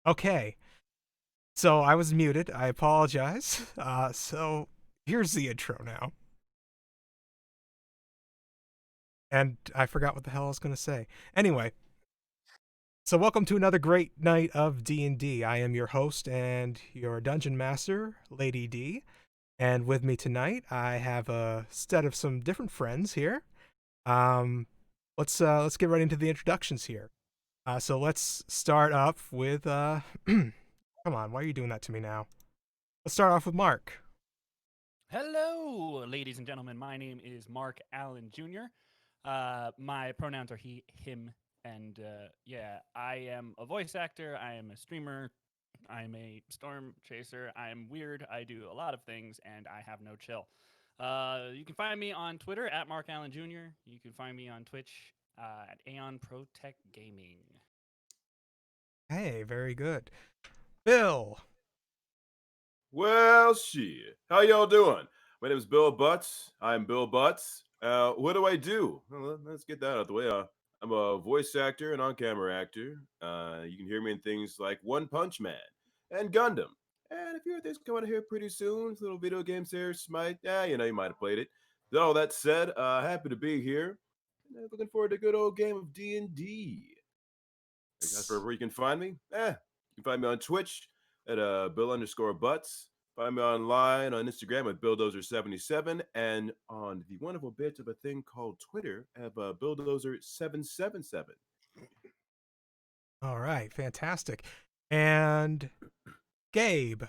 Okay, so I was muted. I apologize. So here's the intro now. And I forgot what the hell I was going to say. Anyway, so welcome to another great night of D&D. I am your host and your dungeon master, Lady D. And with me tonight, I have a set of some different friends here. Um, let's get right into the introductions here. So let's start off with come on, why are you doing that to me now? Let's start off with Mark. Hello, ladies and gentlemen. My name is Mark Allen Jr. My pronouns are he, him, and yeah, I am a voice actor. I am a streamer. I'm a storm chaser. I am weird. I do a lot of things, and I have no chill. You can find me on Twitter at Mark Allen Jr. You can find me on Twitch at Aeon Protech Gaming. Hey, very good. Bill. Well, shit. How y'all doing? My name is Bill Butts. I'm Bill Butts. What do I do? Well, let's get that out of the way. I'm a voice actor and on-camera actor. You can hear me in things like One Punch Man and Gundam. And if you're this coming here pretty soon, little video game series, Smite, you might have played it. All that said, happy to be here. Looking forward to a good old game of D&D. As for where you can find me, you can find me on Twitch at Bill_Butts. Find me online on Instagram at Billdozer77 and on the wonderful bit of a thing called Twitter at Billdozer777. All right, fantastic. And Gabe.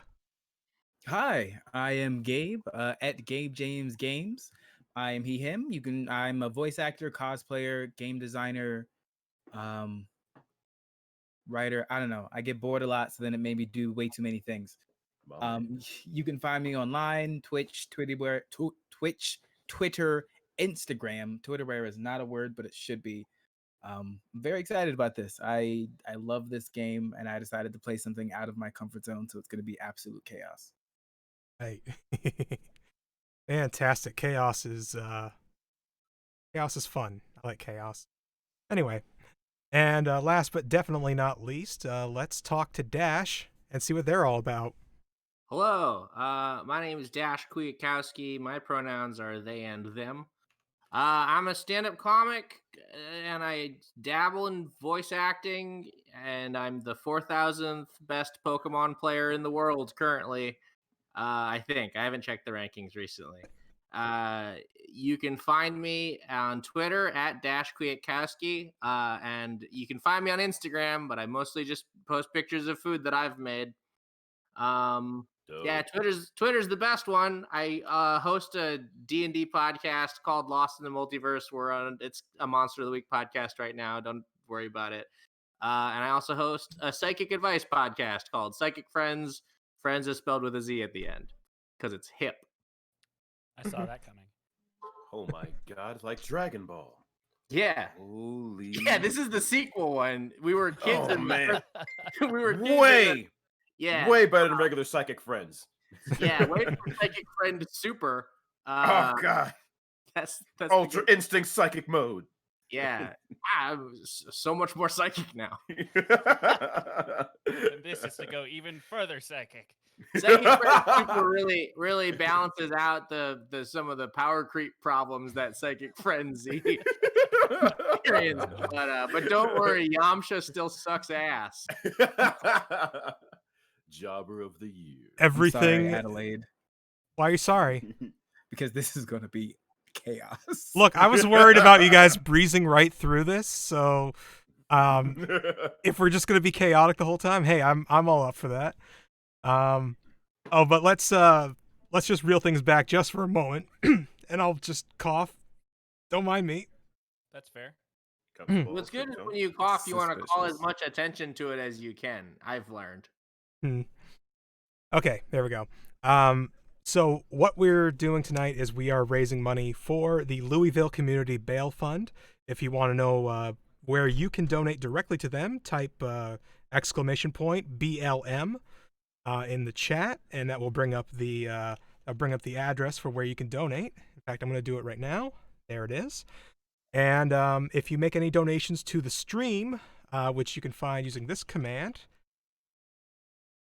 Hi, I am Gabe at Gabe James Games. I am he him. I'm a voice actor, cosplayer, game designer, writer. I don't know. I get bored a lot, so then it made me do way too many things. You can find me online, Twitch, Twitter, Instagram. Twitterware is not a word, but it should be. I'm very excited about this. I love this game, and I decided to play something out of my comfort zone, so it's going to be absolute chaos. Hey. Fantastic. Chaos is fun. I like chaos. Anyway, and last but definitely not least, let's talk to Dash and see what they're all about. Hello, my name is Dash Kwiatkowski. My pronouns are they and them. I'm a stand-up comic, and I dabble in voice acting, and I'm the 4,000th best Pokemon player in the world currently. I think. I haven't checked the rankings recently. You can find me on Twitter at Dash Kwiatkowski, and you can find me on Instagram, but I mostly just post pictures of food that I've made. Yeah, Twitter's the best one. I host a D&D podcast called Lost in the Multiverse. It's a Monster of the Week podcast right now. Don't worry about it. And I also host a psychic advice podcast called Psychic Friends. Friends is spelled with a Z at the end because it's hip. I saw that coming. Oh my god, it's like Dragon Ball. Yeah. Holy. Yeah, this is the sequel one. We were kids Oh, and man. we were kids way better than regular Psychic Friends. Yeah, wait for Psychic Friend Super. Oh god. That's Ultra Instinct Psychic Mode. Yeah. So much more psychic now. And this is to go even further psychic. Psychic Friend Super really balances out the some of the power creep problems that Psychic Friend Z experience. But don't worry, Yamcha still sucks ass. Jobber of the year. Everything. I'm sorry, Adelaide. Why are you sorry? Because this is going to be chaos. Look, I was worried about you guys breezing right through this, so if we're just gonna be chaotic the whole time, hey, I'm all up for that. But let's just reel things back just for a moment, and I'll just cough. Don't mind me. That's fair. What's good is when you cough, you want to call as much attention to it as you can. I've learned. Okay, there we go. So what we're doing tonight is we are raising money for the Louisville Community Bail Fund. If you want to know where you can donate directly to them, type !BLM in the chat, and that will bring up the address for where you can donate. In fact, I'm going to do it right now. There it is. And if you make any donations to the stream, which you can find using this command,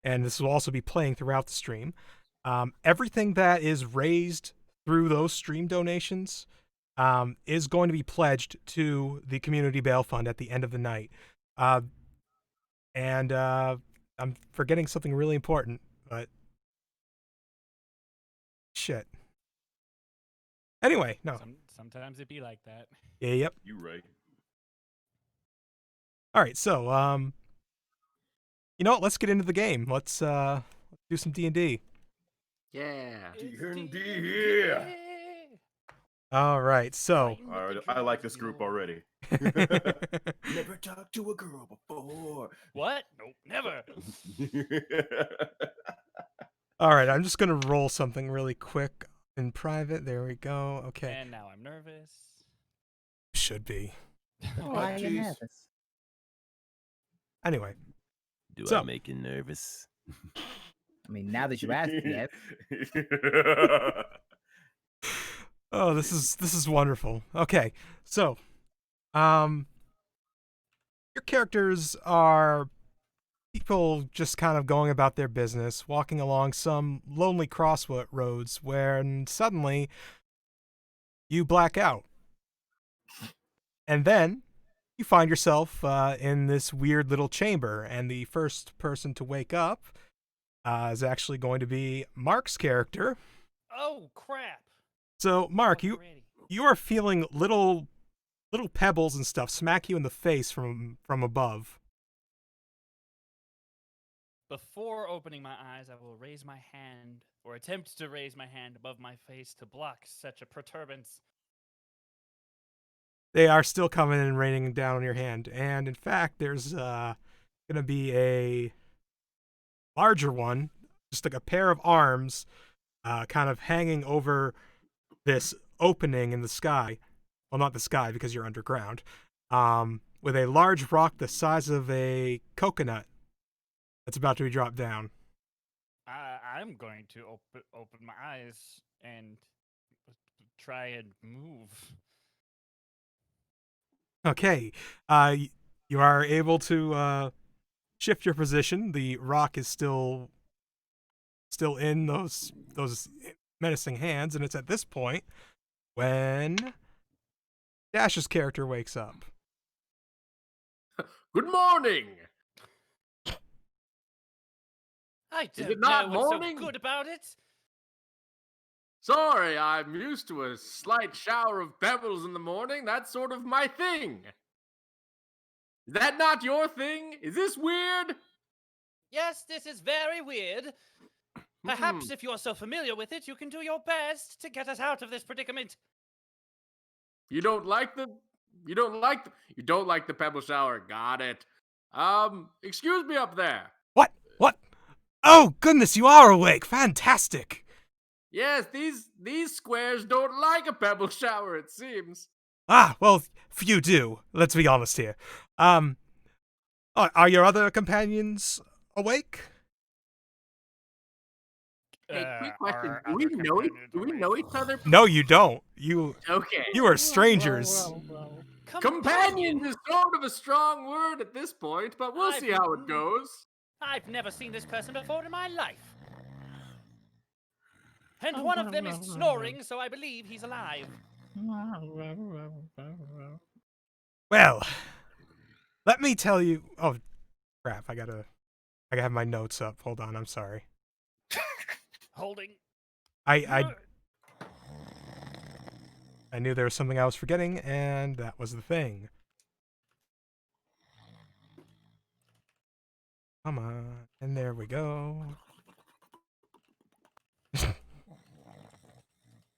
and this will also be playing throughout the stream. Everything that is raised through those stream donations is going to be pledged to the Community Bail Fund at the end of the night. And I'm forgetting something really important, but shit. Anyway, no. Sometimes it be like that. Yeah, yep. You right. All right, so you know what? Let's get into the game. Let's do some D&D. Yeah. D&D, yeah. All right, so All right, I like this group already. Never talked to a girl before. What? Nope, never. all right, I'm just gonna roll something really quick in private. There we go. Okay, And now I'm nervous. should be. Why are you jeez. nervous? Anyway, Do So- I make you nervous? I mean, now that you asked, yes. oh, this is wonderful. Okay, so your characters are people just kind of going about their business, walking along some lonely crossroads when suddenly you black out. And then you find yourself in this weird little chamber, and the first person to wake up is actually going to be Mark's character. Oh crap! So, Mark, I'm ready. you are feeling little pebbles and stuff smack you in the face from above. Before opening my eyes, I will raise my hand, or attempt to raise my hand above my face to block such a perturbance. They are still coming and raining down on your hand, and in fact, there's gonna be a larger one, just like a pair of arms, kind of hanging over this opening in the sky. Well, not the sky because you're underground. With a large rock the size of a coconut that's about to be dropped down. I'm going to open my eyes and try and move. Okay, you are able to shift your position. The rock is still in those menacing hands, and it's at this point when Dash's character wakes up. Good morning. I Is don't it not know what's morning? so good about it. Sorry, I'm used to a slight shower of pebbles in the morning. That's sort of my thing. Is that not your thing? Is this weird? Yes, this is very weird. Perhaps if you're so familiar with it, you can do your best to get us out of this predicament. You don't like the pebble shower. Got it. Excuse me up there. What? Oh goodness, you are awake! Fantastic. Yes, these squares don't like a pebble shower, it seems. Ah, well, few do. Let's be honest here. Are your other companions awake? Hey, quick question. Our Do we other know companions each other? No, you don't. Okay. You are strangers. Companions is sort of a strong word at this point, but we'll see how it goes. I've never seen this person before in my life. And one of them is snoring, so I believe he's alive. Well, let me tell you. Oh, crap! I gotta have my notes up. Hold on. I'm sorry. Holding. I knew there was something I was forgetting, and that was the thing. Come on, and there we go.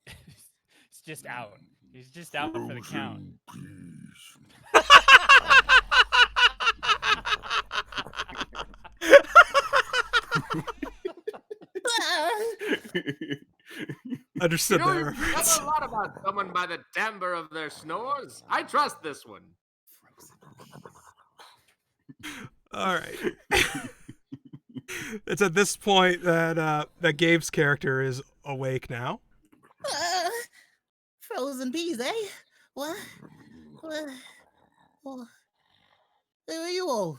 It's just out. He's just out for the count. Understood You know, that you reference. know a lot about someone by the timbre of their snores. I trust this one. All right. It's at this point that Gabe's character is awake now. Frozen bees, eh? What? Who are you all?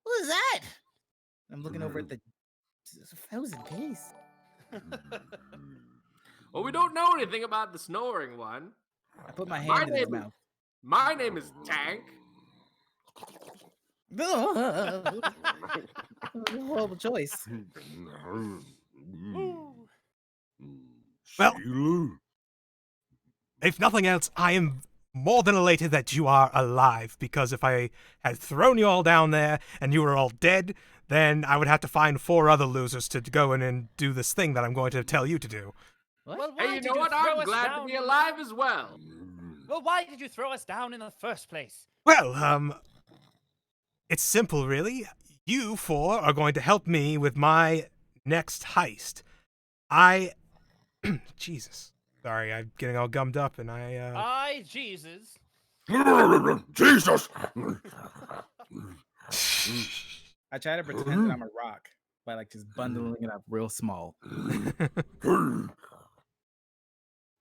What is that? I'm looking over at the Frozen peas. Well, we don't know anything about the snoring one. I put my My hand in his name, mouth. my name is Tank. Horrible choice. Ooh. Well- Sheila? If nothing else, I am more than elated that you are alive, because if I had thrown you all down there and you were all dead, then I would have to find 4 other losers to go in and do this thing that I'm going to tell you to do. What? Well, why Hey, you did know what? throw I'm us glad down? to be alive as well. Well, why did you throw us down in the first place? Well, it's simple, really. You 4 are going to help me with my next heist. Jesus. Sorry, I'm getting all gummed up and Jesus. Jesus! I try to pretend that I'm a rock by like just bundling it up real small.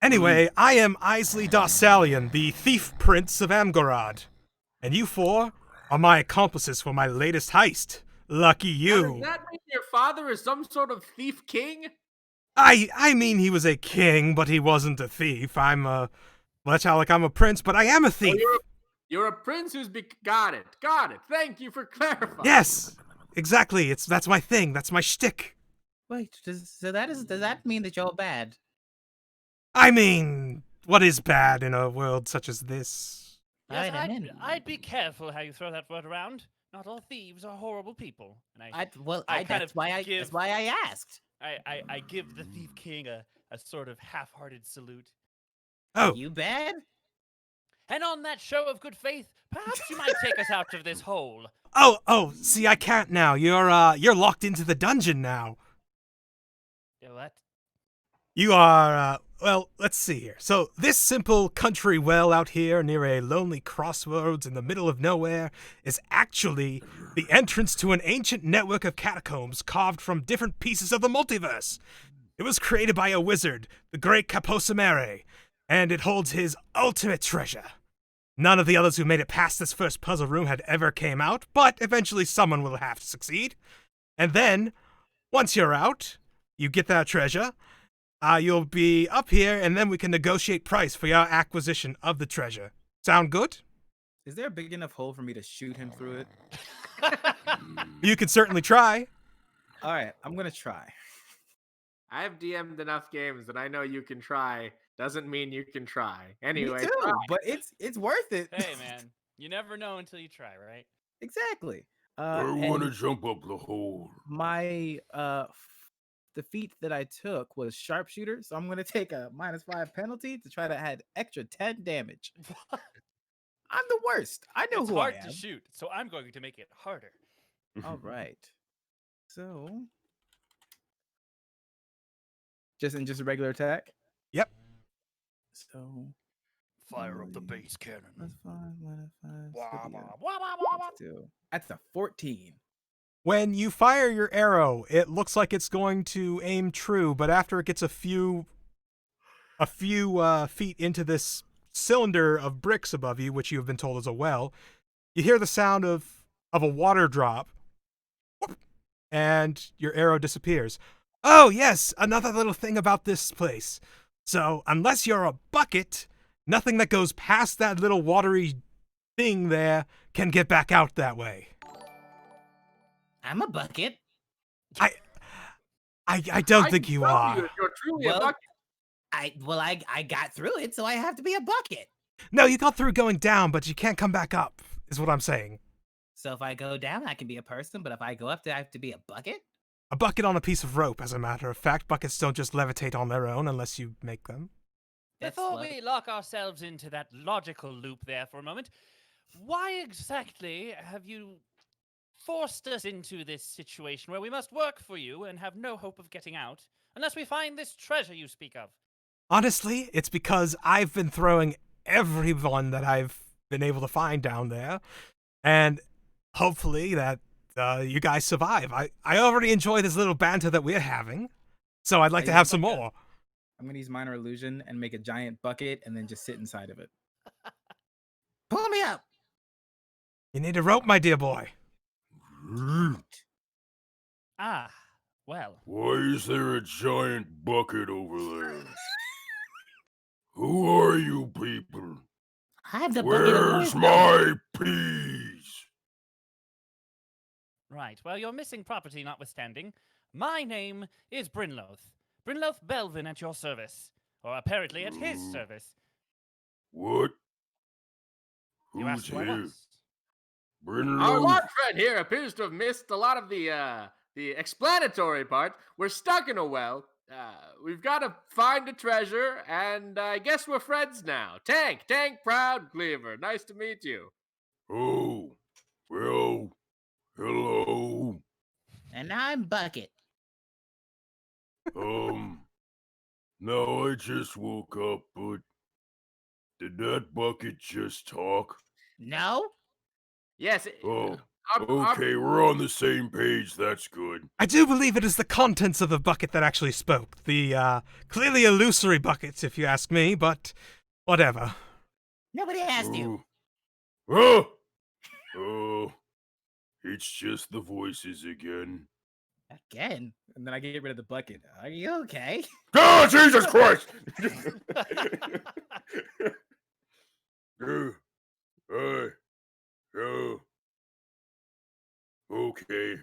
Anyway, I am Isley Darsalion, the Thief Prince of Amgorod. And you 4 are my accomplices for my latest heist. Lucky Now, does you. that mean your father is some sort of thief king? I mean he was a king, but he wasn't a thief. I'm a prince, but I am a Oh, thief. you're a prince who's got it. Got it. Thank you for clarifying. Yes, exactly. That's my thing. That's my shtick. Wait, does that mean that you're bad? I mean, what is bad in a world such as this? Yes, Alright, I'm in. I'd be careful how you throw that word around. Not all thieves are horrible people. And That's why I asked. I give the Thief King a sort of half-hearted salute. Oh, You bad? And on that show of good faith, perhaps you might take us out of this hole. oh, see, I can't now. You're locked into the dungeon now. Yeah, what? You are, well, let's see here. So, this simple country well out here near a lonely crossroads in the middle of nowhere is actually the entrance to an ancient network of catacombs carved from different pieces of the multiverse. It was created by a wizard, the great Caposomeré, and it holds his ultimate treasure. None of the others who made it past this first puzzle room had ever came out, but eventually someone will have to succeed. And then, once you're out, you get that treasure. You'll be up here, and then we can negotiate price for your acquisition of the treasure. Sound good? Is there a big enough hole for me to shoot him through it? You can certainly try. All right, I'm gonna try. I have DM'd enough games that I know you can try. Doesn't mean you can try. Anyway, Me too, try. but it's worth it. Hey, man, you never know until you try, right? Exactly. I want to And jump up the hole. my the feat that I took was sharpshooter, so I'm gonna take a -5 penalty to try to add extra 10 damage. I'm the worst. I know It's who hard I am. to shoot, so I'm going to make it harder. All right. So just a regular attack. Yep. So Fire up the Holy- base cannon. +5 -5. Wah, should be wah, a wah, wah, wah, wah. +2. That's a 14. When you fire your arrow, it looks like it's going to aim true, but after it gets a few feet into this cylinder of bricks above you, which you have been told is a well, you hear the sound of a water drop, whoop, and your arrow disappears. Oh, yes, another little thing about this place. So, unless you're a bucket, nothing that goes past that little watery thing there can get back out that way. I'm a bucket. I don't I think can you tell are. You're truly a Well, bucket. I got through it, so I have to be a bucket. No, you got through going down, but you can't come back up, is what I'm saying. So if I go down, I can be a person, but if I go up, do I have to be a bucket? A bucket on a piece of rope, as a matter of fact. Buckets don't just levitate on their own unless you make them. That's Before lovely. we lock ourselves into that logical loop there for a moment, why exactly have you forced us into this situation where we must work for you and have no hope of getting out unless we find this treasure you speak of? Honestly, it's because I've been throwing everyone that I've been able to find down there, and hopefully that you guys survive. I already enjoy this little banter that we're having, so I'd like I to have use some like a- more. I'm gonna use minor illusion and make a giant bucket and then just sit inside of it. Pull me up. You need a rope, my dear boy. Ah, well. Why is there a giant bucket over there? Who are you people? I have the bucket of Where's wisdom. my peas? Right. Well, your missing property notwithstanding, my name is Brynloth. Brynloth Belvin at your service. Or apparently at his service. What? You Who's asked who I here? was. Our Brynlow? lord friend here appears to have missed a lot of the explanatory part. We're stuck in a well. We've got to find a treasure, and I guess we're friends now. Tank Proudcleaver. Nice to meet you. Oh, well, hello. And I'm Bucket. Um, no, I just woke up, but did that bucket just talk? No? Yes. Oh, our- okay, we're on the same page. That's good. I do believe it is the contents of the bucket that actually spoke. The clearly illusory buckets, if you ask me, but whatever. Nobody asked you. Oh, oh, it's just the voices again. Again. And then I get rid of the bucket. Are you okay? Oh, Jesus Christ! Oh, okay.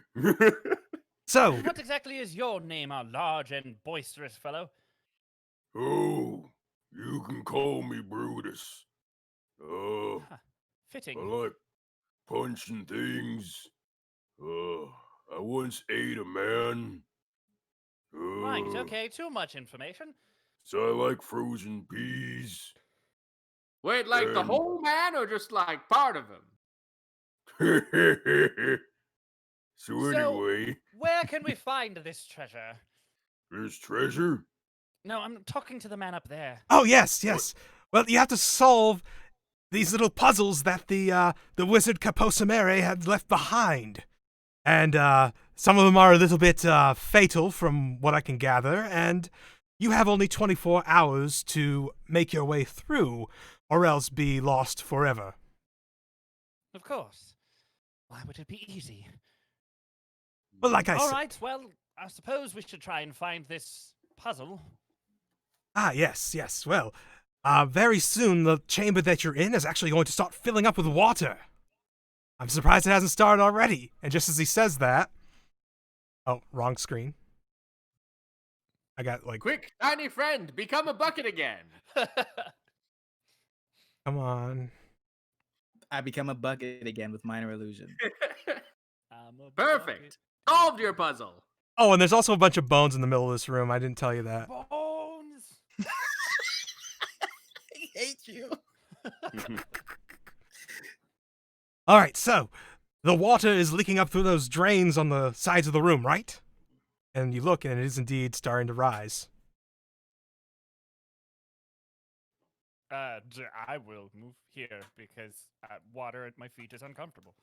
So, What exactly is your name, our large and boisterous fellow? Oh, you can call me Brutus. Oh, I Fitting. like punching things. I once ate a man. Right, okay, too much information. So I like frozen peas. Wait, like the and- whole man, or just like part of him? So So- anyway, Where can we find this treasure? there's treasure. No, I'm talking to the man up there. oh yes, yes. Well, you have to solve these little puzzles that the wizard Caposomeré had left behind, and some of them are a little bit fatal, from what I can gather. And you have only 24 hours to make your way through, or else be lost forever. Of course. Why would it be easy? Well, like I All said, right, well, I suppose we should try and find this puzzle. yes, yes. Well, very soon the chamber that you're in is actually going to start filling up with water. I'm surprised it hasn't started already. And just as he says that, oh, wrong screen. I got like, Quick, tiny friend, become a bucket again. come on. I become a bucket again with minor illusion. I'm a Perfect. bucket. Solved your puzzle. Oh, and there's also a bunch of bones in the middle of this room. I didn't tell you that. Bones! I hate you. All right, so the water is leaking up through those drains on the sides of the room, right? And you look, and it is indeed starting to rise. I will move here because water at my feet is uncomfortable.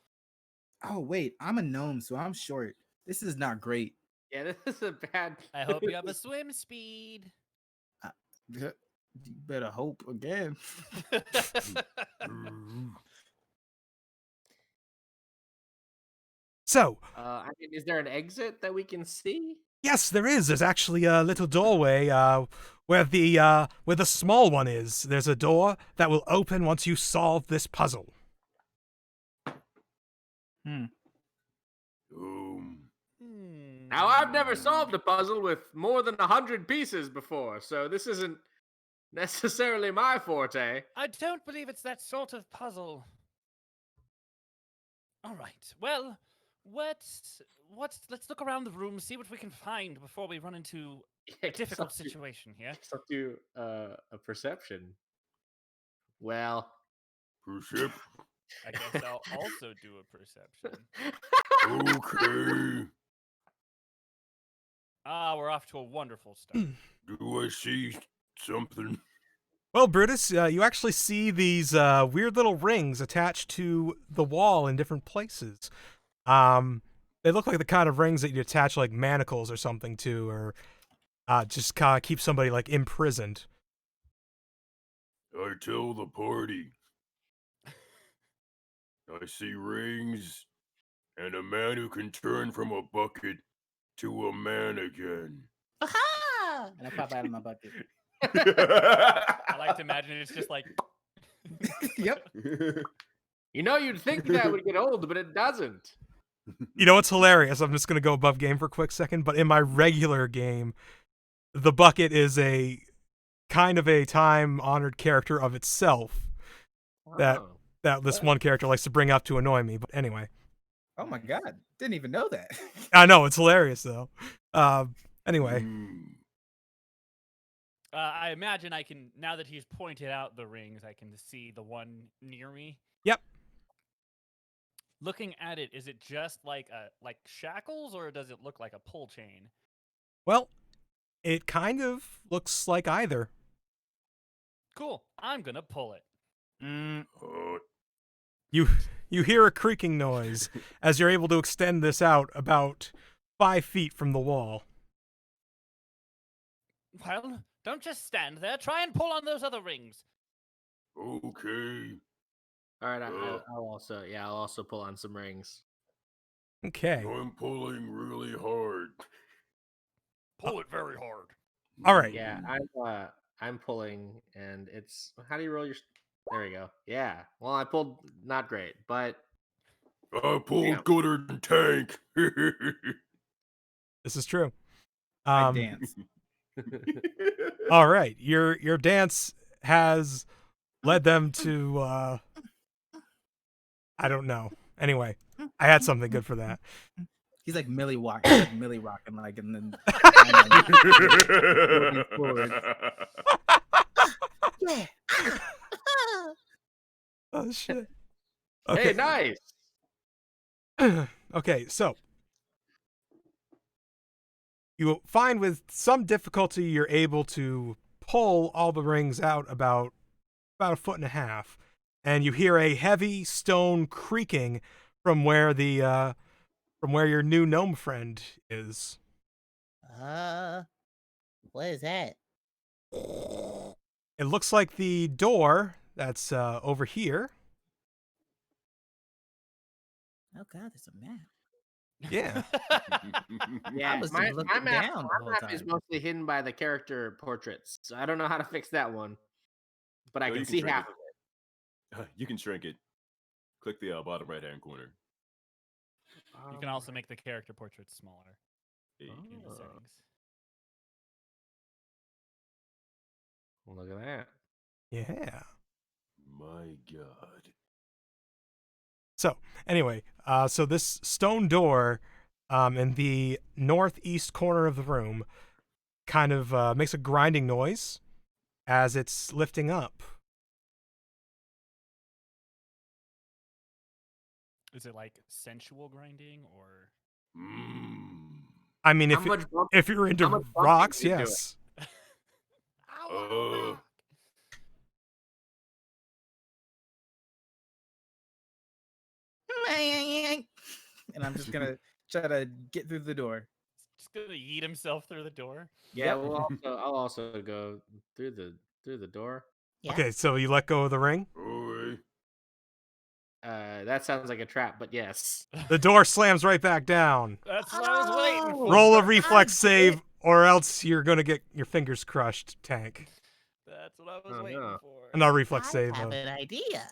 Oh, wait. I'm a gnome, so I'm short. This is not great. Yeah, this is a bad. I hope you have a swim speed. You better hope again. So, I mean, is there an exit that we can see? yes, there is. There's actually a little doorway where the small one is. There's a door that will open once you solve this puzzle. Um, Now, I've never solved a puzzle with more than 100 pieces before, so this isn't necessarily my forte. I don't believe it's that sort of puzzle. All right. Well, let's look around the room, see what we can find before we run into a difficult situation here. I'll do a perception. Well, perception. I guess I'll also do a perception. Okay. Ah, we're off to a wonderful start. Do I see something? Well, Brutus, you actually see these weird little rings attached to the wall in different places. They look like the kind of rings that you attach like manacles or something to, or just kind of keep somebody like imprisoned. I tell the party. I see rings and a man who can turn from a bucket to a man again. Aha! And I pop out of my bucket. I like to imagine it's just like. Yep. You know, you'd think that would get old, but it doesn't. You know what's hilarious? I'm just gonna go above game for a quick second, but in my regular game, the bucket is a kind of a time-honored character of itself that Oh. that this one character likes to bring up to annoy me. But anyway, Oh my god. Didn't even know that. I know it's hilarious though. Anyway, Mm. I imagine I can, now that he's pointed out the rings, I can see the one near me. Yep. Looking at it, is it just like shackles, or does it look like a pull chain? well, it kind of looks like either. Cool. I'm gonna pull it. Oh, You hear a creaking noise as you're able to extend this out about 5 feet from the wall. Well, don't just stand there. Try and pull on those other rings. okay. All right, Uh. I'll also pull on some rings. Okay. I'm pulling really hard. Pull it very hard. All right. Yeah, I'm pulling, and it's how do you roll your? There we go. Yeah. Well, I pulled not great, but I pulled Damn. gooder than tank. This is true. I dance. All right. Your dance has led them to I don't know. Anyway, I had something good for that. He's like Millie walking, like Millie rocking, like, and then moving forward. Yeah. Oh shit. Hey, Okay. nice. Okay, so you find with some difficulty you're able to pull all the rings out about a foot and a half, and you hear a heavy stone creaking from where your new gnome friend is. What is that? It looks like the door that's over here. Oh god, there's a map. Yeah. Yeah, was my looking map, down the my whole map is time. mostly hidden by the character portraits, so I don't know how to fix that one. But I No, can you can see shrink half it. of it. You can shrink it. Click the bottom right-hand corner. You can also make the character portraits smaller Hey. in the settings. Look at that. Yeah. My God. So anyway, so this stone door in the northeast corner of the room kind of makes a grinding noise as it's lifting up. Is it like sensual grinding, or? Mm. I mean, How much bump- if you're into how much bumping rocks, do you do it? yes. I want a rock. And I'm just gonna try to get through the door. Just gonna yeet himself through the door. Yeah, Yep. I'll also go through the door. Yeah. Okay, so you let go of the ring. Okay. That sounds like a trap, but yes. The door slams right back down. That's what I was waiting for. Roll a reflex I save, or else you're gonna get your fingers crushed. Tank. That's what I was Oh, waiting no. for. No reflex I save. have an idea.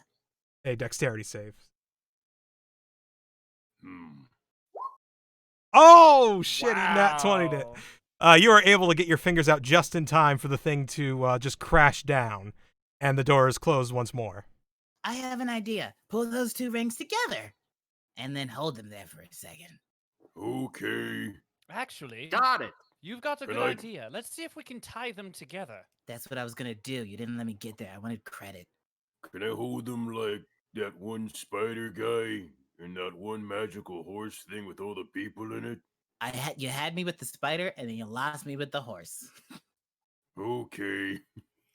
A dexterity save. Hmm. Oh shit! He nat 20'd it. Wow. You are able to get your fingers out just in time for the thing to just crash down, and the door is closed once more. I have an idea. Pull those two rings together, and then hold them there for a second. Okay. Actually, Got it. you've got a Can good I- idea. Let's see if we can tie them together. That's what I was gonna do. You didn't let me get there. I wanted credit. Can I hold them like that one spider guy and that one magical horse thing with all the people in it? You had me with the spider, and then you lost me with the horse. Okay. And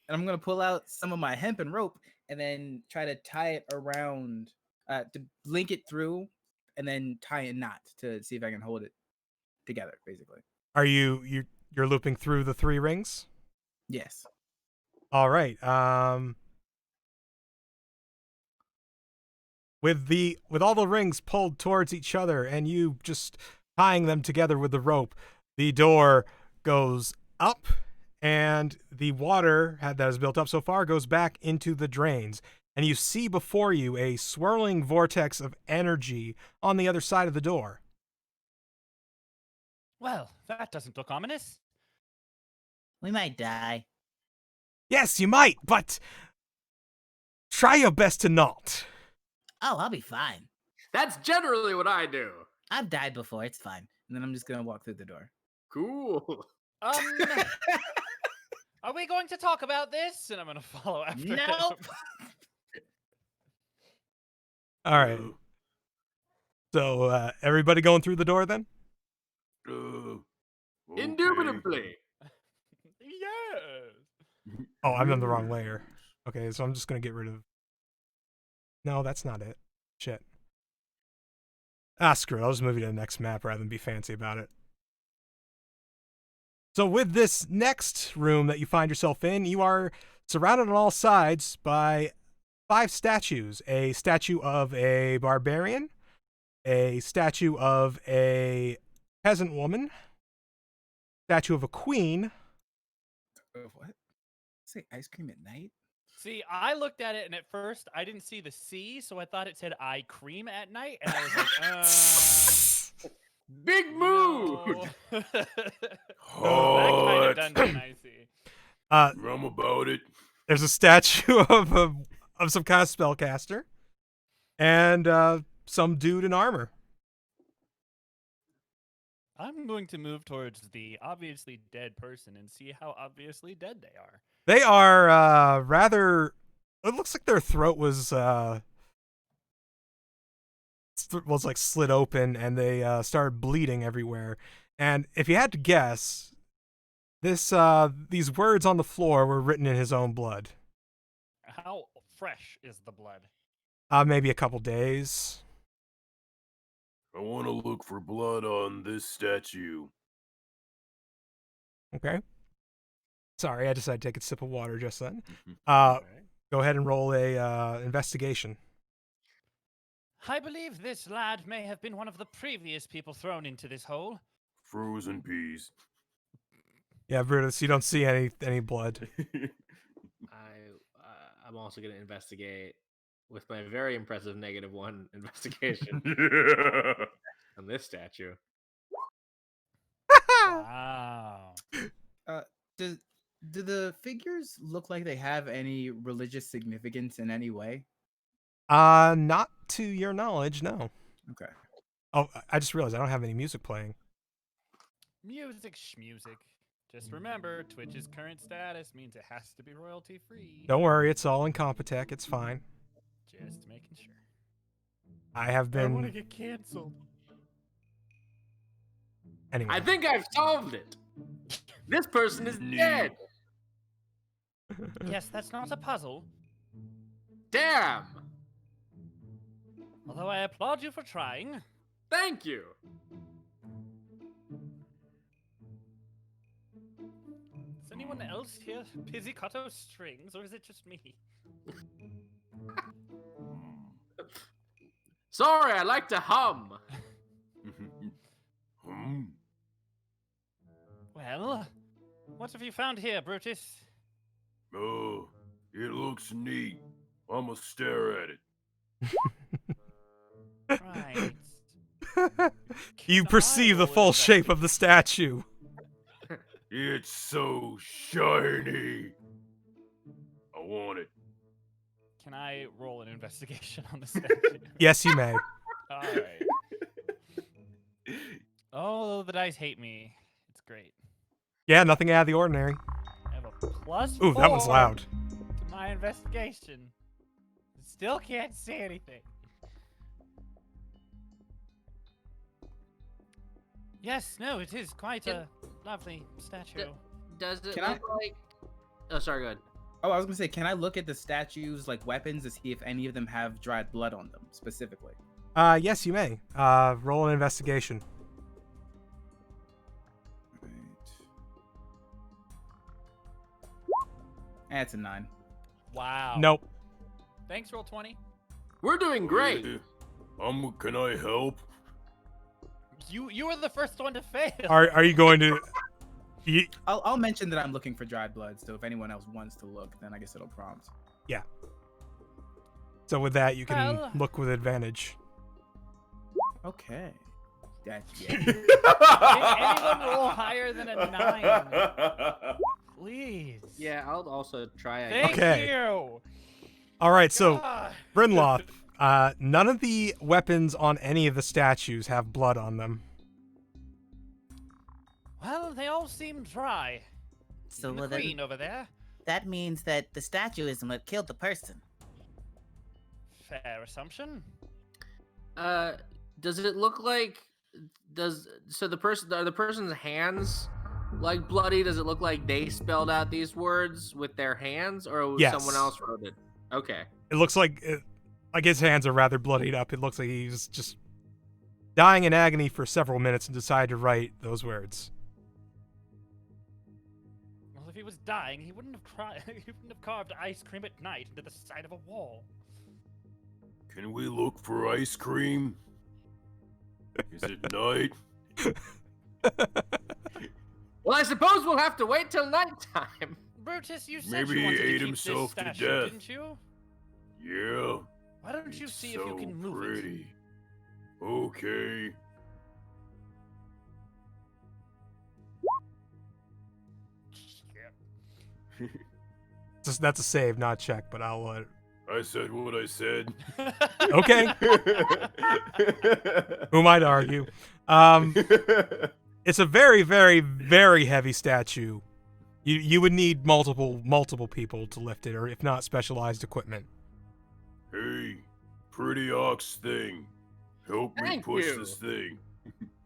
I'm gonna pull out some of my hemp and rope and then try to tie it around, to link it through, and then tie a knot to see if I can hold it together. Basically, Are you're looping through the 3 rings? yes. All right. With all the rings pulled towards each other, and you just tying them together with the rope, the door goes up, and the water that has built up so far goes back into the drains. And you see before you a swirling vortex of energy on the other side of the door. Well, that doesn't look ominous. We might die. Yes, you might, but try your best to not. Oh, I'll be fine. That's generally what I do. I've died before. It's fine. And then I'm just gonna walk through the door. Cool. Are we going to talk about this? And I'm gonna follow after him. Nope. All right. So, everybody going through the door then? Okay. Indubitably. Yes. Oh, I'm on the wrong layer. Okay, so I'm just going to get rid of... No, that's not it. Shit. Ah, screw it. I'll just move you to the next map rather than be fancy about it. So with this next room that you find yourself in, you are surrounded on all sides by 5 statues. A statue of a barbarian, a statue of a peasant woman, statue of a queen. What? Say ice cream at night? See, I looked at it, and at first I didn't see the C, so I thought it said "I cream at night," and I was like, Big mood. no. That kind Hot. of dungeon, I see. Rum about it. There's a statue of some kind of spellcaster, and some dude in armor. I'm going to move towards the obviously dead person and see how obviously dead they are. They are rather. It looks like their throat was like slit open, and they started bleeding everywhere. And if you had to guess, these words on the floor were written in his own blood. How fresh is the blood? Maybe a couple days. I want to look for blood on this statue. Okay. Sorry, I decided to take a sip of water just then. Alright. Go ahead and roll a investigation. I believe this lad may have been one of the previous people thrown into this hole. Frozen peas. Yeah, Brutus, you don't see any blood. I'm also going to investigate with my very impressive -1 investigation on this statue. Wow. Do the figures look like they have any religious significance in any way? Not to your knowledge, no. Okay. Oh, I just realized I don't have any music playing. Music schmusic. Just remember, Twitch's current status means it has to be royalty free. Don't worry, it's all in Compotech. It's fine. Just making sure. I have I want to been get canceled. anyway. I think I've solved it. This person is dead. Yes, that's not a puzzle. Damn. Although I applaud you for trying. Thank you. Is anyone else here pizzicato strings, or is it just me? Sorry, I like to hum. Well, what have you found here, Brutus? Oh, it looks neat. I'ma stare at it. Right. You Can I perceive the roll full an shape of the statue. It's so shiny. I want it. Can I roll an investigation on the statue? Yes, you may. All right. Oh, the dice hate me. It's great. Yeah, nothing out of the ordinary. I have a +4 Ooh, that one's loud. to my investigation. Still can't see anything. Yes, no, it is quite a lovely statue. Does it Can I- look like... Oh, sorry, go ahead. Oh, I was gonna say, can I look at the statues like weapons to see if any of them have dried blood on them specifically? Yes, you may. Roll an investigation. Right. That's a 9. Wow. Nope. Thanks, roll 20. We're doing great. Can I help? You were the first one to fail. Are you going to? I'll mention that I'm looking for dried blood. So if anyone else wants to look, then I guess it'll prompt. So with that, you can Well- look with advantage. Okay. That's Can anyone roll higher than a 9? Please. Yeah, I'll also try it. Thank Okay. you. All right, so God. Brynloth, none of the weapons on any of the statues have blood on them. Well, they all seem dry. So Even the well, then, queen over there. that means that the statue isn't what killed the person. Fair assumption. Does it look like the person's hands like bloody? Does it look like they spelled out these words with their hands, or Yes. someone else wrote it? Okay. It looks like his hands are rather bloodied up. It looks like he's just dying in agony for several minutes and decided to write those words. Well, if he was dying, he wouldn't have he wouldn't have carved ice cream at night into the side of a wall. Can we look for ice cream? Is it night? Well, I suppose we'll have to wait till nighttime. Brutus, you said Maybe you wanted he to ate keep himself this to statue, death. didn't you? Yeah. Why don't you It's see so if you can move pretty. Okay. it? That's a save, not check, but I'll let it. I said what I said. Okay. Who might argue? It's a very, very, very heavy statue. You would need multiple people to lift it, or if not, specialized equipment. Hey, pretty ox thing. Help me Thank push you. this thing.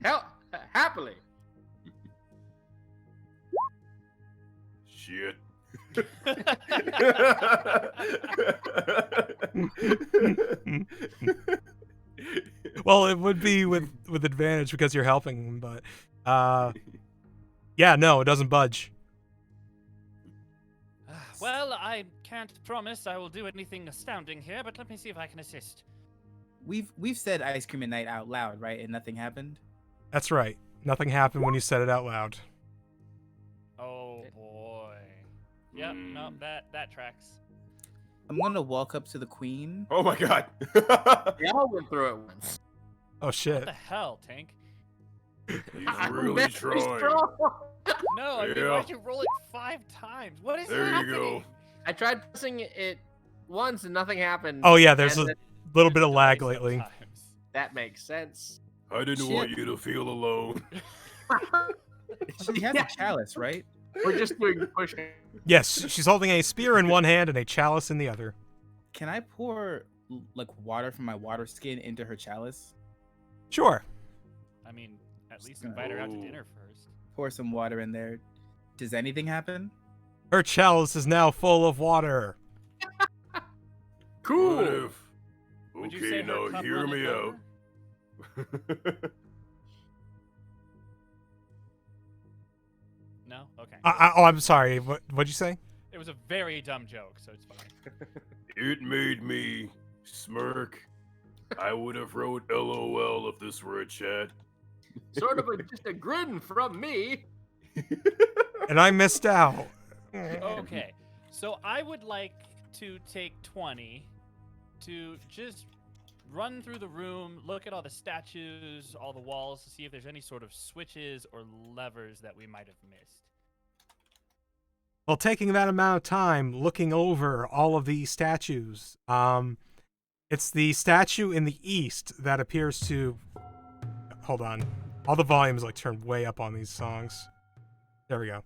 Hell, happily. Shit. Well, it would be with advantage because you're helping him, but yeah, no, it doesn't budge. Well, I can't promise I will do anything astounding here, but let me see if I can assist. We've said ice cream at night out loud, right? And nothing happened. That's right. Nothing happened when you said it out loud. Oh boy. Yep, no, that tracks. I'm gonna walk up to the queen. Oh my god. We all went through it once. Oh What shit. the hell, Tank? He's I'm really very trying. strong. No, I mean, Yeah. why'd you roll it 5 times? What is There you happening? go. I tried pressing it once and nothing happened. Oh yeah, there's and a then little bit of Delay lag lately. sometimes. that makes sense. I didn't Shit. want you to feel alone. She has a chalice, right? We're just doing pushing. Yes, she's holding a spear in one hand and a chalice in the other. Can I pour like water from my water skin into her chalice? Sure. I mean, at least invite her out to Oh. dinner first. Pour some water in there. Does anything happen? Her chalice is now full of water. Cool. What if? Would you say Okay, her now cup hear runneth me out. over? No? Okay. I'm sorry. What'd you say? It was a very dumb joke, so it's fine. It made me smirk. I would have wrote LOL if this were a chat. Sort of just a grin from me. And I missed out. Okay, so I would like to take 20 to just run through the room, look at all the statues, all the walls, to see if there's any sort of switches or levers that we might have missed. Well, taking that amount of time looking over all of these statues, it's the statue in the east that appears to. Hold on, all the volumes like turned way up on these songs. There we go.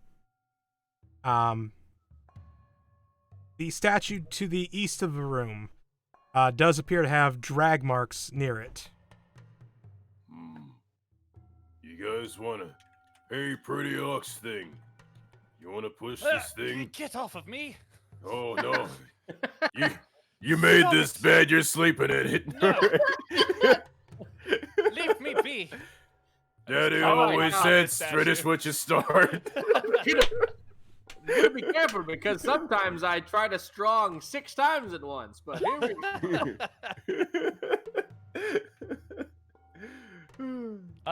The statue to the east of the room does appear to have drag marks near it. You guys wanna? Hey, pretty ox thing. You wanna push this thing? Get off of me! Oh no. You made Stop this it. bed. You're sleeping in it. No. Leave me be! Daddy Oh my always God, said, this finish statue. what you start. You gotta be careful because sometimes I try to strong 6 times at once. But here we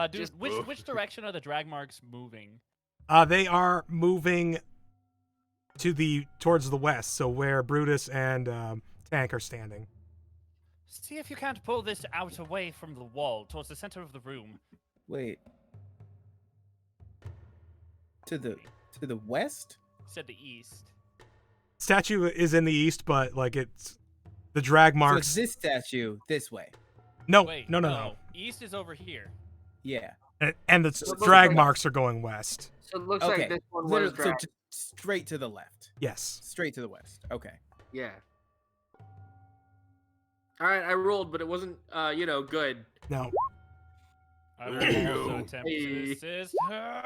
Dude, Just- which direction are the drag marks moving? They are moving towards the west, so where Brutus and Tank are standing. See if you can't pull this out away from the wall, towards the center of the room. Wait. To the west? Said the east. Statue is in the east, but like it's the drag So marks. it's this statue this way. No, Wait, no. East is over here. Yeah. And the So it looks drag like- marks are going west. So it looks Okay. like this one was Literally, so drag. straight to the left. Yes. Straight to the west. Okay. Yeah. All right, I rolled, but it wasn't, good. No. I There will you also go. attempt Hey. to assist her.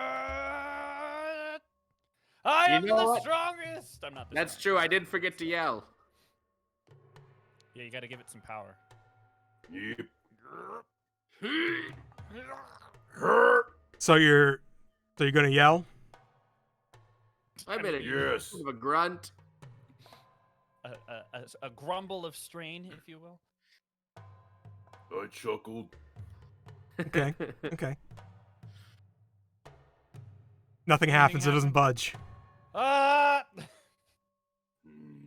I You am know the what? strongest. I'm not the That's strongest. true. I did forget to yell. Yeah, you got to give it some power. Yep. So you're gonna yell? I made a Yes. sort of a grunt. A grumble of strain, if you will. I chuckled. Okay. Okay. Nothing happens. It doesn't happen? budge. Ah!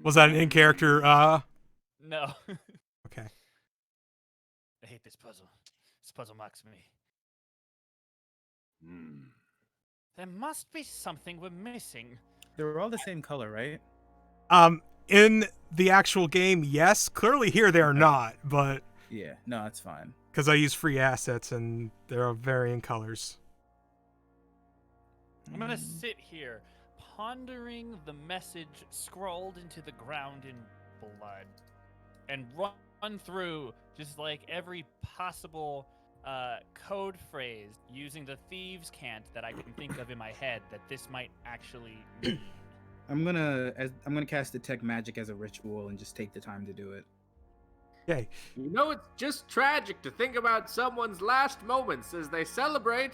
Was that an in character? No. Okay. I hate this puzzle. This puzzle mocks me. Hmm. There must be something we're missing. They were all the same color, right? In the actual game, yes. Clearly here they are not, but Yeah. No, that's fine. because I use free assets and they're of varying colors. I'm gonna sit here, pondering the message scrawled into the ground in blood, and run through just like every possible code phrase using the thieves' cant that I can think of in my head that this might actually mean. I'm gonna cast detect magic as a ritual and just take the time to do it. Okay. You know, it's just tragic to think about someone's last moments as they celebrate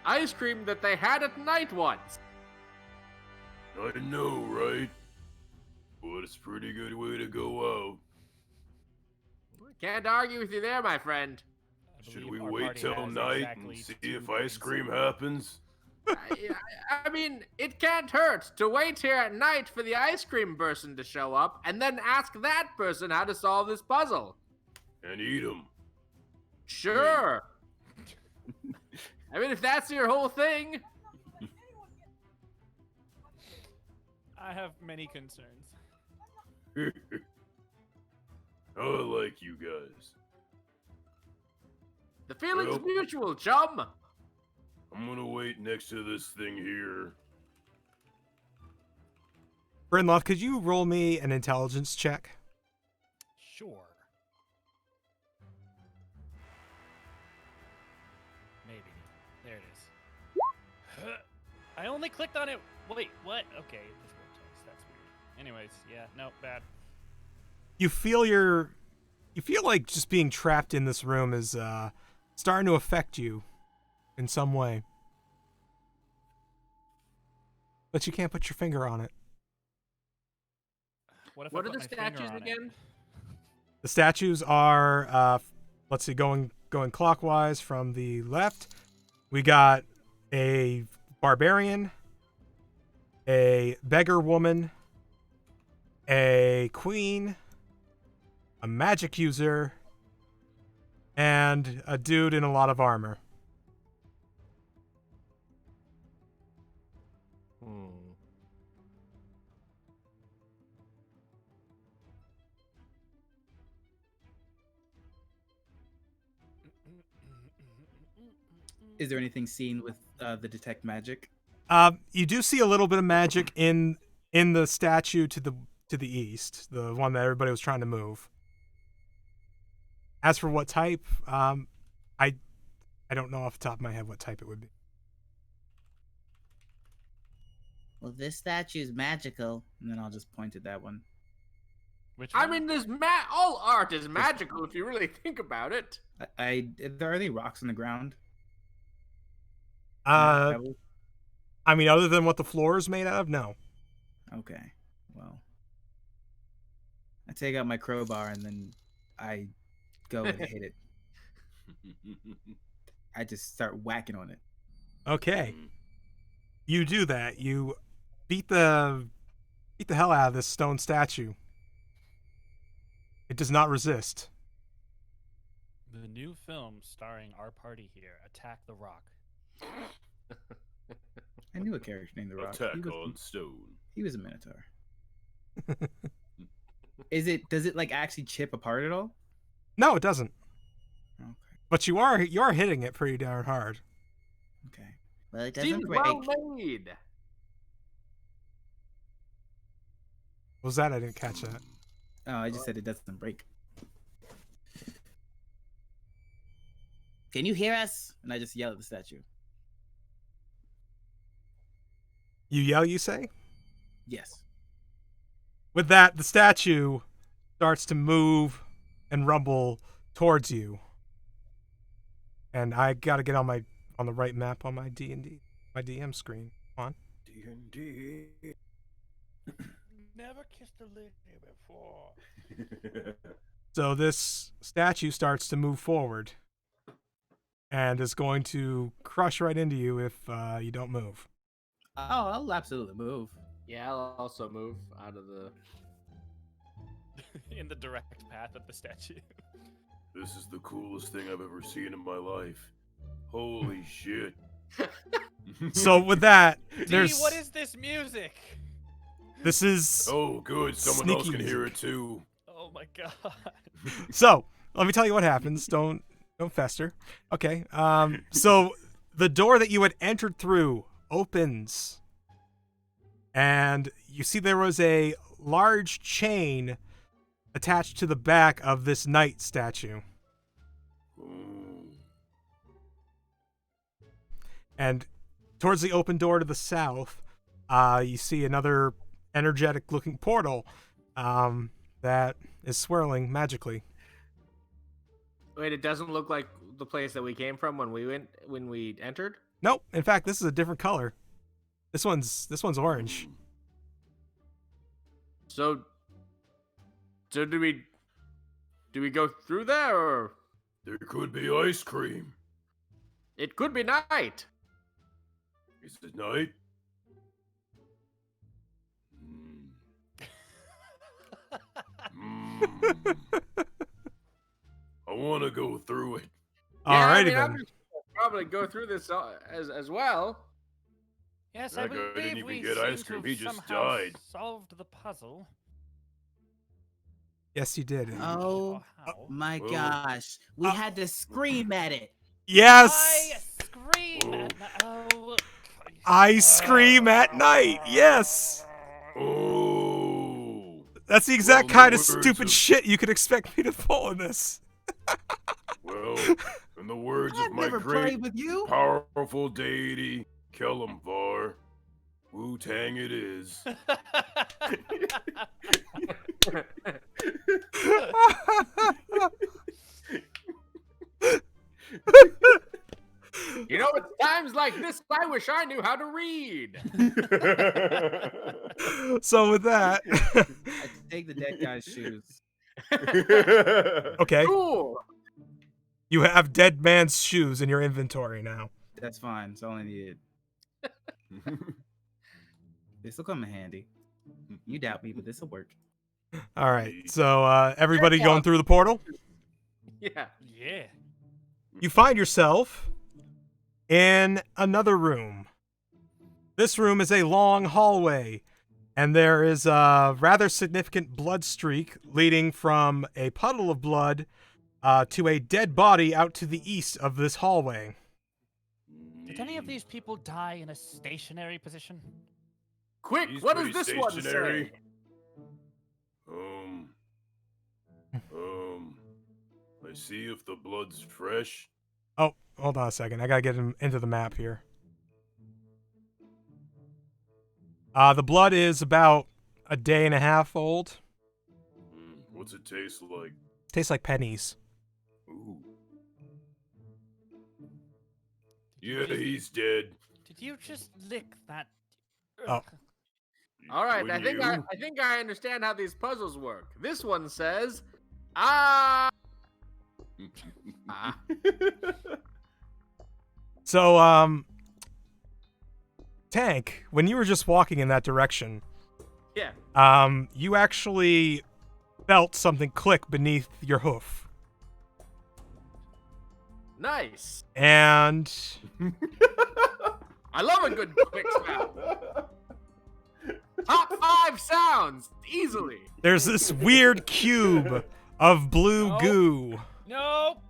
ice cream that they had at night once. I know, right? But it's a pretty good way to go out. Can't argue with you there, my friend. I Should believe we our wait party till has night exactly and see 2 if ice cream points. happens? I mean, it can't hurt to wait here at night for the ice cream person to show up and then ask that person how to solve this puzzle. And eat them. Sure. I mean, if that's your whole thing. I have many concerns. I like you guys. The feeling's Well- mutual, chum. I'm gonna wait next to this thing here. Brinloff, could you roll me an intelligence check? Sure. Maybe. There it is. I only clicked on it. Wait, what? Okay, this worked twice. That's weird. Anyways, yeah, no, bad. You feel like just being trapped in this room is starting to affect you in some way. But you can't put your finger on it. What if I What are put the my finger statues on it? again? The statues are let's see, going clockwise from the left. We got a barbarian, a beggar woman, a queen, a magic user, and a dude in a lot of armor. Is there anything seen with the detect magic? You do see a little bit of magic in the statue to the east, the one that everybody was trying to move. As for what type, I don't know off the top of my head what type it would be. Well, this statue's magical. And then I'll just point at that one. Which I one? mean, there's all art is magical if you really think about it. Are any rocks on the ground? I mean, other than what the floor is made out of, no. Okay. Well, I take out my crowbar and then I go and hit it. I just start whacking on it. Okay. You do that. You beat the hell out of this stone statue. It does not resist. The new film starring our party here, Attack the Rock. I knew a character named The Rock. Attack on stone. He was a Minotaur. Does it like actually chip apart at all? No, it doesn't. Okay. But you are hitting it pretty darn hard. Okay. Well, it Seems doesn't break. well made. What was that? I didn't catch that. Oh, I just said it doesn't break. Can you hear us? And I just yell at the statue. You yell, you say? Yes. With that, the statue starts to move and rumble towards you. And I gotta get on the right map on my D&D, my DM screen. Come on. D&D. Never kissed a lady before. So this statue starts to move forward and is going to crush right into you if you don't move. Oh, I'll absolutely move. Yeah, I'll also move out of the. In the direct path of the statue. This is the coolest thing I've ever seen in my life. Holy shit. So with that, there's what is this music? this is Oh, good. Someone else Sneaky can hear music. it too. Oh my god. So let me tell you what happens. Don't fester. Okay. So the door that you had entered through opens, and you see there was a large chain attached to the back of this knight statue. Ooh. And towards the open door to the south, you see another energetic-looking portal that is swirling magically. Wait, it doesn't look like the place that we came from when we entered. Nope. In fact, this is a different color. This one's orange. So do we go through there, or There could be ice cream. it could be night? Is it night? I want to go through it. Alrighty I'm then. just gonna probably go through this as well. Yes, That I guy believe didn't even we get seem ice to cream, have he just somehow died. solved the puzzle. Yes, you did. Oh How? my Whoa. gosh. We had to scream at it. Yes. I scream at oh. I scream at night. Yes. Oh. That's the exact Well, in the kind of words stupid of- shit you could expect me to pull in this. Well, in the words I've of my never great, played with you. powerful deity, Kellamvar, Wu-Tang it is. You know, it's times like this I wish I knew how to read. So with that, I take the dead guy's shoes. okay, Cool. you have dead man's shoes in your inventory now. That's fine. It's all I needed. This will come in handy. You doubt me, but this will work. All right, so everybody going through the portal. Yeah. Yeah. You find yourself in another room. This room is a long hallway, and there is a rather significant blood streak leading from a puddle of blood to a dead body out to the east of this hallway. Did any of these people die in a stationary position? Quick, He's what does pretty this one stationary. say? I see if the blood's fresh. Oh, hold on a second. I gotta get him into the map here. The blood is about a day and a half old. What's it taste like? Tastes like pennies. Ooh. Yeah, he's dead. Did you just lick that? Oh. All right, Wouldn't I think I understand how these puzzles work. This one says, ah. you? So, Tank, when you were just walking in that direction, Yeah. you actually felt something click beneath your hoof. Nice. And I love a good quick sound. Top 5 sounds easily. there's this weird cube of blue No. goo No.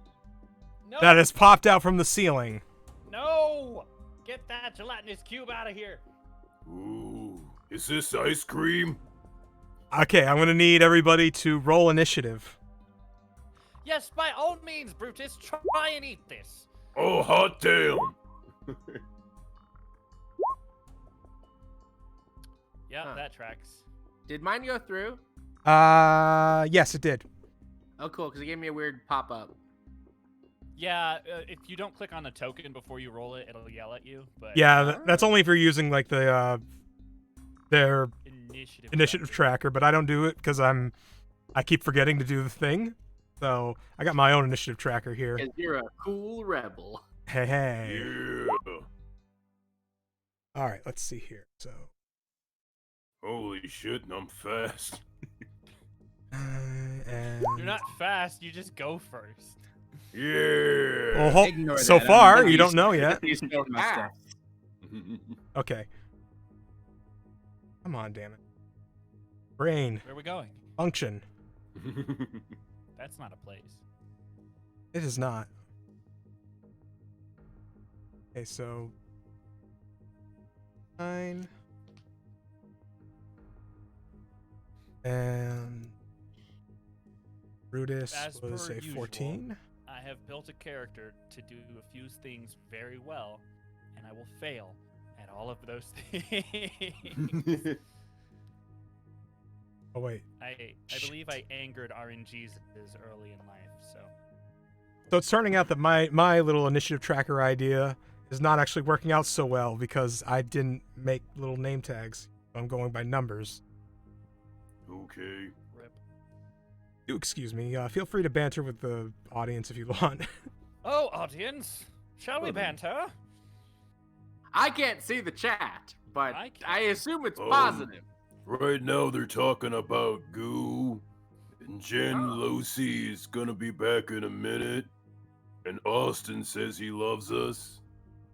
No. that has popped out from the ceiling. No. Get that gelatinous cube out of here. Ooh, is this ice cream? Okay, I'm gonna need everybody to roll initiative. Yes, by all means, Brutus. Try and eat this. Oh, hot damn! Yeah, Huh. that tracks. Did mine go through? Yes, it did. Oh, cool, because it gave me a weird pop-up. Yeah, if you don't click on a token before you roll it, it'll yell at you. But Yeah, that's only if you're using like the their initiative tracker, but I don't do it because I keep forgetting to do the thing. So I got my own initiative tracker here. Because you're a cool rebel. Hey. Yeah. All right, let's see here. So. Holy shit, I'm fast. And You're not fast. You just go first. Yeah. Well, Ignore so that, far, I'm you don't used know to yet. These still my stuff. Okay. Come on, damn it. Brain, Where are we going? function. That's not a place. It is not. Okay, so 9 and Brutus As was per a usual. 14. I have built a character to do a few things very well, and I will fail at all of those things. Oh wait. I believe I angered RNGs early in life, so So it's turning out that my little initiative tracker idea is not actually working out so well because I didn't make little name tags. I'm going by numbers. Okay. rip. Do excuse me. Feel free to banter with the audience if you want. Oh, audience, shall we Well then. banter? I can't see the chat, but I can. I assume it's Oh. positive. Right now they're talking about goo, and Jen Oh. Lucy is gonna be back in a minute, and Austin says he loves us.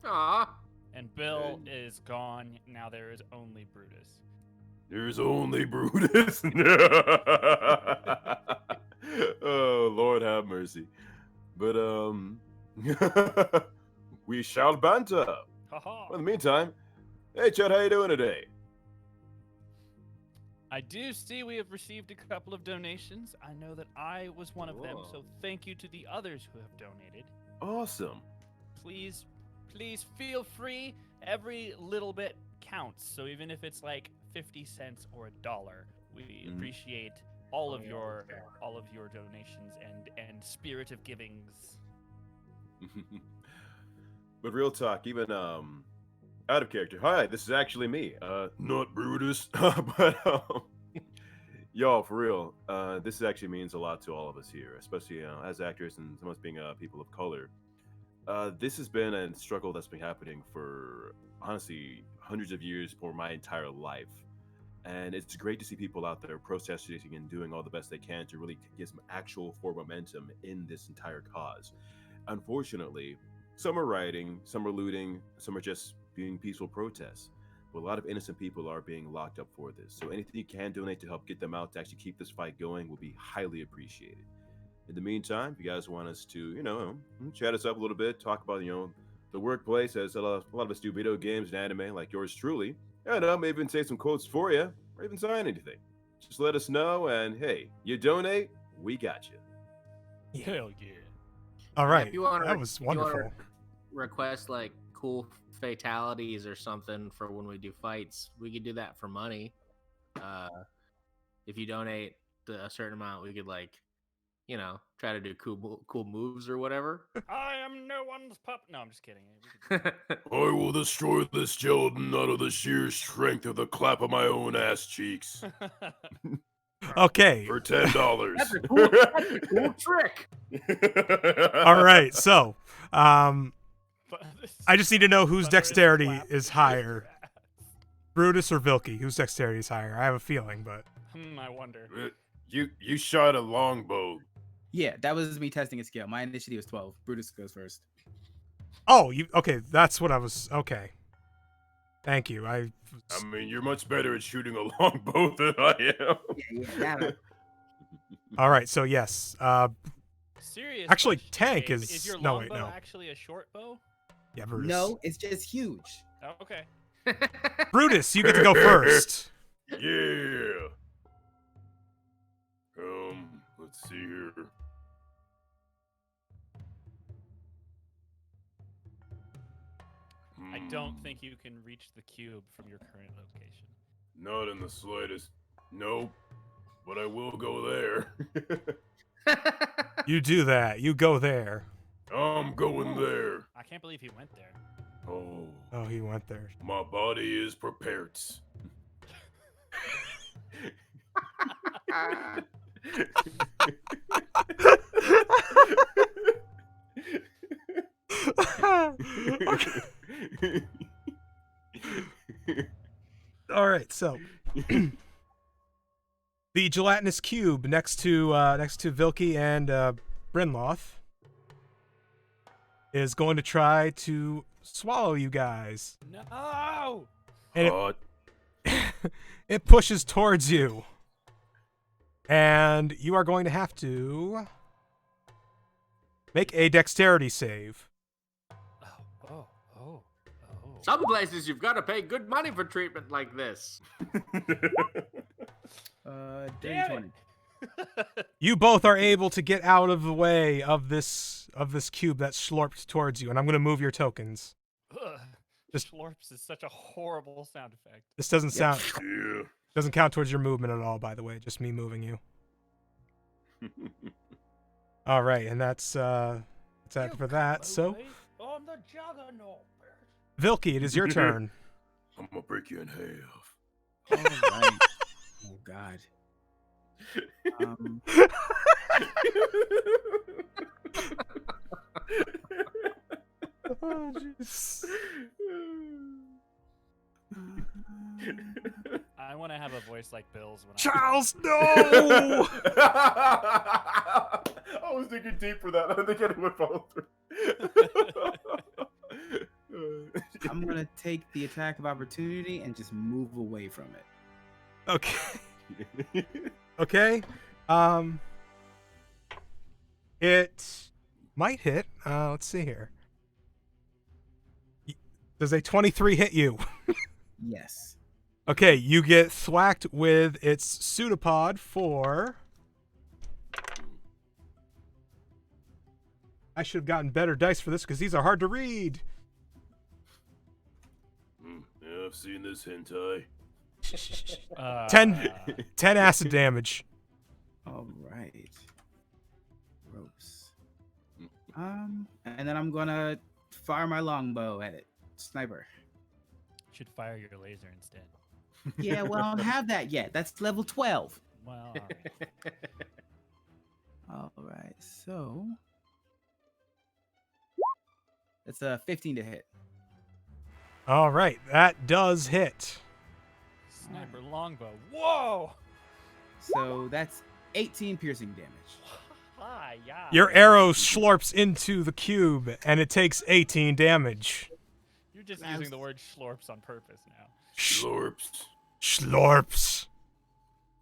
Aw. And Bill is gone. Now there is only Brutus. There's only Brutus. Oh, Lord have mercy. But we shall banter. Haha. Well, in the meantime, hey Chad, how you doing today? I do see we have received a couple of donations. I know that I was one of them, Cool. so thank you to the others who have donated. Awesome. Please feel free. Every little bit counts. So even if it's like 50 cents or $1, we Mhm. appreciate all of your donations and spirit of givings. But real talk, even out of character. Hi, this is actually me. Not Brutus, but y'all, for real, this actually means a lot to all of us here, especially as actors and some of us being people of color. This has been a struggle that's been happening for honestly hundreds of years for my entire life. And it's great to see people out there protesting and doing all the best they can to really get some actual forward momentum in this entire cause. Unfortunately, some are rioting, some are looting, some are just being peaceful protests. But a lot of innocent people are being locked up for this. So anything you can donate to help get them out to actually keep this fight going will be highly appreciated. In the meantime, if you guys want us to, chat us up a little bit, talk about, the workplace, as a lot of us do video games and anime like yours truly. I know, maybe even say some quotes for you, or even sign anything. Just let us know, and hey, you donate, we got you. Hell yeah. All Yeah, right. if you wanna- That was if you wanna- wonderful. Request like cool fatalities or something for when we do fights. We could do that for money. If you donate a certain amount, we could try to do cool moves or whatever. I am no one's pup. No, I'm just kidding. I will destroy this gelatin out of the sheer strength of the clap of my own ass cheeks Okay. for $10. That's a cool trick. All right. So, I just need to know whose Thunder is dexterity clapping is your higher. ass. Brutus or Vilky? Whose dexterity is higher? I have a feeling, but I wonder. You shot a longbow. Yeah, that was me testing a skill. My initiative was 12. Brutus goes first. oh, you okay? That's what I was. Okay, thank you. I mean, you're much better at shooting a longbow than I am. Yeah. All right. So yes. Serious. Actually, question, tank Gabe. is- your no, wait, longbow no. actually a short bow? Yeah, Brutus. No, it's just huge. Oh, okay. Brutus, you get to go first. Yeah. Let's see here. I don't think you can reach the cube from your current location. Not in the slightest. Nope. But I will go there. You do that. You go there. I'm going there. I can't believe he went there. Oh, Oh, he went there. my body is prepared. All right. So the gelatinous cube next to Vilky and Brinloth is going to try to swallow you guys, No! and Hot. it pushes towards you, and you are going to have to make a dexterity save. Oh. Some places you've got to pay good money for treatment like this. Dirty 20. You both are able to get out of the way of this cube that slurped towards you, and I'm going to move your tokens. Ugh. Just- Slurps is such a horrible sound effect. This doesn't sound Yeah. doesn't count towards your movement at all, by the way. Just me moving you. All right, and that's that for that. So, I'm the juggernaut. Vilky, it is your turn. I'm gonna break you in half. All right. Oh, God. Oh, jeez. I want to have a voice like Bill's when Charles, no! I was thinking deep for that. I think I would follow through. I'm going to take the attack of opportunity and just move away from it. Okay. Okay. It might hit. Let's see here. Does a 23 hit you? Yes. Okay, you get thwacked with its pseudopod for... I should have gotten better dice for this because these are hard to read. Yeah, I've seen this hentai. 10 acid damage. All right. Gross. And then I'm going to fire my longbow at it. Sniper. should fire your laser instead. Yeah, well, I don't have that yet. That's level 12. Well, all right. All right, so it's a 15 to hit. All right, that does hit. Sniper longbow. Whoa! So that's 18 piercing damage. Ah, yeah. Your arrow slurps into the cube, and it takes 18 damage. You're just using the word schlorps on purpose now. Slurps. Slurps.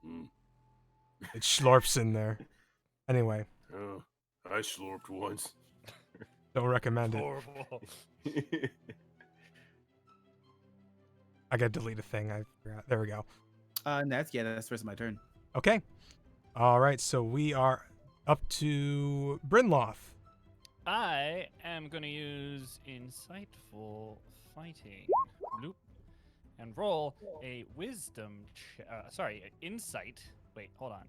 Mm. It slurps in there. Anyway, Oh, I slurped once. don't recommend it. Horrible. I gotta delete a thing. I forgot. There we go. And that's the rest of my turn. Okay. All right, so we are up to Brinloth. I am going to use insightful fighting. Nope. And roll a wisdom. Insight. Wait, hold on.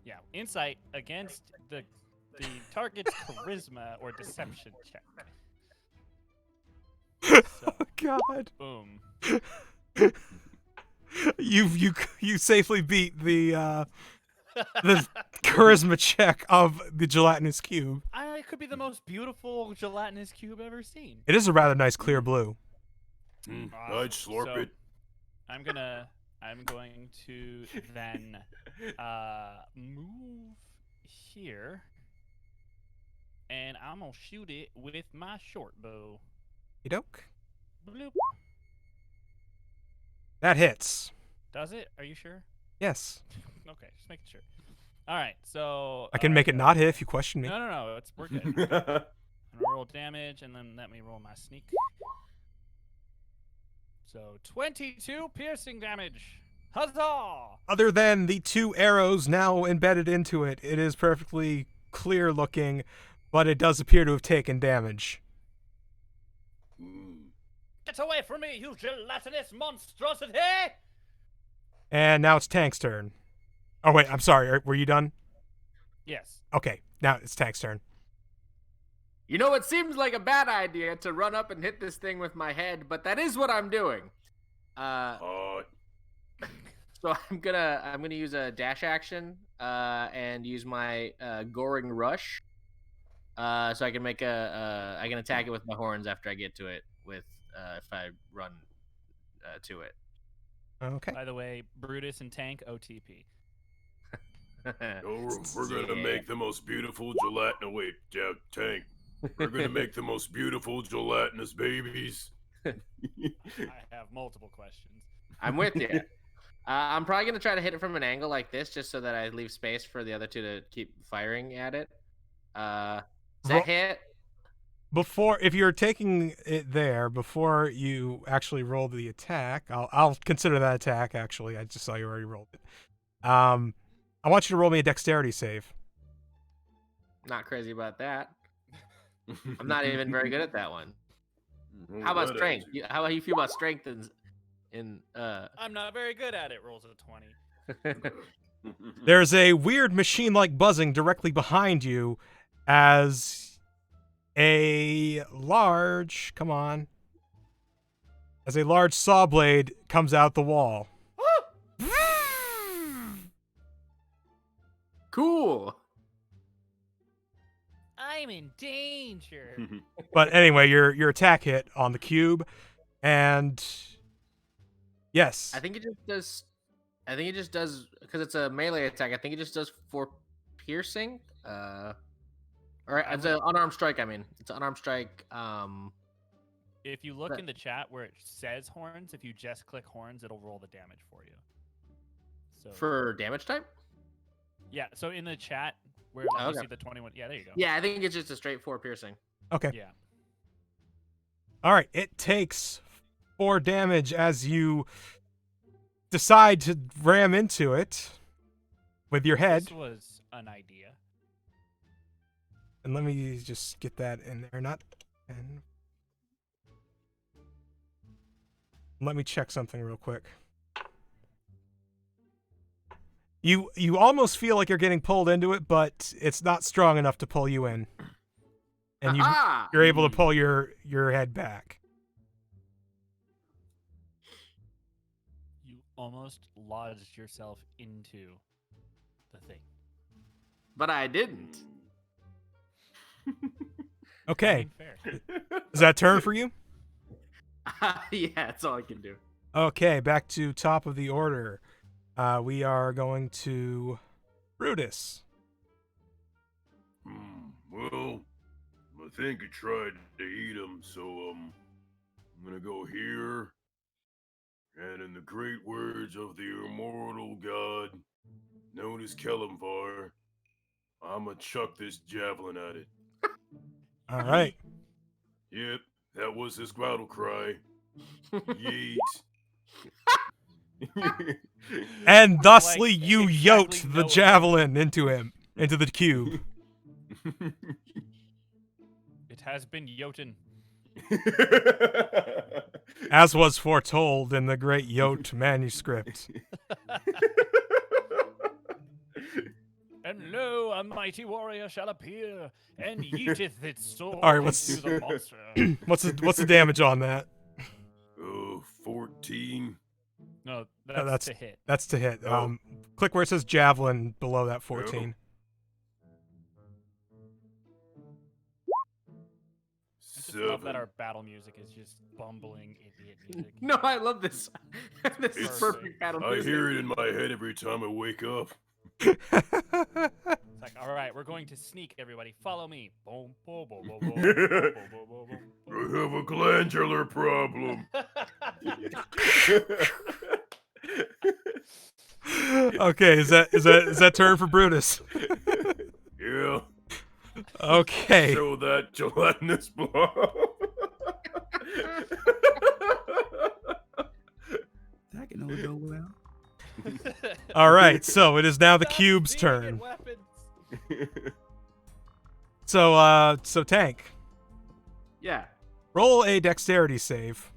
Yeah, insight against the target's charisma or deception check. So, Oh God! boom. You safely beat the charisma check of the gelatinous cube. I It could be the most beautiful gelatinous cube ever seen. It is a rather nice clear blue. I'd Awesome. slurp So, it. I'm going to then move here, and I'm gonna shoot it with my short bow. Doke. Bloop. That hits. Does it? Are you sure? Yes. Okay, just making sure. All right, so I can make it not hit if you question me. No, we're good. I'm gonna roll damage, and then let me roll my sneak. So 22 piercing damage. Huzzah! Other than the 2 arrows now embedded into it, it is perfectly clear looking, but it does appear to have taken damage. Get away from me, you gelatinous monstrosity! And now it's Tank's turn. Oh, wait, I'm sorry. Were you done? Yes. Okay, now it's Tank's turn. You know, it seems like a bad idea to run up and hit this thing with my head, but that is what I'm doing. So I'm gonna use a dash action and use my goring rush. So I can make I can attack it with my horns after I get to it with if I run to it. Okay. By the way, Brutus and Tank OTP. We're gonna make the most beautiful gelatin. Wait, Tank. We're gonna make the most beautiful gelatinous babies. I have multiple questions. I'm with you. I'm probably gonna try to hit it from an angle like this, just so that I leave space for the other two to keep firing at it. Does that hit? Before, if you're taking it there, before you actually roll the attack, I'll consider that attack. Actually, I just saw you already rolled it. I want you to roll me a dexterity save. Not crazy about that. I'm not even very good at that one. Oh, How about that strength? attitude. How do you feel about strength in I'm not very good at it. Rolls a 20. There's a weird machine-like buzzing directly behind you as a large saw blade comes out the wall. Cool. I'm in danger. But anyway, your attack hit on the cube, and yes, I think it just does because it's a melee attack. I think it just does 4 piercing. Or it's an unarmed strike. I mean, it's an unarmed strike. If you look in the chat where it says horns, if you just click horns, it'll roll the damage for you. So For damage type. yeah, so in the chat where you see the 21, yeah, there you go. Yeah, I think it's just a straight 4 piercing. okay. Yeah. All right, it takes 4 damage as you decide to ram into it with your head. This was an idea. And let me just get that in there. Not 10. Let me check something real quick. You almost feel like you're getting pulled into it, but it's not strong enough to pull you in. And you're able to pull your head back. You almost lodged yourself into the thing. But I didn't. Okay. I mean, fair. Is that turn for you? Yeah, that's all I can do. Okay, back to top of the order. We are going to Brutus. Well, I think I tried to eat him, so I'm gonna go here. And in the great words of the immortal god known as Kelimvar, I'm gonna chuck this javelin at it. All right. Yep, that was his battle cry. Yeet. And thusly Like, you exactly yoked the no javelin into the cube. It has been Jotun. As was foretold in the great Yot manuscript. And lo, a mighty warrior shall appear, and yeeteth its sword All right, what's- into the monster. What's the damage on that? Oh, 14. No, No, that's to hit. That's to hit. Oh. Click where it says javelin below that 14. just love that 7. our battle music is just bumbling idiot music. No, I love this. This is It's- perfect battle I music. hear it in my head every time I wake up. It's like, all right, we're going to sneak, everybody. Follow me. Boom, boom, boom, boom, boom, boom, boom, boom, boom, I have a glandular problem. Okay, is that turn for Brutus? Yeah. Okay. Show that gelatinous blob. That can only go well. All right, so it is now the Stop cube's stealing at turn. weapons. So Tank, Yeah, roll a dexterity save.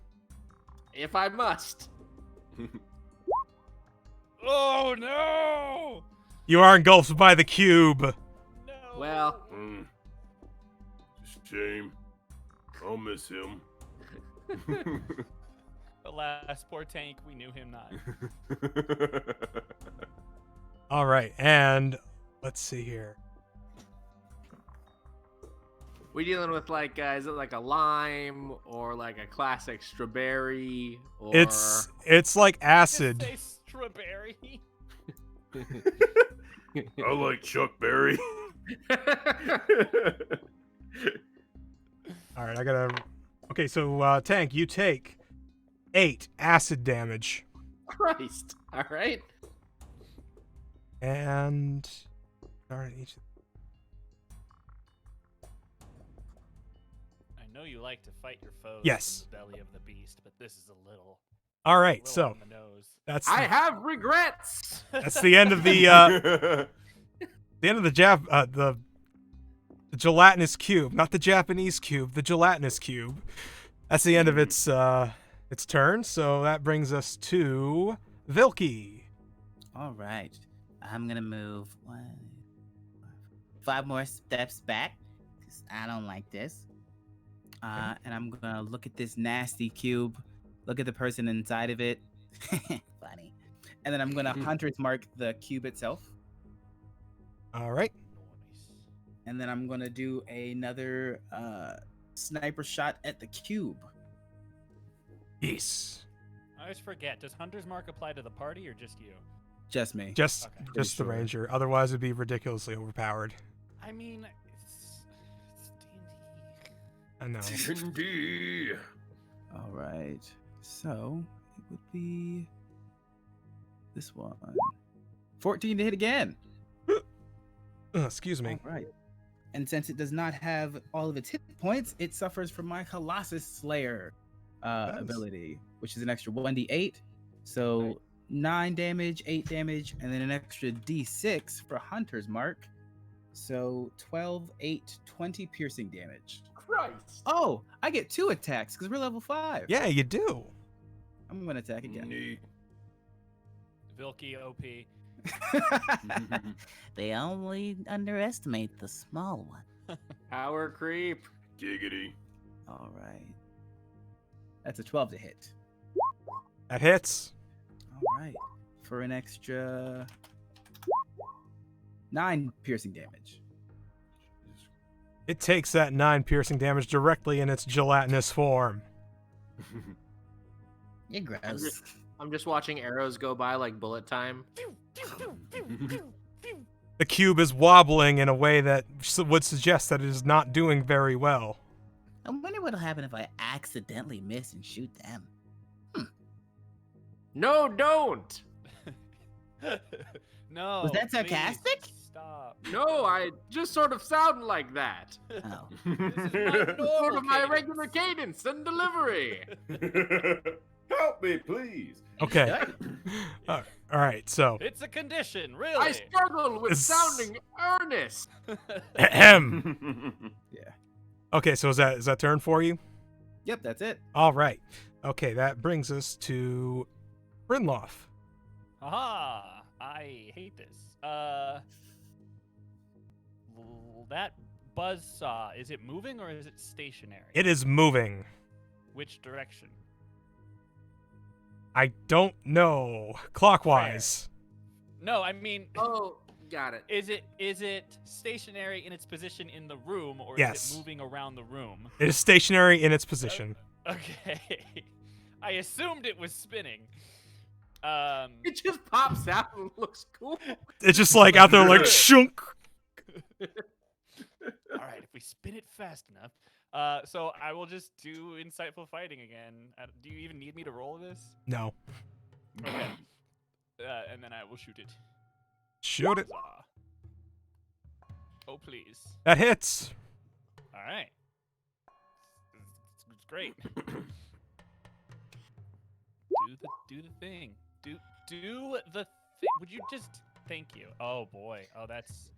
if I must. Oh no! You are engulfed by the cube. No. Well, It's a shame. I'll miss him. alas, poor Tank. We knew him not. All right, and let's see here. we dealing with like, is it like a lime or like a classic strawberry? Or It's like acid. Just say strawberry. I like Chuck Berry. All right, I gotta. Okay, so Tank, you take 8 acid damage, Christ. All right. and darn each. I know you like to fight your foes Yes. in the belly of the beast, but this is a little, All right, little so on the nose. that's I have regrets. that's the end of the the gelatinous cube, not the Japanese cube, the gelatinous cube. That's the end of its turn. So that brings us to Vilky. All right. I'm gonna move 5 more steps back because I don't like this. And I'm gonna look at this nasty cube, look at the person inside of it. Funny. And then I'm gonna hunter's mark the cube itself. All right. Nice. And then I'm gonna do another sniper shot at the cube. Yes. I always forget. Does Hunter's Mark apply to the party or just you? Just me. Just Okay. just the sure. ranger. Otherwise, it'd be ridiculously overpowered. I mean, it's D&D. I know. Indeed. All right. So it would be this one. 14 to hit again. Excuse me. All right. And since it does not have all of its hit points, it suffers from my Colossus Slayer Nice. ability, which is an extra 1d8. So Nice. 9 damage, 8 damage, and then an extra d6 for Hunter's Mark. So 12, 8, 20 piercing damage. Christ. Oh, I get 2 attacks because we're level 5. Yeah, you do. I'm going to attack again. Neat. Vilky OP. They only underestimate the small one. Power creep. Giggity. All right. That's a 12 to hit. That hits. All right. For an extra 9 piercing damage. It takes that 9 piercing damage directly in its gelatinous form. You're gross. I'm just watching arrows go by like bullet time. The cube is wobbling in a way that would suggest that it is not doing very well. I wonder what'll happen if I accidentally miss and shoot them. No, don't. No. Was that please, sarcastic? Stop. No, I just sort of sound like that. Oh. Sort of my regular cadence and delivery. Help me, please. Okay. All right, so. It's a condition, I really. struggle with It's- sounding earnest. Ahem. Yeah. Okay, so is that turn for you? Yep, that's it. All right. Okay, that brings us to Brynloff. Aha! I hate this. That buzzsaw, is it moving or is it stationary? It is moving. Which direction? I don't know. Clockwise. No, I mean, Oh, Got it. Is it stationary in its position in the room, or Yes. is it moving around the room? It is stationary in its position. Okay. I assumed it was spinning. It just pops out and looks cool. It's just like out there like shunk. All right, if we spin it fast enough. So I will just do insightful fighting again. Do you even need me to roll this? No. Okay. And then I will shoot it. Shoot it. Huzzah. Oh, please. That hits. All right. It's great. Do the thing. Do the thing. Would you just? Thank you. Oh boy. Oh, that's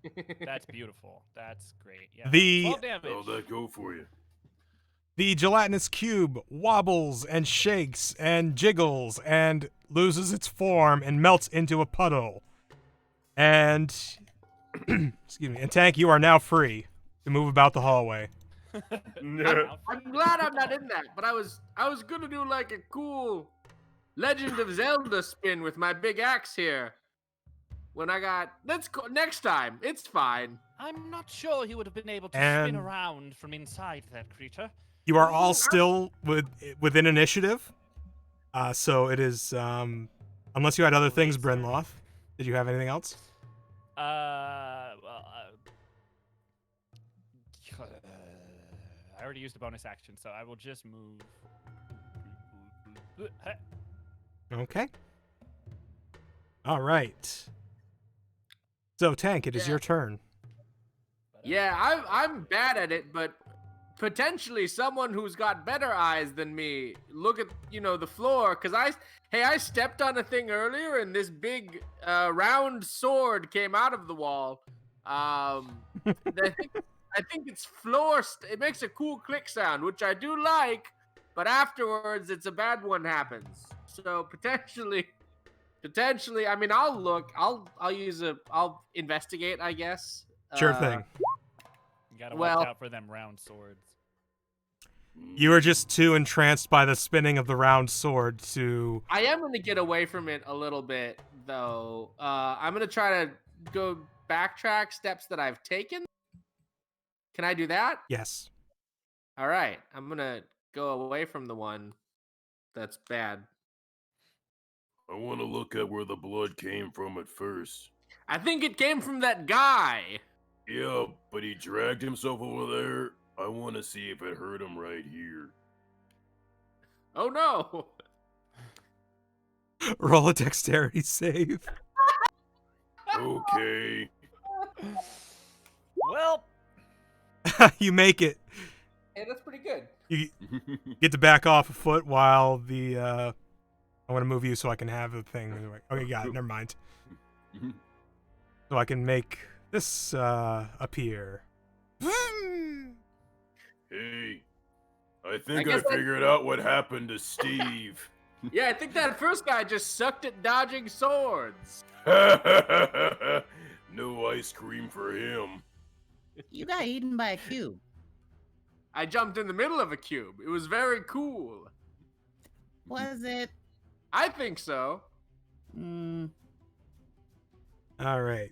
beautiful. That's great. Yeah. The- 12 damage. How'd that go for you? The gelatinous cube wobbles and shakes and jiggles and loses its form and melts into a puddle. And excuse me. And Tank, you are now free to move about the hallway. I'm glad I'm not in that, but I was gonna do like a cool Legend of Zelda spin with my big axe here. When I got next time, it's fine. I'm not sure he would have been able to And- spin around from inside that creature. You are all still within initiative. So it is unless you had other things, Brenloth. Did you have anything else? Well, I already used a bonus action, so I will just move. Okay. All right. So Tank, it is your turn. Yeah, I'm bad at it, but potentially someone who's got better eyes than me. Look at the floor, cause I stepped on a thing earlier and this big round sword came out of the wall. I think it's floor. It makes a cool click sound, which I do like, but afterwards it's a bad one happens. So potentially. I mean, I'll look. I'll investigate, I guess. Sure thing. You gotta watch out for them round swords. You are just too entranced by the spinning of the round sword to. I am gonna get away from it a little bit, though. I'm gonna try to go backtrack steps that I've taken. Can I do that? Yes. All right. I'm gonna go away from the one that's bad. I want to look at where the blood came from at first. I think it came from that guy. Yeah, but he dragged himself over there. I want to see if it hurt him right here. Oh no. Roll a dexterity save. Okay. Well, You make it. Hey, that's pretty good. You get to back off a foot while the. I want to move you so I can have the thing. Okay, got it. Never mind. So I can make this appear. Hey, I think I guess I- figured out what happened to Steve. Yeah, I think that first guy just sucked at dodging swords. No ice cream for him. You got eaten by a cube. I jumped in the middle of a cube. It was very cool. Was it? I think so. All right.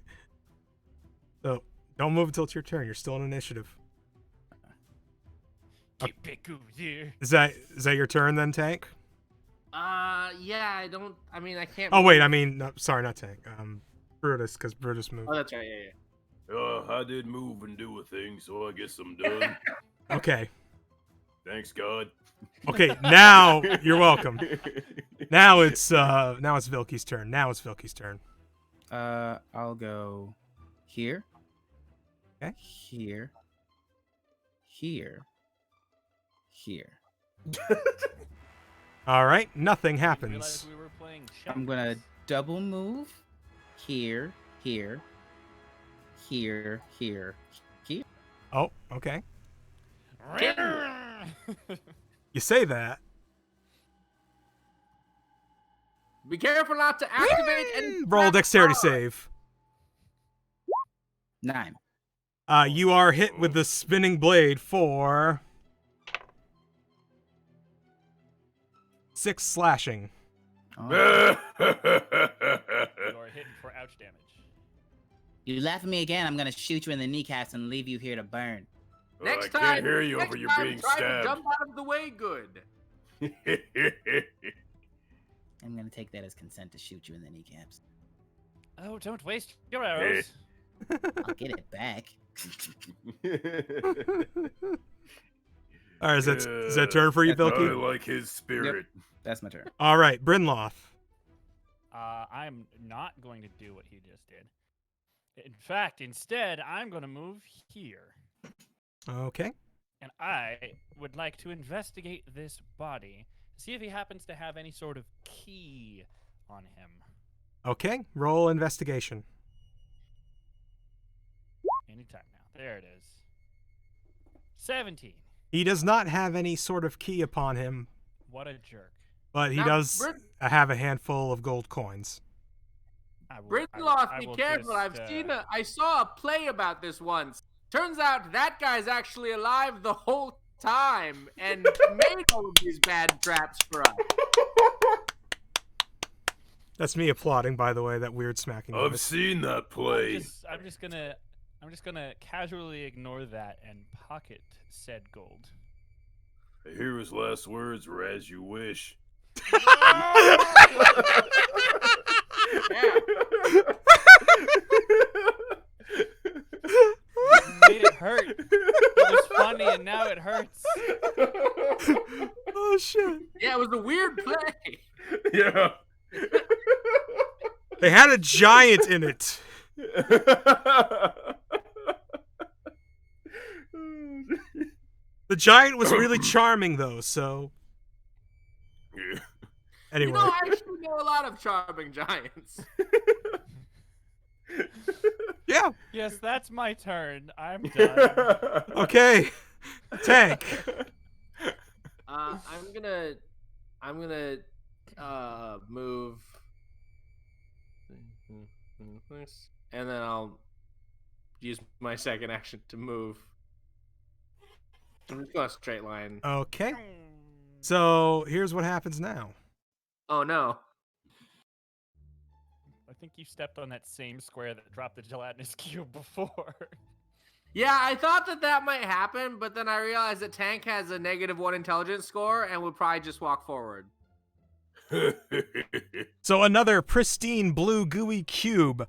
So don't move until it's your turn. You're still in initiative. keep it cool here. Is that your turn then, Tank? Yeah, I can't. Oh wait, move. I mean, no, sorry, not Tank. Brutus, because Brutus moved. Oh, that's right. Yeah. I did move and do a thing, so I guess I'm done. Okay. Thanks, God. Okay, now you're welcome. Now it's Vilky's turn. I'll go here. Okay. Here. Here. Here. All right, nothing Realize happens. we were playing I'm chess. gonna double move. Here. Here. Here. Here. Here. Oh, okay. You say that. Be careful not to activate any. Roll a trap dexterity power. save. 9. You are hit with the spinning blade for 6 slashing. Oh. You are hit for ouch damage. You laugh at me again, I'm gonna shoot you in the kneecaps and leave you here to burn. Next I time, can't hear you next over you time, being try to stabbed. jump out of the way good. I'm gonna take that as consent to shoot you in the kneecaps. Oh, don't waste your arrows. I'll get it back. All right, is that turn for you, I Vilky? like his spirit. That's my turn. All right, Brynloth. I'm not going to do what he just did. In fact, instead, I'm going to move here. Okay. And I would like to investigate this body, see if he happens to have any sort of key on him. Okay, roll investigation. Anytime now. There it is. 17. He does not have any sort of key upon him, What a jerk. but he Now, does have a handful of gold coins. Britloff, I be will careful. just, I saw a play about this once. Turns out that guy's actually alive the whole time and made all of these bad traps for us. That's me applauding, by the way, that weird smacking I've noise. seen that play. I'm just gonna casually ignore that and pocket said gold. I hear his last words were "as you wish." Made it hurt. It was funny and now it hurts. Oh, shit. Yeah, it was a weird play. Yeah. They had a giant in it. The giant was really charming, though, so... Yeah. Anyway. You know, I actually know a lot of charming giants. Yeah. Yes, that's my turn. I'm done. Okay. Tank. I'm gonna move this, and then I'll use my second action to move. I'm just going straight line. Okay. So, here's what happens now. Oh no. I think you stepped on that same square that dropped the gelatinous cube before. Yeah, I thought that might happen, but then I realized that Tank has a -1 intelligence score and would probably just walk forward. So, another pristine blue gooey cube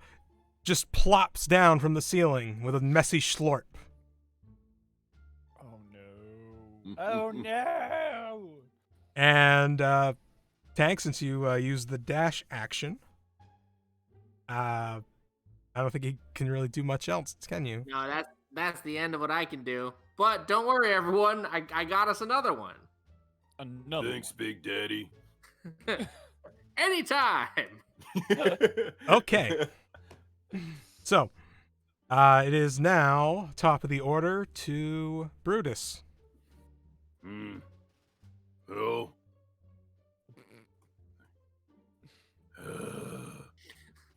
just plops down from the ceiling with a messy slurp. Oh no. Oh no. And, Tank, since you used the dash action, I don't think he can really do much else, can you? No, that's the end of what I can do. But don't worry, everyone. I got us another one. Another Thanks, one. Big Daddy. Anytime. Okay. So, it is now top of the order to Brutus. Well,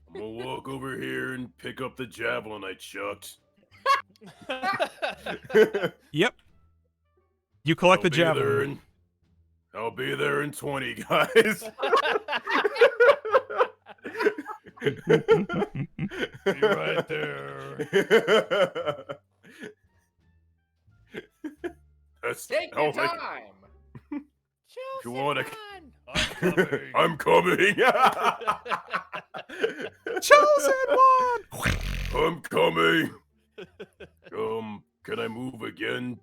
I'm gonna walk over here and pick up the javelin I chucked. Yep. You collect the javelin. I'll be there in 20, guys. Be right there. That's Take your time. If you want to, I'm coming. I'm coming. Chosen one! I'm coming. Can I move again?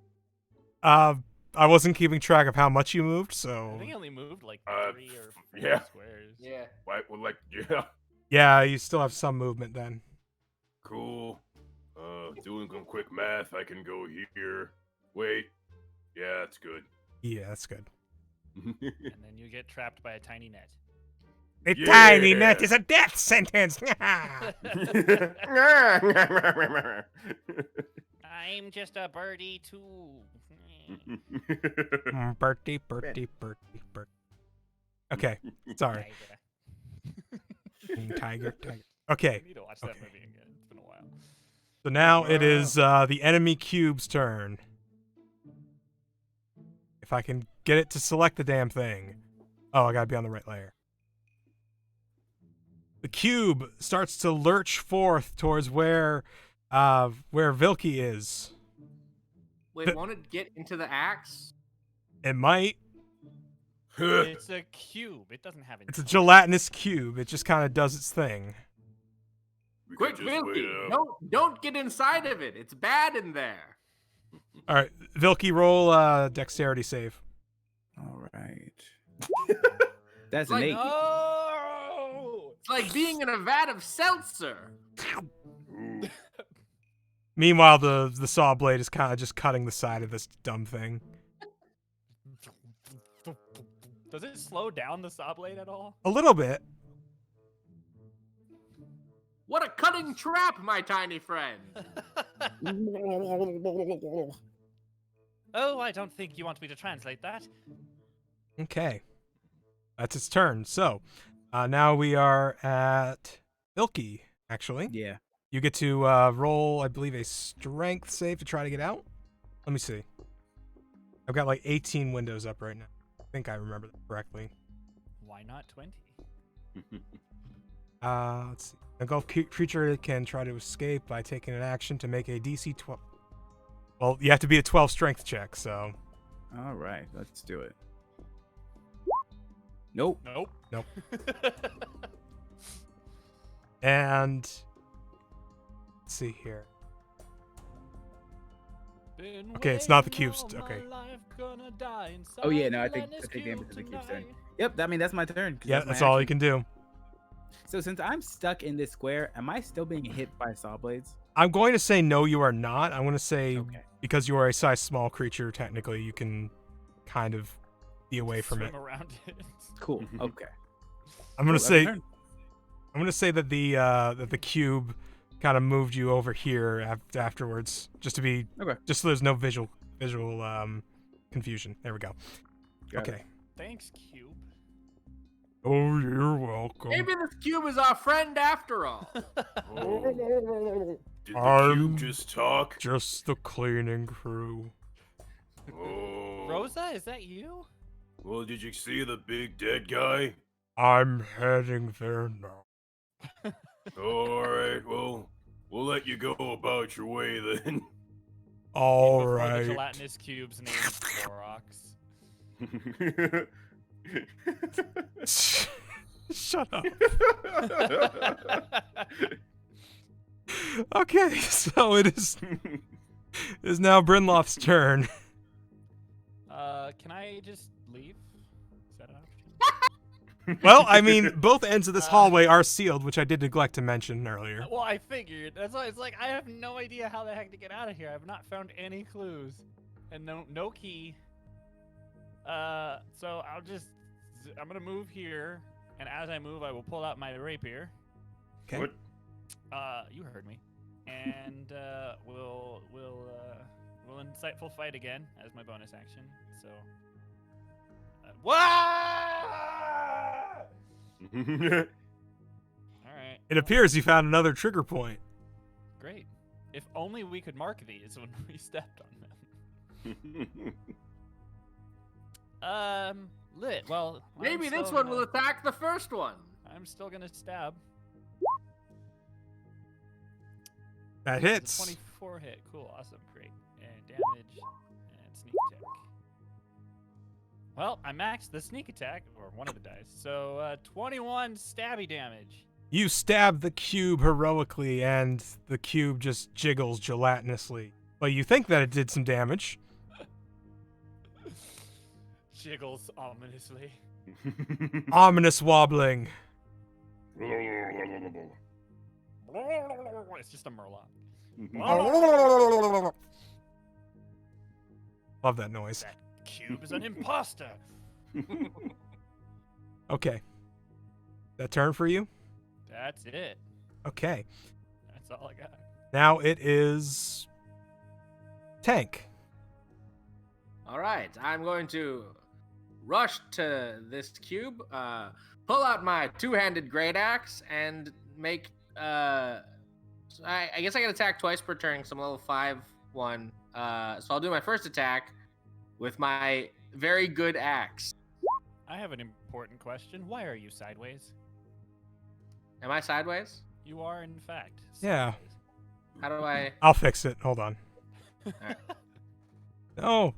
I wasn't keeping track of how much you moved, I so... think he only moved like 3 or 4 yeah. squares. Yeah. Why? Well, like, yeah. Yeah, you still have some movement then. Cool. Doing some quick math, I can go here. Wait. Yeah, that's good. Yeah, that's good. And then you get trapped by a tiny net. A Yeah. tiny net is a death sentence! I'm just a birdie too. Bertie. Okay, sorry. Tiger. I Okay, need to watch that Okay. movie again. It's been a while. so now it is the enemy cube's turn. If I can get it to select the damn thing. Oh, I gotta be on the right layer. The cube starts to lurch forth towards where Vilky is. Wait, won't it get into the axe? It might. It's a cube. It doesn't have It's a intelligence. gelatinous cube. It just kind of does its thing. We Quick, could just wait Vilky, it out. don't get inside of it. It's bad in there. All right, Vilky, roll dexterity save. All right. That's Like, an 8. No! It's like being in a vat of seltzer. Ooh. Meanwhile, the saw blade is kind of just cutting the side of this dumb thing. Does it slow down the saw blade at all? A little bit. What a cutting trap, my tiny friend. Oh, I don't think you want me to translate that. Okay. That's its turn. So, now we are at Vilky, actually. Yeah. You get to roll, I believe, a strength save to try to get out. Let me see. I've got like 18 windows up right now. I think I remember that correctly. Why not 20? Let's see. A golf creature can try to escape by taking an action to make a DC 12. Well, you have to be a 12 strength check, so. All right. Let's do it. Nope. Nope. And let's see here. Okay, it's not the cubes. Okay. Oh yeah, no, I take damage to the cube's turn. Yep. I mean that's my turn. 'cause Yeah, my that's all you action. can do. So since I'm stuck in this square, am I still being hit by saw blades? I'm going to say no, you are not. I'm going to say Okay. because you are a size small creature, technically, you can kind of be away from it. Swim around it. Cool. Okay. I'm going Cool, to say that's my turn. I'm going to say that the cube kind of moved you over here afterwards, just to be Okay. just so there's no visual confusion. There we go. Got it. Okay. Thanks, cube. Oh, you're welcome. Maybe this cube is our friend after all. Oh. Did the I'm- cube just talk? Just the cleaning crew. Oh. Rosa, is that you? Well, did you see the big dead guy? I'm heading there now. All right, well, we'll let you go about your way then. All Before the right. gelatinous cube's name is Clorox. Shut up. Okay, so it is now Brynloff's turn. Can I just leave? Is that an option? Well, I mean, both ends of this hallway are sealed, which I did neglect to mention earlier. Well, I figured. That's why it's like I have no idea how the heck to get out of here. I've not found any clues, and no key. So I'm gonna move here, and as I move, I will pull out my rapier. Okay. What? You heard me, and we'll insightful fight again as my bonus action. So. What? All right. It appears you found another trigger point. Great. If only we could mark these when we stepped on them. Lit. Well, Maybe I'm this still one gonna- will attack the first one. I'm still gonna stab. That It's a hits. 24 hit. Cool. Awesome. Great. And damage and sneak attack. Well, I maxed the sneak attack, or one of the dice. So 21 stabby damage. You stab the cube heroically, and the cube just jiggles gelatinously. But you think that it did some damage. Jiggles ominously. Ominous wobbling. It's just a murloc. Love that noise. That cube is an imposter. Okay. That turn for you? That's it. Okay. That's all I got. Now it is Tank. All right, I'm going to rush to this cube, pull out my two-handed great axe, and make. I guess I can attack twice per turn. So I'm level 5/1. So I'll do my first attack with my very good axe. I have an important question. Why are you sideways? Am I sideways? You are, in fact. Yeah. sideways. How do I? I'll fix it. Hold on. Alright. No.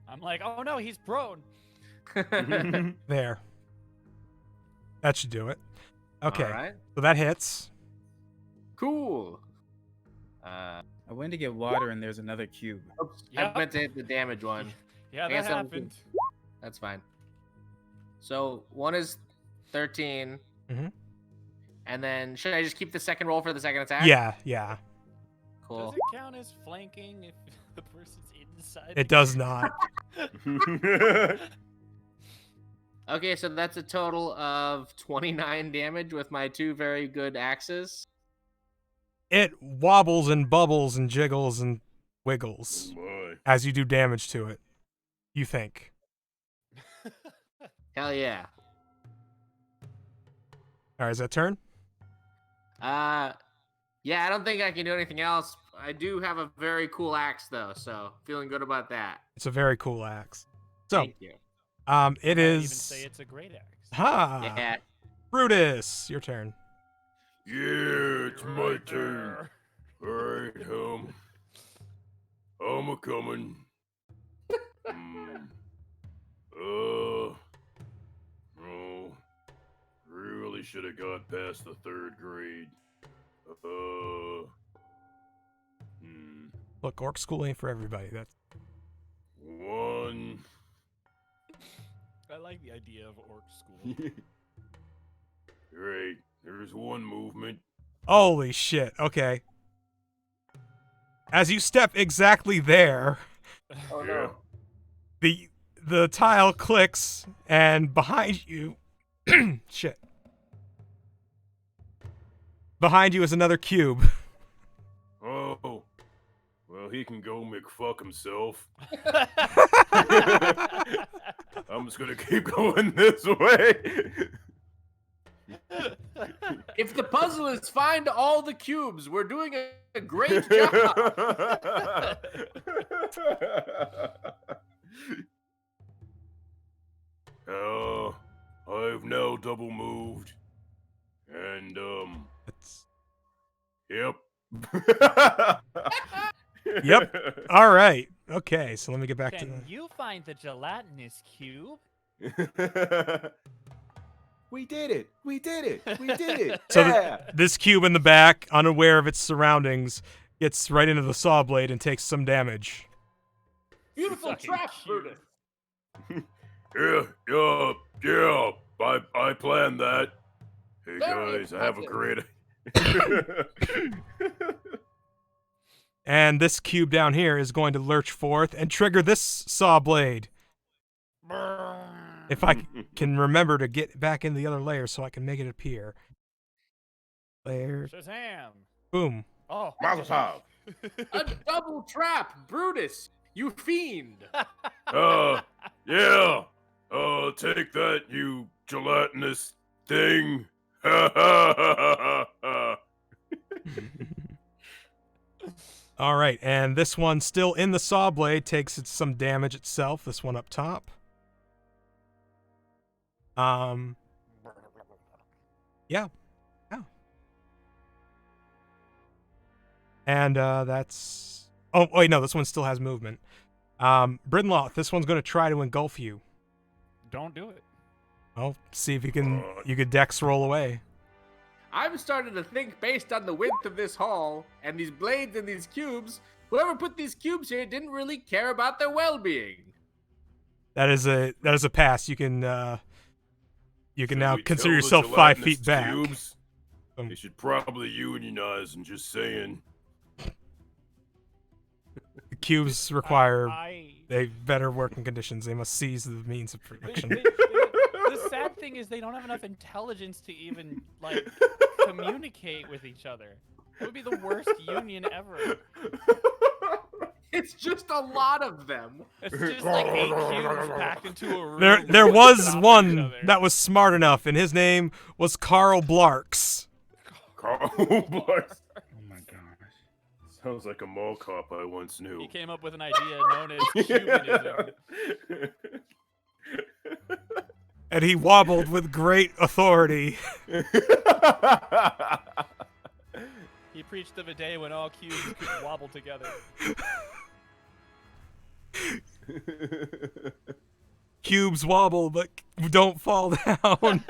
I'm like, oh no, he's prone. There. That should do it. Okay. All right. So that hits. Cool. I went to get water and there's another cube. Oops. Yep. I meant to hit the damage one. Yeah, I that guess that was happened. That's fine. So one is 13. Mhm. And then should I just keep the second roll for the second attack? Yeah, yeah. Cool. Does it count as flanking if the person's inside? It does not. Okay, so that's a total of 29 damage with my 2 very good axes. It wobbles and bubbles and jiggles and wiggles Boy. as you do damage to it. You think. Hell yeah. All right, is that turn? Yeah, I don't think I can do anything else. I do have a very cool axe though, so feeling good about that. It's a very cool axe. So, Thank you. it Might even is. say it's a great axe. Ha! Yeah. Brutus, your turn. Yeah, it's my turn. Alright, I'm a coming. Oh, really should have got past the 3rd grade. Look, orc school ain't for everybody. That's 1. I like the idea of orc school. Right, there's 1 movement. holy shit. Okay. As you step exactly there, Oh Yeah. the tile clicks, and behind you, shit. Behind you is another cube. Oh, well, he can go McFuck himself. I'm just gonna keep going this way. If the puzzle is find all the cubes, we're doing a great job. Oh, I've now double moved. And, It's- yep. Yep. All right. Okay, so let me get back to Can the. you find the gelatinous cube? We did it. We did it. We did it. So Yeah. this cube in the back, unaware of its surroundings, gets right into the saw blade and takes some damage. Beautiful Fucking trap, cube. Brutus. Yeah. I planned that. Hey Very guys, I have a impressive. great. And this cube down here is going to lurch forth and trigger this saw blade. If I can remember to get back in the other layer so I can make it appear. Layer. Shazam! Boom. Oh, Mazel tov. A double trap, Brutus. You fiend. Yeah. Take that, you gelatinous thing. All right, and this one still in the saw blade takes some damage itself. This one up top. Yeah. And that's. Oh wait, no, this one still has movement. Brinloth, this one's going to try to engulf you. don't do it. Oh, see if you could dex roll away. I'm starting to think based on the width of this hall and these blades and these cubes, whoever put these cubes here didn't really care about their well-being. That is a pass. You can now Should we consider tell the yourself 5 feet gelatinous back. cubes? Um, They should probably unionize. I'm just saying. The cubes require I better working conditions. They must seize the means of they- production. the sad thing is they don't have enough intelligence to even like communicate with each other. It would be the worst union ever. It's just a lot of them. It's just like 8 cubes packed into a room. There was stopping each one other. that was smart enough, and his name was Carl Blarks. Carl Blarks. Oh my gosh. Sounds like a mall cop I once knew. He came up with an idea known as cubanism. And he wobbled with great authority He preached of a day when all cubes could wobble together. Cubes wobble, but don't fall down.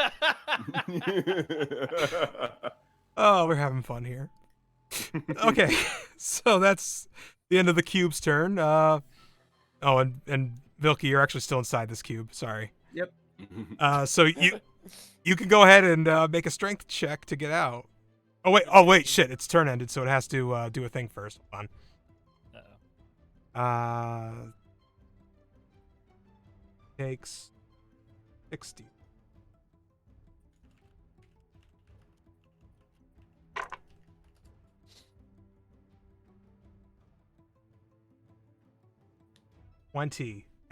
Oh, we're having fun here. Okay, so that's the end of the cube's turn. Oh, and Vilky, you're actually still inside this cube. Sorry. Yep. So you can go ahead and make a strength check to get out. Oh wait, shit! It's turn ended, so it has to do a thing first. Hold on. Takes 60.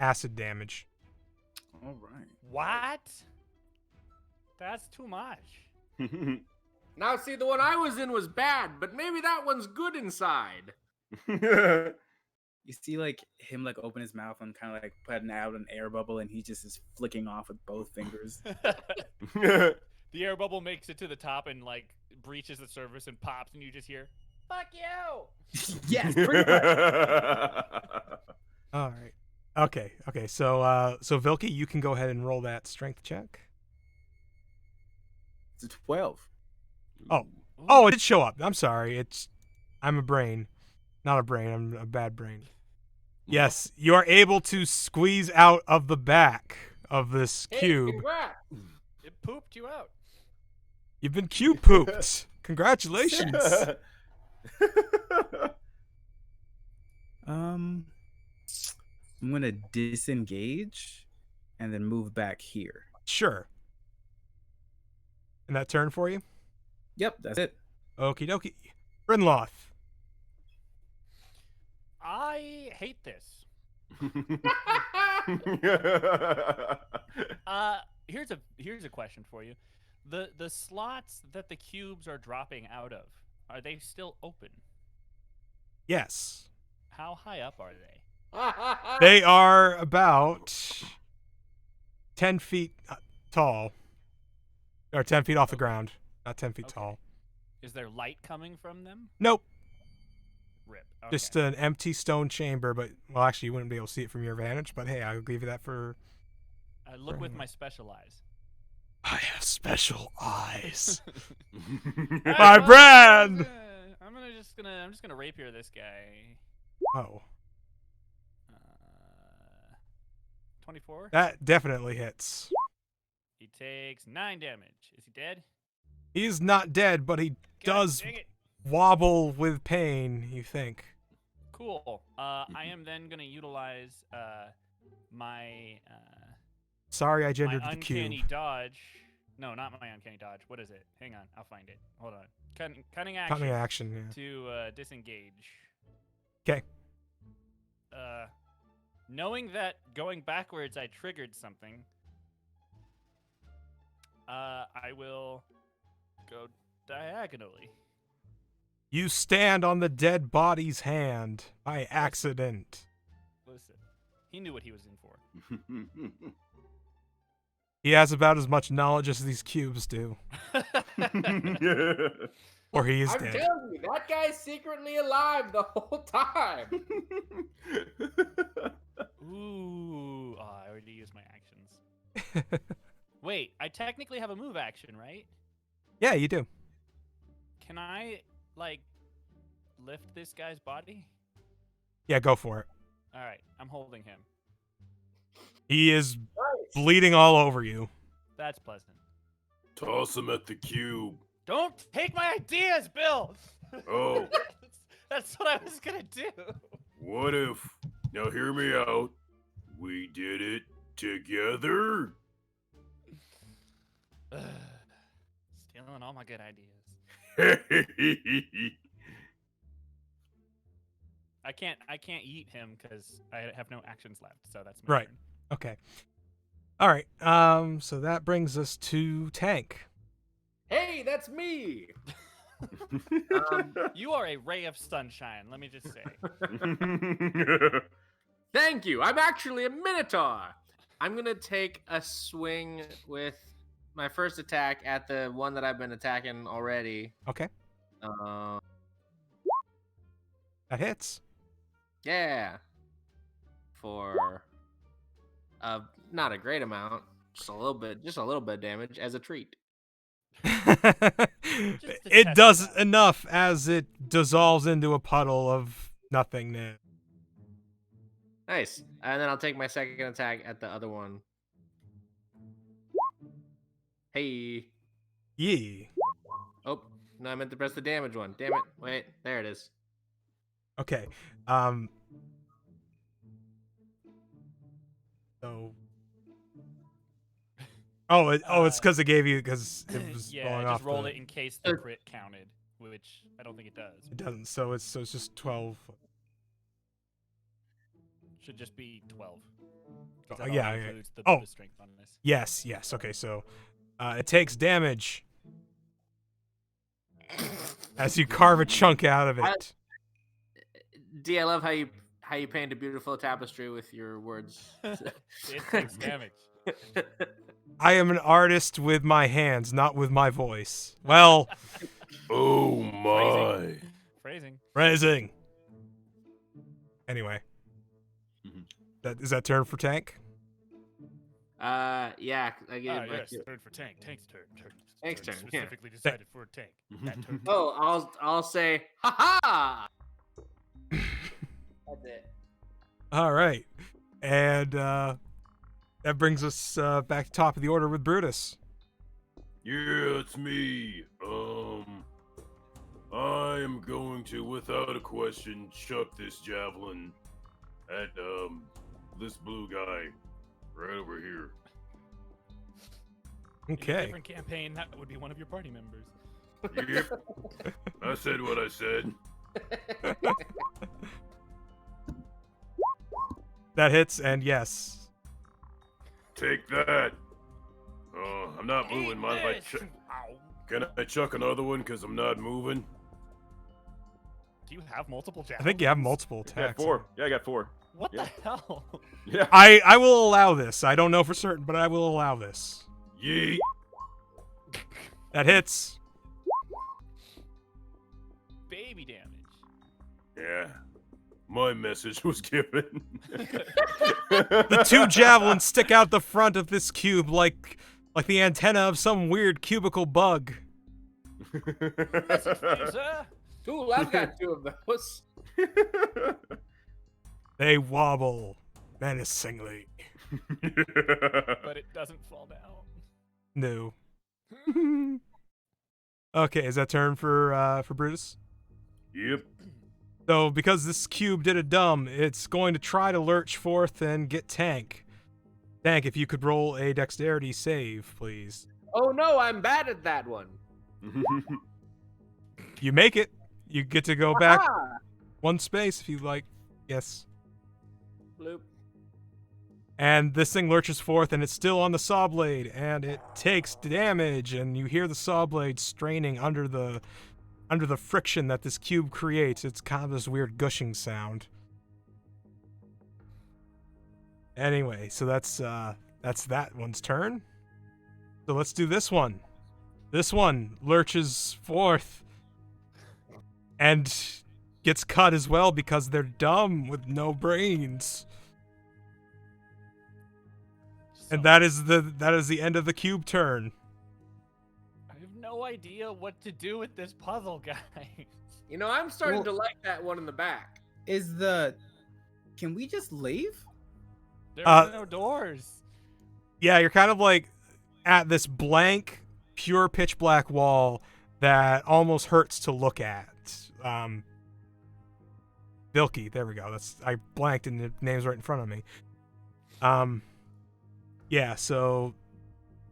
Acid damage. All right. What? That's too much. Now, see, the one I was in was bad, but maybe that one's good inside. You see, like him, like open his mouth and kind of like putting out an air bubble, and he just is flicking off with both fingers. The air bubble makes it to the top and like breaches the surface and pops, and you just hear, "Fuck you!" Yes, pretty much. All right. Okay. So Vilky, you can go ahead and roll that strength check. It's a 12. Oh, it did show up. I'm sorry. I'm a brain, not a brain. I'm a bad brain. Yes, you are able to squeeze out of the back of this cube. Congrats. It pooped you out. You've been cube pooped. Congratulations. I'm gonna disengage and then move back here. Sure. And that turn for you? Yep, that's it. Okie dokie. Brinloth. I hate this. Here's a question for you. The slots that the cubes are dropping out of, are they still open? Yes. How high up are they? They are about 10 feet tall. Or 10 feet off the ground. Not 10 feet Okay. tall. Is there light coming from them? Nope. Rip. Okay. Just an empty stone chamber, but, well, actually, you wouldn't be able to see it from your vantage, but hey, I'll give you that for... I look with my special eyes. I have special eyes. Alright, My well, brand! I'm just gonna rapier this guy. Oh, 24. that definitely hits. He takes 9 damage. Is he dead? He's not dead, but he God does dang it. wobble with pain, you think. Cool. I am then gonna utilize my Sorry I my gendered the uncanny cube. dodge. No, not my uncanny dodge. What is it? Hang on, I'll find it. Hold on. Cunning action. Cunning action, yeah. To disengage. 'Kay. Knowing that going backwards I triggered something, I will go diagonally. You stand on the dead body's hand by accident. Listen, he knew what he was in for. He has about as much knowledge as these cubes do. Or he is I'm dead. telling you, that guy's secretly alive the whole time. Ooh, I already used my actions. Wait, I technically have a move action, right? Yeah, you do. Can I, like, lift this guy's body? Yeah, go for it. All right, I'm holding him. He is bleeding all over you. That's pleasant. Toss him at the cube. Don't take my ideas, Bill! Oh. That's what I was gonna do. What if, now hear me out, we did it together? Stealing all my good ideas. I can't eat him because I have no actions left, so that's my Right. turn. Okay. All right. So that brings us to Tank. Hey, that's me. You are a ray of sunshine, let me just say. Thank you. I'm actually a minotaur. I'm gonna take a swing with my first attack at the one that I've been attacking already. Okay, that hits. Yeah. For not a great amount, just a little bit of damage as a treat. to It test does it out. enough as it dissolves into a puddle of nothingness. Nice. And then I'll take my second attack at the other one. Hey. Yee. Oh, no, I meant to press the damage one. Damn it. Wait, there it is. Okay. So. It's because it gave you because it was Yeah, I going just off. rolled it in case the crit counted, which I don't think it does. It doesn't. So it's just 12. Should just be 12. Yeah. Includes the Oh. bonus strength bonus. Yes. Okay. So, it takes damage as you carve a chunk out of it. D, I love how you paint a beautiful tapestry with your words. It takes damage. I am an artist with my hands, not with my voice. Well, Oh my. Phrasing. Anyway, Mhm. is that turn for tank? Yeah, I get it. Yes, turn for tank. Tank's turn. Tank's turn, yeah. Specifically decided for a tank. That turn. Oh, I'll say, ha. That's it. All right, and that brings us back to top of the order with Brutus. Yeah, it's me. I am going to, without a question, chuck this javelin at this blue guy right over here. In a Okay. different campaign, that would be one of your party members. Yep. I said what I said. That hits, and yes. Take that. I'm not moving. Mind if I chuck? Can I chuck another one? Because I'm not moving. Do you have multiple I javelins? think you have multiple I got attacks. 4. Yeah, I got 4. What Yeah. the hell? Yeah. I will allow this. I don't know for certain, but I will allow this. Yeet. That hits. Baby damage. Yeah. My message was given. The 2 javelins stick out the front of this cube like the antenna of some weird cubicle bug. Message for you, sir. Ooh, I've got 2 of those. They wobble menacingly. But it doesn't fall down. No. Okay, is that turn for Brutus? Yep. So, because this cube did a dumb, it's going to try to lurch forth and get Tank. Tank, if you could roll a dexterity save, please. Oh no, I'm bad at that one. You make it. You get to go back Ah! 1 space if you like. Yes. Bloop. And this thing lurches forth, and it's still on the saw blade, and it takes damage, and you hear the saw blade straining under the friction that this cube creates. It's kind of this weird gushing sound. Anyway, so that's that one's turn. So let's do this one. This one lurches forth and gets cut as well because they're dumb with no brains. And that is the end of the cube turn. I have no idea what to do with this puzzle, guys. You know, I'm starting Well- to like that one in the back. Can we just leave? There are no doors. Yeah, you're kind of like at this blank, pure pitch black wall that almost hurts to look at. Vilky, there we go. I blanked and the name's right in front of me. Yeah, so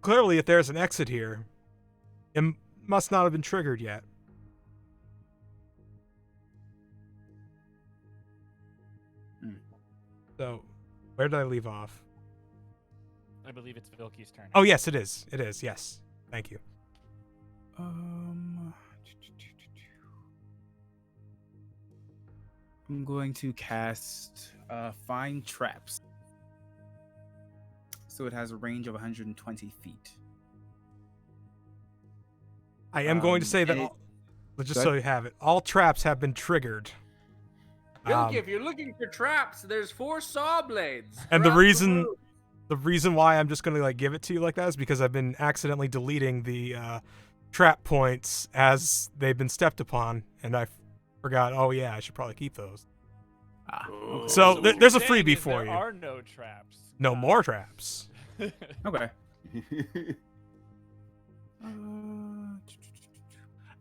clearly if there's an exit here, it must not have been triggered yet. So, where did I leave off? I believe it's Vilky's turn. Oh, yes, it is. It is, yes. Thank you. I'm going to cast Find Traps. So it has a range of 120 feet. I am going to say that, just so you have it, all traps have been triggered. Bilky, if you're looking for traps, there's 4 saw blades. And the throughout room. reason why I'm just gonna like give it to you like that is because I've been accidentally deleting the trap points as they've been stepped upon, and I forgot. Oh yeah, I should probably keep those. Oh. So what there's a you're saying freebie is for you. There are no traps. No more traps. Okay.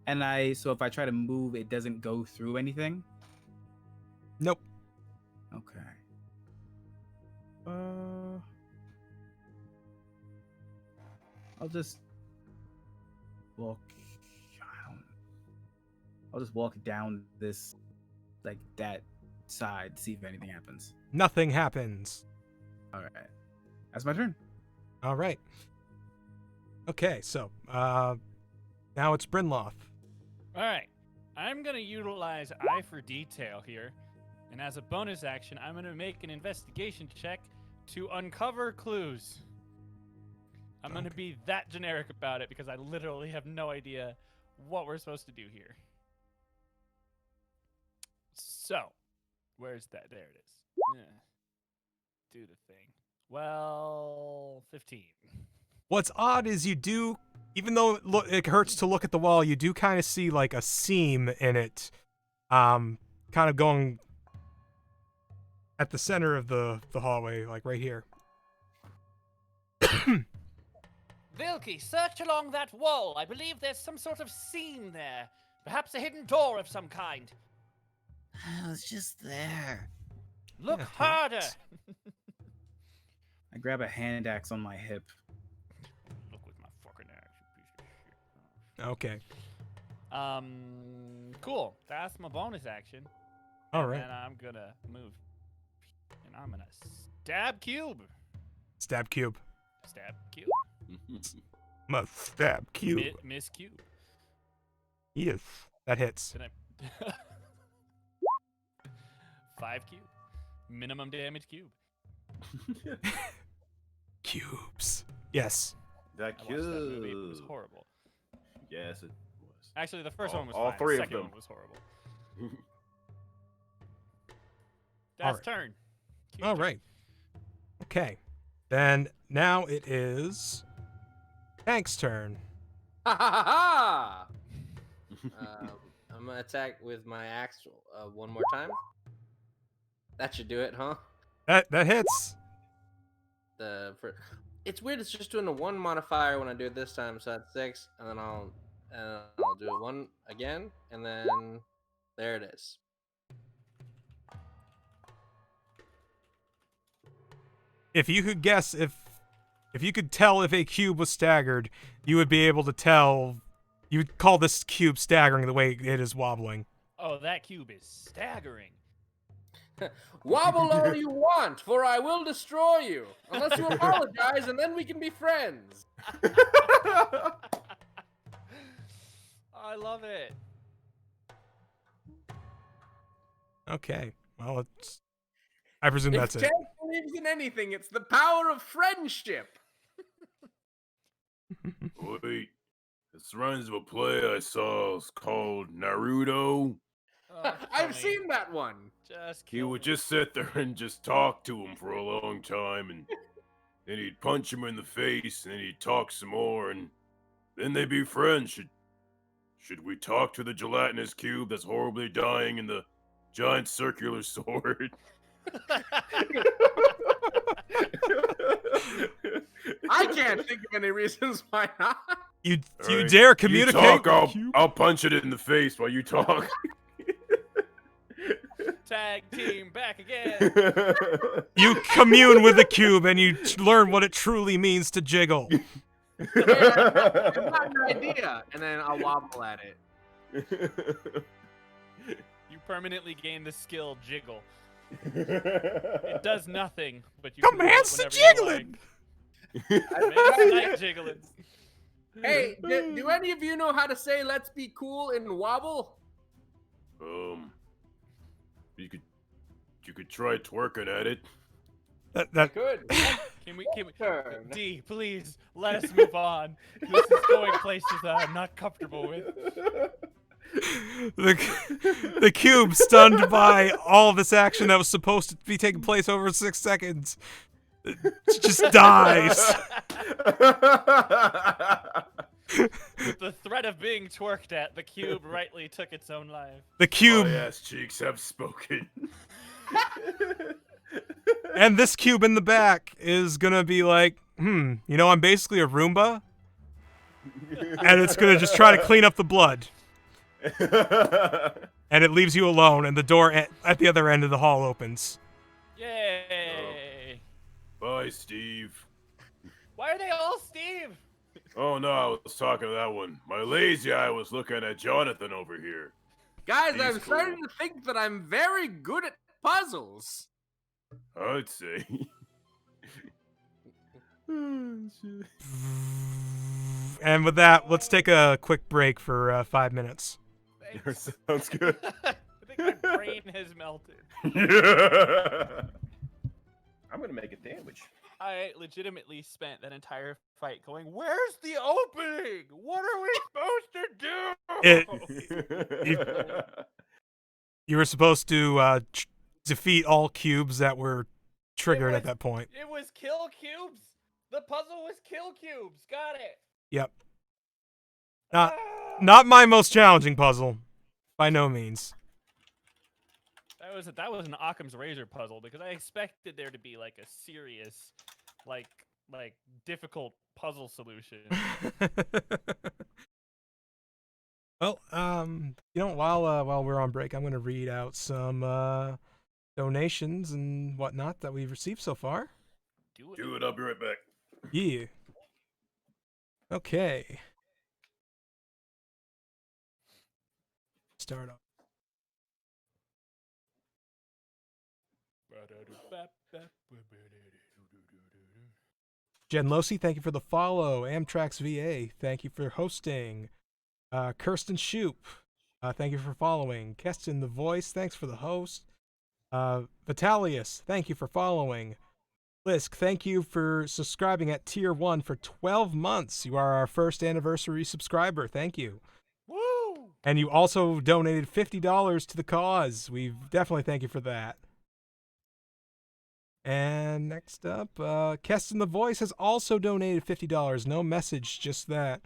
And so if I try to move, it doesn't go through anything. Nope. Okay. I'll just walk. I'll just walk down this, like that side, see if anything happens. Nothing happens. All right. That's my turn. All right. Okay, so now it's Brynloth. All right. I'm going to utilize Eye for Detail here. And as a bonus action, I'm going to make an investigation check to uncover clues. I'm going to be that generic about it because I literally have no idea what we're supposed to do here. So, where's that? There it is. Do the thing. Well, 15. What's odd is you do, even though it hurts to look at the wall, you do kind of see like a seam in it, kind of going at the center of the hallway, like right here. Vilky, search along that wall. I believe there's some sort of seam there. Perhaps a hidden door of some kind. I was just there. Look Yeah, harder. I grab a hand axe on my hip. Look with my fucking axe, you piece of shit. Okay. Cool. That's my bonus action. All right. And I'm gonna move. And I'm gonna stab cube. Stab cube. Stab cube. Must stab cube. Miss cube. Yes. That hits. Did I? 5 cube. Minimum damage cube. Cubes. Yes. That I watched that movie. It was cube. horrible. Yes, it was. Actually, the first one was All fine. three The of second them. one was horrible. That's right. turn. Cube's All turn. right. Okay. Then now it is Tank's turn. Ha ha ha! I'm gonna attack with my axe one more time. That should do it, huh? That hits. It's weird. It's just doing a 1 modifier when I do it this time, so that's 6, and then I'll do it 1 again, and then there it is. If you could guess if you could tell if a cube was staggered, you would be able to tell. You would call this cube staggering the way it is wobbling. Oh, that cube is staggering. Wobble all you want, for I will destroy you. Unless you apologize, and then we can be friends. I love it. Okay. Well, I presume that's If it. Tank believes in anything, it's the power of friendship. Wait, this reminds of a play I saw. It's called Naruto. Oh, I've Tony, seen that one. Just He kill would me. just sit there and just talk to him for a long time, and then he'd punch him in the face, and then he'd talk some more, and then they'd be friends. Should we talk to the gelatinous cube that's horribly dying in the giant circular sword? I can't think of any reasons why not. You All you right, dare communicate? You talk, with the cube? I'll punch it in the face while you talk. Tag team back again. You commune with the cube and you learn what it truly means to jiggle. I've got an idea, and then I'll wobble at it. You permanently gain the skill jiggle. It does nothing, but you can roll it Commands to whenever you jiggling. like. Commands night jiggling. Hey, do any of you know how to say "let's be cool" in wobble? You could try twerking at it. That Good. Can we Turn. D, please let us move on. This is going places that I'm not comfortable with. The cube, stunned by all this action that was supposed to be taking place over 6 seconds, just dies. With the threat of being twerked at, the cube rightly took its own life. The cube, My ass cheeks have spoken. and this cube in the back is gonna be like, I'm basically a Roomba, and it's gonna just try to clean up the blood. And it leaves you alone, and the door at the other end of the hall opens. Yay! Bye, Steve. Why are they all Steve? Oh no, I was talking to that one. My lazy eye was looking at Jonathan over here. Guys, He's I'm starting cool. to think that I'm very good at puzzles. I'd say. Oh, shit. And with that, let's take a quick break for 5 minutes. Thanks. Sounds good. I think my brain has melted. I'm gonna make a sandwich. I legitimately spent that entire fight going, "Where's the opening? What are we supposed to do?" You were supposed to defeat all cubes that were triggered at that point. It was kill cubes. The puzzle was kill cubes. Got it. Yep. Ah! Not my most challenging puzzle, by no means. That was an Occam's razor puzzle because I expected there to be like a serious, like difficult puzzle solution. Well, while we're on break, I'm gonna read out some donations and whatnot that we've received so far. Do Do it, I'll be right back. Yeah. Okay. Start off. Jen Losi, thank you for the follow. Amtrak's VA, thank you for hosting. Kirsten Shoop, thank you for following. Keston the Voice, thanks for the host. Vitalius, thank you for following. Lisk, thank you for subscribing at Tier 1 for 12 months. You are our first anniversary subscriber. Thank you. Woo! And you also donated $50 to the cause. We definitely thank you for that. And next up, Keston the Voice has also donated $50. No message, just that.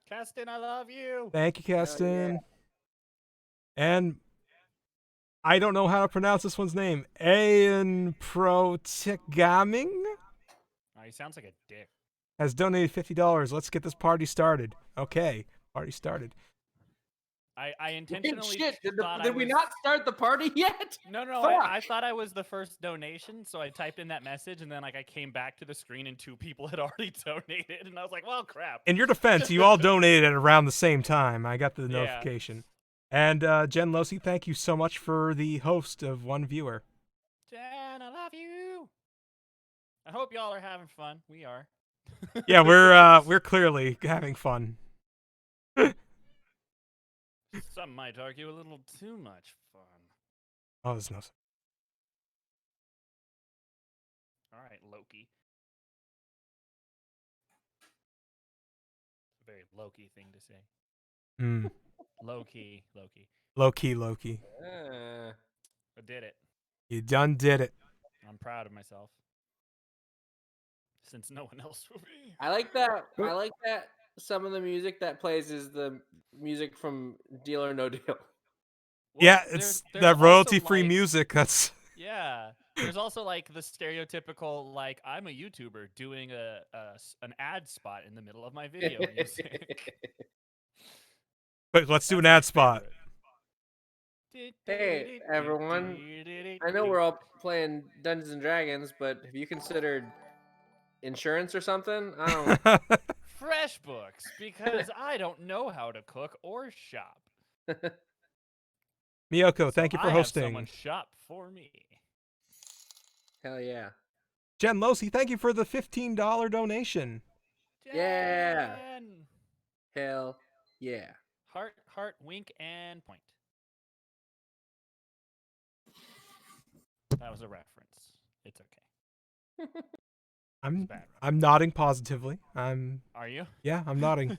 Keston, I love you. Thank you, Keston. And I don't know how to pronounce this one's name. Ayan Protigaming Oh, he sounds like a dick. has donated $50. Let's get this party started. Okay, party started. I intentionally Shit, thought did we not start the party yet? No, Fuck. I thought I was the first donation, so I typed in that message, and then I came back to the screen, and 2 people had already donated, and I was like, well, crap. In your defense, you all donated at around the same time. I got the Yeah. notification. And Jen Losi, thank you so much for the host of one viewer. Jen, I love you. I hope y'all are having fun. We are. Yeah, we're clearly having fun. Some might argue a little too much fun. Oh, there's no. All right, Loki. A very Loki thing to say. Mm. Loki. Loki. I did it. You done did it. I'm proud of myself. Since no one else will be. I like that. I like that some of the music that plays is the music from Deal or No Deal. Well, Yeah, it's there's that also, royalty-free like- music. That's Yeah. There's also like the stereotypical like I'm a YouTuber doing an ad spot in the middle of my video music. But let's do an That's my ad spot. favorite. Hey, everyone. I know we're all playing Dungeons and Dragons, but have you considered insurance or something? I don't. FreshBooks because I don't know how to cook or shop. Miyoko, thank you So for I have hosting. someone shop for me. Hell yeah. Jen Losi, thank you for the $15 donation. Yeah. Jen! Hell yeah. Heart, wink, and point. That was a reference. It's okay. I'm bad. I'm nodding positively. I'm Are you? nodding.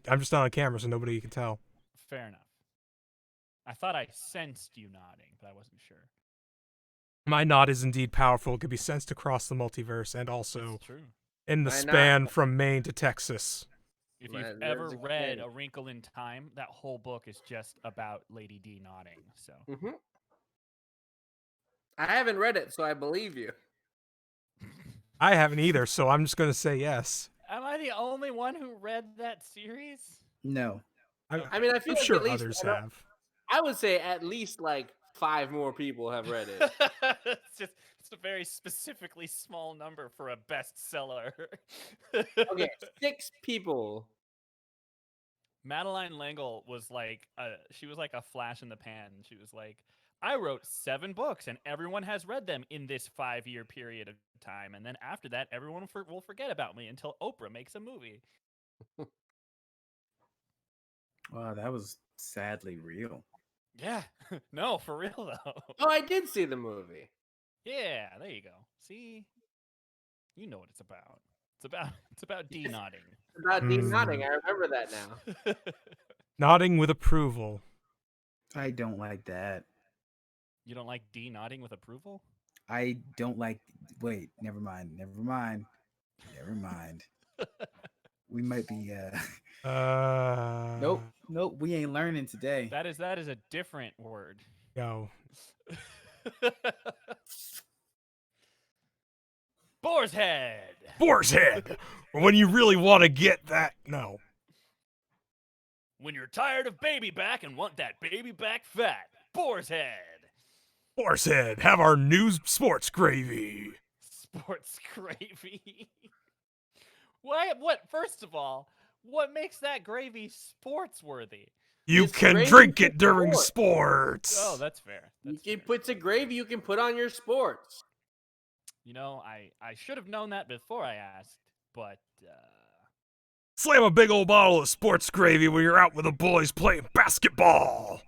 I'm just not on camera, so nobody can tell. Fair enough. I thought I sensed you nodding, but I wasn't sure. My nod is indeed powerful. It can be sensed across the multiverse and also It's true. in the My span nod- from Maine to Texas. If My you've nerves ever are read kidding. A Wrinkle in Time, that whole book is just about Lady D nodding. So I haven't read it, so I believe you. I haven't either, so I'm just gonna say yes. am I the only one who read that series? No. I mean, I feel I'm like sure at least others have. I would say at least like 5 more people have read it. It's a very specifically small number for a bestseller. Okay, 6 people. Madeline L'Engle was like she was like a flash in the pan. She was like, I wrote 7 books and everyone has read them in this 5-year period of time, and then after that everyone will forget about me until Oprah makes a movie. Wow, that was sadly real. Yeah. No, for real though. Oh, I did see the movie. Yeah, there you go. See? You know what it's about. It's about D nodding. It's about Dean Mm. nodding. I remember that now. Nodding with approval. I don't like that. You don't like D nodding with approval? I don't like. Wait, never mind. Never mind. Never mind. We might be. Nope. Nope. We ain't learning today. That is a different word. Yo. Boar's head. Boar's head. Or when you really want to get that. No. When you're tired of baby back and want that baby back fat. Boar's head. Boar's head. Have our new sports gravy. Sports gravy. Why? What? First of all, what makes that gravy sports worthy? You It's can gravy drink for it during sports. sports. Oh, that's fair. You That's can fair. put some gravy you can put on your sports. You know, I should have known that before I asked, but Slam a big old bottle of sports gravy when you're out with the boys playing basketball.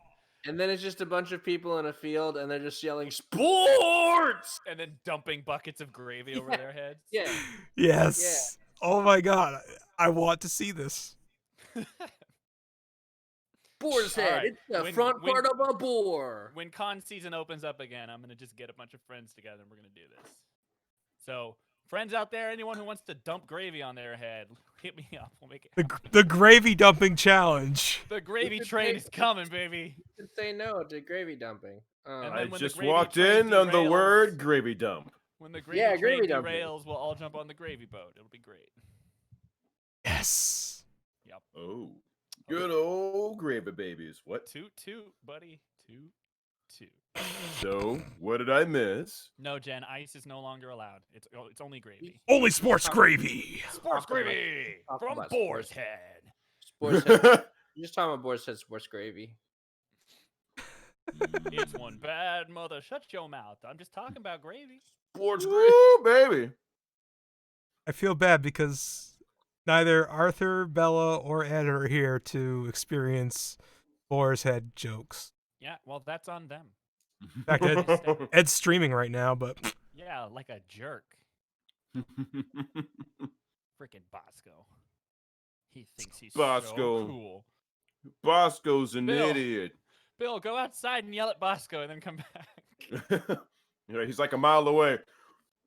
And then it's just a bunch of people in a field and they're just yelling sports. and then dumping buckets of gravy over their heads. Yeah. Yes. Oh my god. I want to see this. Boar's All head. right. It's the When- front when- part of a boar. When con season opens up again, I'm gonna just get a bunch of friends together and we're gonna do this. So, friends out there, anyone who wants to dump gravy on their head, hit me up. We'll make it happen. The gravy dumping challenge. The gravy It's a train big- is coming, baby. You can say no to gravy dumping. And I then when the just gravy walked train in on the derails- word gravy dump. When the gravy Yeah, train gravy dumping. derails, we'll all jump on the gravy boat. It'll be great. Yes. Yep. Oh, good old gravy babies. What? Toot toot, buddy. Toot toot. So, what did I miss? No, Jen, ice is no longer allowed. It's only gravy. Only sports gravy. Sports Talk about- gravy talk from about Boar's sports. Head. Sports head. You're just talking about boar's head sports gravy. It's one bad mother. Shut your mouth. I'm just talking about gravy. Sports gravy, baby. I feel bad because neither Arthur, Bella, or Ed are here to experience Boar's Head jokes. Yeah, well, that's on them. In fact, Ed's streaming right now, but Yeah, like a jerk. Freaking Bosco. He thinks he's Bosco. so cool. Bosco's an Bill. idiot. Bill, go outside and yell at Bosco and then come back. He's like a mile away.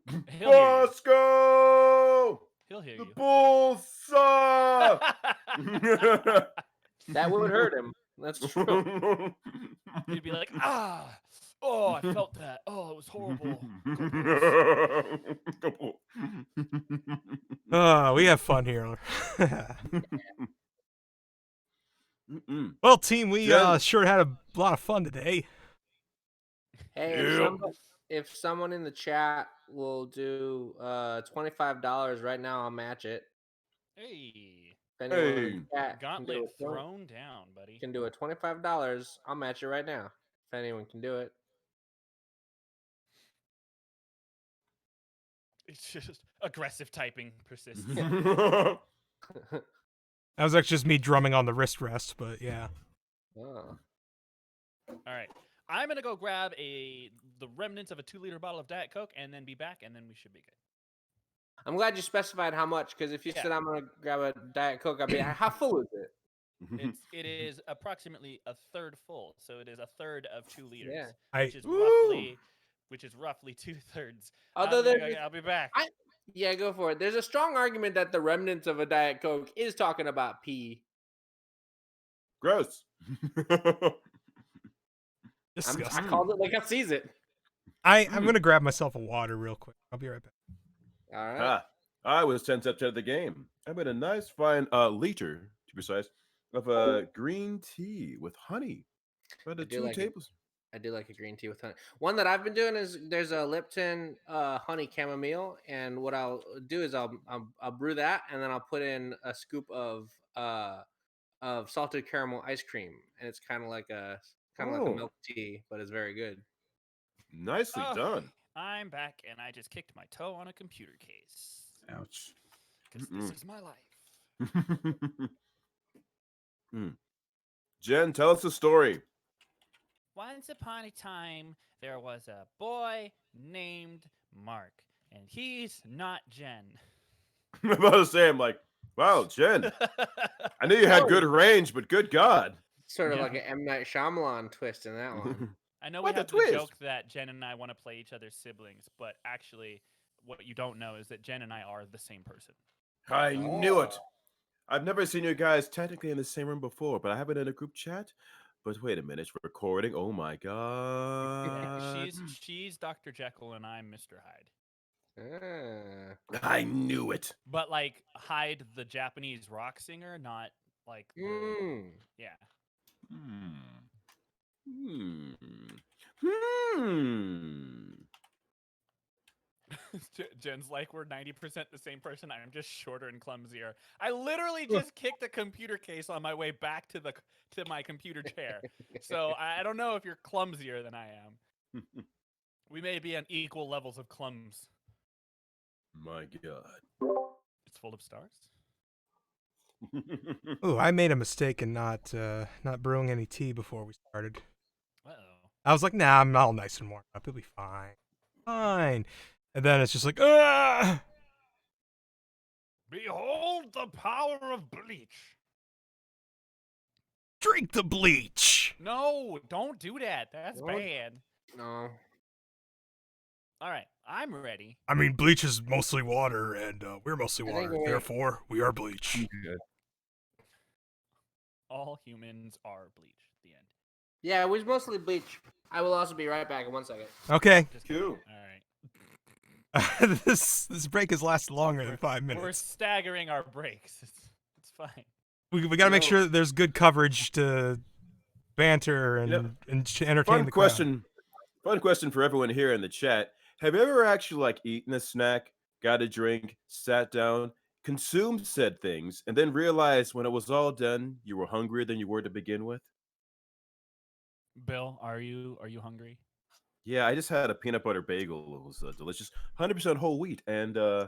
He'll hear you. Bosco! He'll hear The you. bull suck! That would hurt him. That's true. He'd be like, ah, oh, I felt that. Oh, it was horrible. we have fun here. Mm-mm. Well, team, we Jen? sure had a lot of fun today. Hey, Yep. if someone in the chat will do $25 right now, I'll match it. Hey, If anyone in Hey. the chat gauntlet can thrown down, buddy. do it $25, I'll match it right now. If anyone can do it. It's just aggressive typing persists. That was actually just me drumming on the wrist rest, but yeah. Oh. All right. I'm going to go grab the remnants of a 2-liter bottle of Diet Coke and then be back, and then we should be good. I'm glad you specified how much, because if you Yeah. said I'm gonna grab a Diet Coke, I'd be like, how full is it? It is approximately a third full, so it is a third of 2 liters, Yeah. which is Woo! roughly 2/3. Although I'll be back. yeah, go for it. There's a strong argument that the remnants of a Diet Coke is talking about pee. Gross. I Disgusting. called it like I sees it. I'm gonna grab myself a water real quick. I'll be right back. All right. Ah, I was 10 steps ahead of the game. I made a nice fine liter, to be precise, of green tea with honey. About I a do 2 like it. tables. I do like a green tea with honey. One that I've been doing is there's a Lipton honey chamomile, and what I'll do is I'll brew that, and then I'll put in a scoop of salted caramel ice cream, and it's kind of like a Oh. milk tea, but it's very good. Nicely done. I'm back, and I just kicked my toe on a computer case. Ouch. Because this is my life. Jen, tell us a story. Once upon a time, there was a boy named Mark, and he's not Jen. I'm about to say, I'm like, wow, Jen. I knew you had good range, but good God. Sort of Yeah. like an M. Night Shyamalan twist in that one. I know What we a have the twist. joke that Jen and I want to play each other's siblings, but actually, what you don't know is that Jen and I are the same person. I knew it. I've never seen you guys technically in the same room before, but I have it in a group chat. But wait a minute, recording. Oh my God. She's Dr. Jekyll and I'm Mr. Hyde. I knew it. But like Hyde, the Japanese rock singer, not like yeah. Jen's like, we're 90% the same person. I'm just shorter and clumsier. I literally just kicked a computer case on my way back to my computer chair. So I don't know if you're clumsier than I am. We may be on equal levels of clums. My God. It's full of stars. Ooh, I made a mistake in not brewing any tea before we started. Uh-oh. I was like, nah, I'm all nice and warm up. It'll be fine. Fine. And then it's just like, ah! Behold the power of bleach. Drink the bleach. No, don't do that. That's What? bad. No. All right, I'm ready. I mean, bleach is mostly water, and we're mostly I think water. we- Therefore, we are bleach. All humans are bleach. The end. Yeah, it was mostly bleach. I will also be right back in 1 second. Okay. Just kidding. Cool. All right. This break has lasted longer than 5 We're minutes. staggering our breaks. It's fine. We got to make No. sure that there's good coverage to banter and, entertain Fun the crowd. question. Fun question for everyone here in the chat. Have you ever actually like eaten a snack, got a drink, sat down, consumed said things, and then realized when it was all done, you were hungrier than you were to begin with? Bill, are you hungry? Yeah, I just had a peanut butter bagel. It was delicious, 100% whole wheat, and I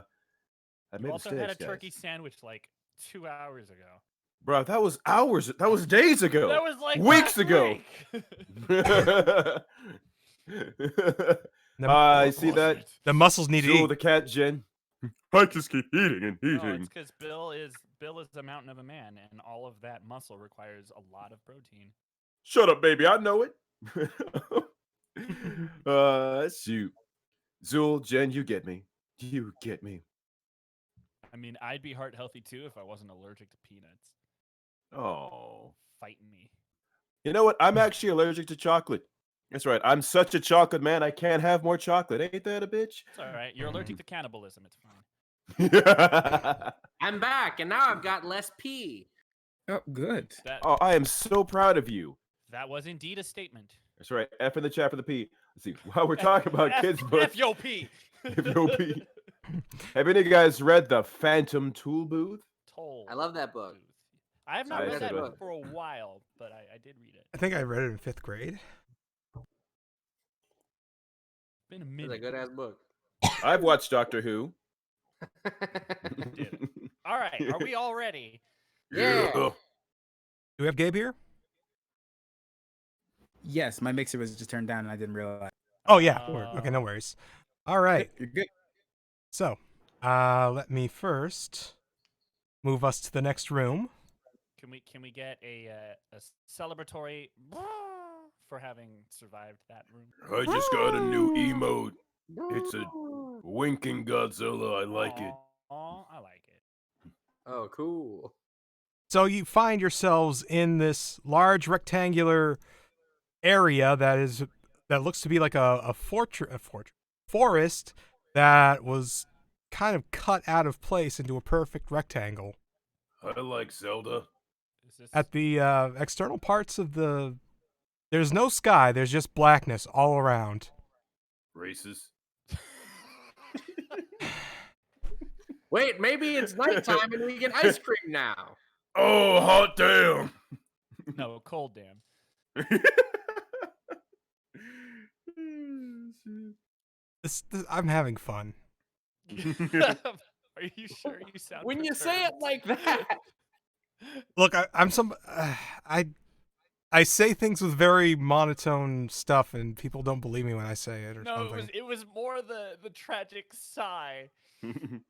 You made also mistakes, had a guys. turkey sandwich like 2 hours ago. Bro, that was hours. That was days ago. That was like weeks last ago. week. I see that. The muscles need to Zool eat. the cat, Jen. I just keep eating and No, eating. it's because Bill is a mountain of a man, and all of that muscle requires a lot of protein. Shut up, baby. I know it. Shoot. Zool, Jen, you get me. You get me. I mean, I'd be heart healthy too if I wasn't allergic to peanuts. Oh. Fight me. You know what? I'm actually allergic to chocolate. That's right. I'm such a chocolate man. I can't have more chocolate. Ain't that a bitch? It's all right. You're allergic to cannibalism. It's fine. I'm back, and now I've got less pee. Oh, good. Oh, I am so proud of you. That was indeed a statement. That's right. F in the chat for the P. Let's see. While we're talking about kids' books. F-yo-P. F-yo-P. Have any of you guys read The Phantom Tool Booth? I love that book. I have not I read said that it. book for a while, but I did read it. I think I read it in 5th grade. Been a It's a minute. good ass book. I've watched Doctor Who. All right, are we all ready? Yeah. Do we have Gabe here? Yes, my mixer was just turned down and I didn't realize. Oh, yeah. Okay, no worries. All right. You're good. So, Let me first move us to the next room. Can we get a celebratory for having survived that room? I just got a new emote. It's a winking Godzilla. I like it. Aw, I like it. Oh, cool. So you find yourselves in this large rectangular area that looks to be like a forest that was kind of cut out of place into a perfect rectangle. I like Zelda. Is this At the external parts of there's no sky, there's just blackness all around. Races. Wait, maybe it's nighttime and we get ice cream now. Oh, hot damn. no cold damn? I'm having fun. Are you sure you sound? When you say it perturbed? like that. Look, I say things with very monotone stuff, and people don't believe me when I say it or No, something. it was more the tragic sigh. Mhm.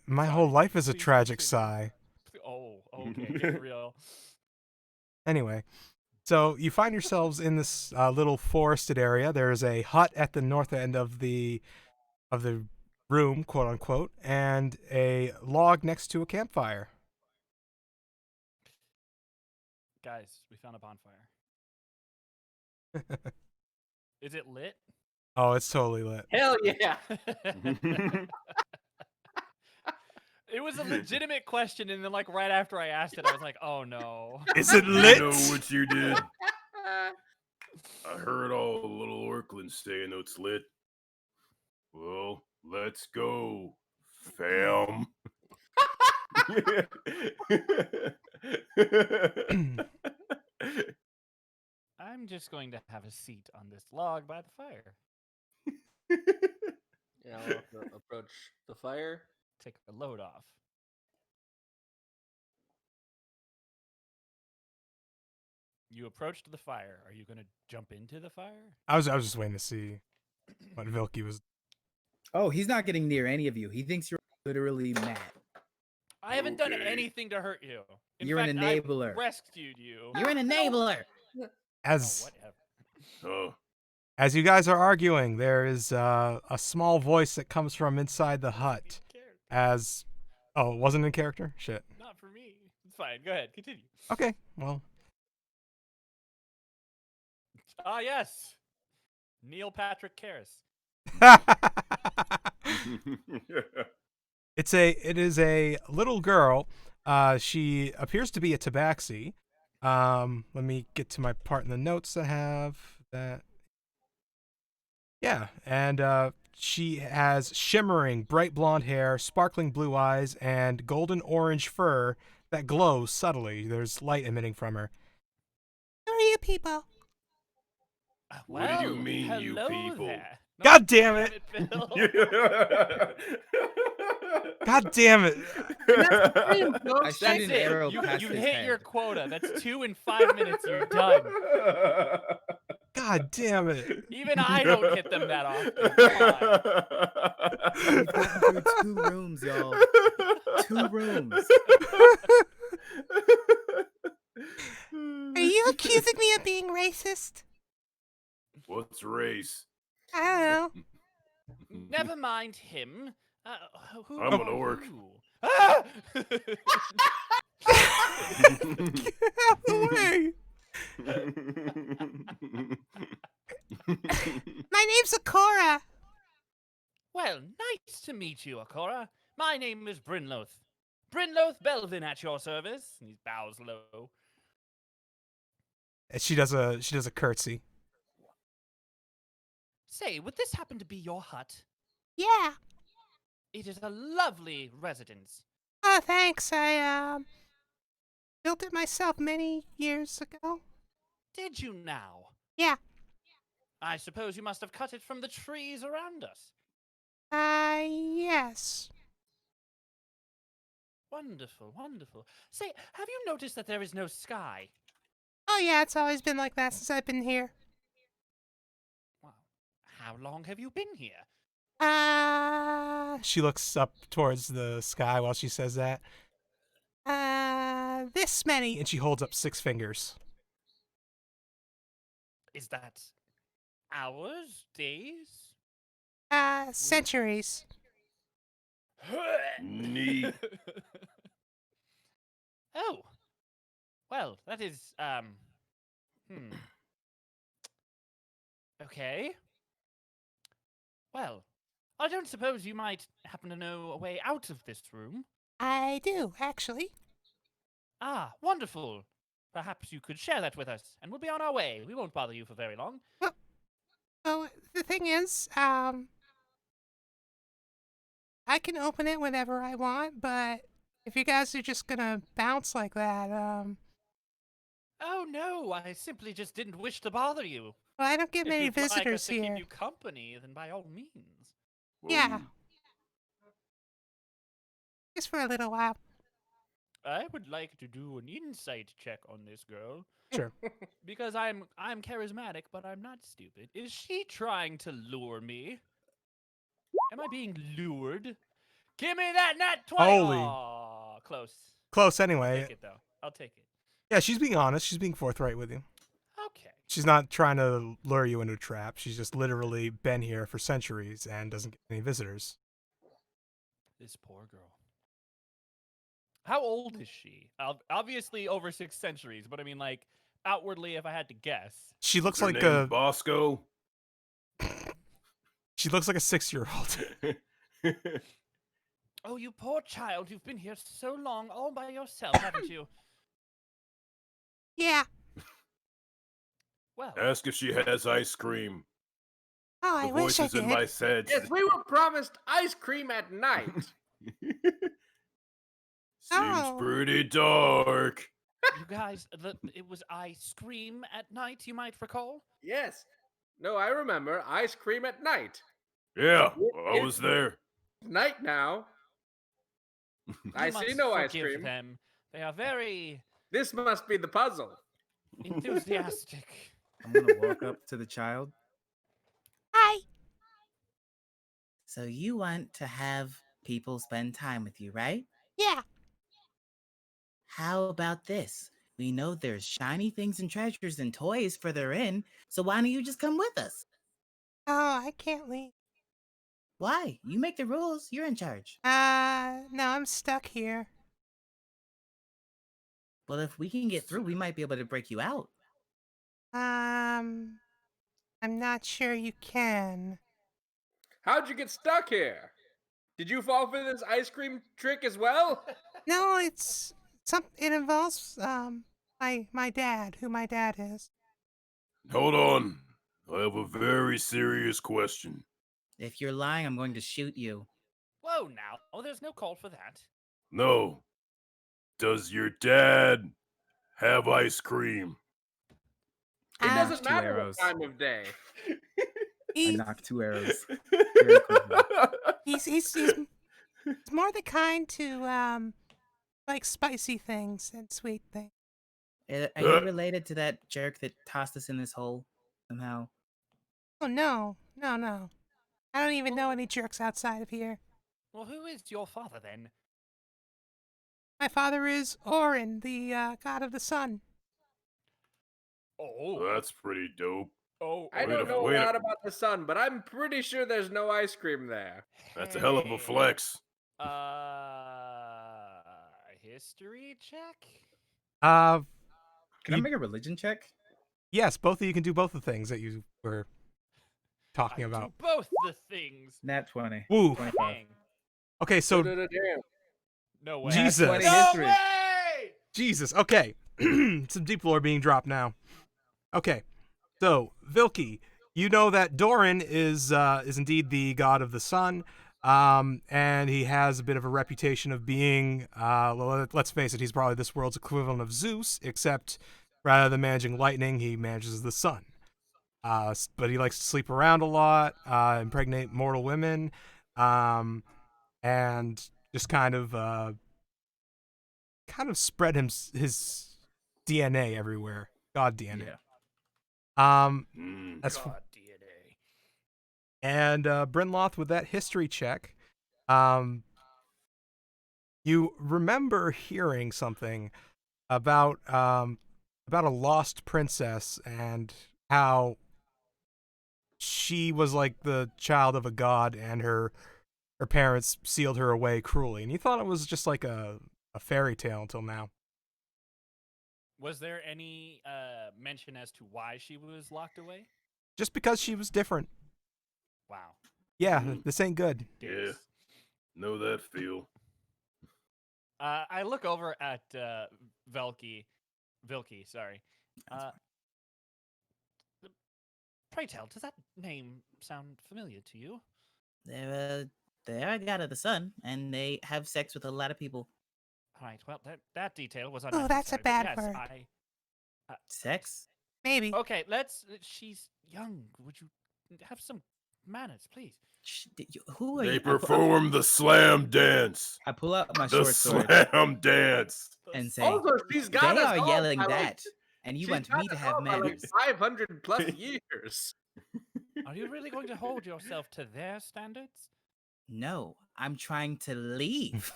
My Sorry, whole life is a please tragic continue. sigh. Oh, okay, get real. Anyway, so you find yourselves in this little forested area. There is a hut at the north end of the room, quote unquote, and a log next to a campfire. Guys, we found a bonfire. Is it lit? Oh, it's totally lit. Hell yeah. It was a legitimate question, and then like right after I asked it, I was like, "Oh no." Is it You lit? know what you did? I heard all the little Orklins saying it's lit. Well, let's go, fam. I'm just going to have a seat on this log by the fire. Yeah, I'll have to approach the fire. Take the load off. You approached the fire. Are you going to jump into the fire? I was just waiting to see what Vilky was. Oh, he's not getting near any of you. He thinks you're literally mad. I haven't done Okay. anything to hurt you. In You're an fact, enabler. I rescued you. You're an enabler. Oh, As whatever. Oh, as you guys are arguing, there is a small voice that comes from inside the hut. As it wasn't in character? Shit. Not for me. It's fine. Go ahead. Continue. Okay, well. Ah, yes. Neil Patrick Karras. It is a little girl. She appears to be a tabaxi. Let me get to my part in the notes I have that. Yeah, and she has shimmering bright blonde hair, sparkling blue eyes, and golden orange fur that glows subtly. There's light emitting from her. Who are you people? What do you Well, mean, you hello people? there. No, God damn it! Bill. God damn it! I shoot That's an it. arrow You past his hit head. your quota. That's 2 in 5 minutes. You're done. God damn it! Even I don't hit them that often. Come on. We've gotten through 2 rooms, y'all. 2 rooms. Are you accusing me of being racist? What's race? I don't know. Never mind him. Who I'm are an orc. you? Ah! Get out of the way! My name's Akora. Well, nice to meet you, Akora. My name is Brynloth. Brynloth Belvin at your service. And he bows low. And she does a curtsy. Say, would this happen to be your hut? Yeah. It is a lovely residence. Oh, thanks. I built it myself many years ago. Did you now? Yeah. I suppose you must have cut it from the trees around us. Yes. Wonderful, wonderful. Say, have you noticed that there is no sky? Oh yeah, it's always been like that since I've been here. Wow. How long have you been here? She looks up towards the sky while she says that. This many, and she holds up 6 fingers. Is that hours, days? Centuries. Neat. Oh, well, that is Okay. Well, I don't suppose you might happen to know a way out of this room. I do, actually. Ah, wonderful. Perhaps you could share that with us, and we'll be on our way. We won't bother you for very long. Oh, the thing is, I can open it whenever I want, but if you guys are just gonna bounce like that, Oh no, I simply just didn't wish to bother you. well, I don't get If many you'd like us visitors to keep here. you company, then by all means. Yeah. Just for a little while. I would like to do an insight check on this girl. Sure. Because I'm charismatic, but I'm not stupid. Is she trying to lure me? Am I being lured? Give me that nat 20! Holy. Aw, close. Close I'll anyway. take it, though. I'll take it. Yeah, she's being honest. She's being forthright with you. Okay. She's not trying to lure you into a trap. She's just literally been here for centuries and doesn't get any visitors. This poor girl. How old is she? Obviously over 6 centuries, but I mean, like, outwardly, if I had to guess. She looks Is her like name a Bosco. she looks like a 6-year-old. Oh, you poor child. You've been here so long all by yourself, haven't you? Yeah. Well, Ask if she has ice cream. Oh, The I wish I voices in did. my head. Yes, we were promised ice cream at night. Seems Oh. pretty dark. you guys, it was ice cream at night, you might recall? Yes. No, I remember ice cream at night. Yeah, I It- was there. Night now. I You see must no ice forgive cream. them. They are very This must be the puzzle. enthusiastic. I'm gonna walk up to the child. Hi. So you want to have people spend time with you, right? Yeah. How about this? We know there's shiny things and treasures and toys further in, so why don't you just come with us? Oh, I can't leave. Why? You make the rules. You're in charge. No, I'm stuck here. Well, if we can get through, we might be able to break you out. I'm not sure you can. How'd you get stuck here? Did you fall for this ice cream trick as well? No, it involves my dad, who my dad is. Hold on. I have a very serious question. If you're lying, I'm going to shoot you. Whoa, now. Oh, there's no call for that. No. Does your dad have ice cream? It Ah, doesn't two matter arrows. what time of day. I He, knock 2 arrows. Very quickly. he's more the kind to like spicy things and sweet things. Are you related to that jerk that tossed us in this hole somehow? Oh no. I don't even know any jerks outside of here. Well, who is your father then? My father is Orin, the god of the sun. Oh. That's pretty dope. Oh. I Wait don't a- know a wait a- lot about the sun, but I'm pretty sure there's no ice cream there. That's a hell of a Hey. flex. History check? Uh, Can I You- make a religion check? yes, both of you can do both the things that you were talking I about. do both the things. Nat 20. Woo. 25. Dang. Okay, so Damn. No way. Jesus. Nat 20 No history. way! Jesus. Okay, some deep lore being dropped now. Okay, so Vilky, you know that Doran is indeed the god of the sun, and he has a bit of a reputation of being. Well, let's face it, he's probably this world's equivalent of Zeus, except rather than managing lightning, he manages the sun. But he likes to sleep around a lot, impregnate mortal women, and just kind of spread his DNA everywhere. God DNA. Yeah. Um, Mm. that's God, DNA. And Brinloth, with that history check, you remember hearing something about a lost princess and how she was like the child of a god, and her parents sealed her away cruelly. And you thought it was just like a fairy tale until now. Was there any mention as to why she was locked away? Just because she was different. Wow. Yeah, Mhm. this ain't good. Yeah. Dicks. Know that feel. I look over at Vilky, sorry. Pray tell, does that name sound familiar to you? They're a god of the sun, and they have sex with a lot of people. All right, well, that detail was Oh, unnecessary. that's a but bad yes, word. Sex? Maybe. Okay, she's young. Would you have some manners, please? Who are They you? perform the slam dance. I pull out my The short sword slam dance. and say, Also, she's got they us are all yelling by, like, that, and you she's want got me to us have all by, like, manners. 500 plus years. Are you really going to hold yourself to their standards? No, I'm trying to leave.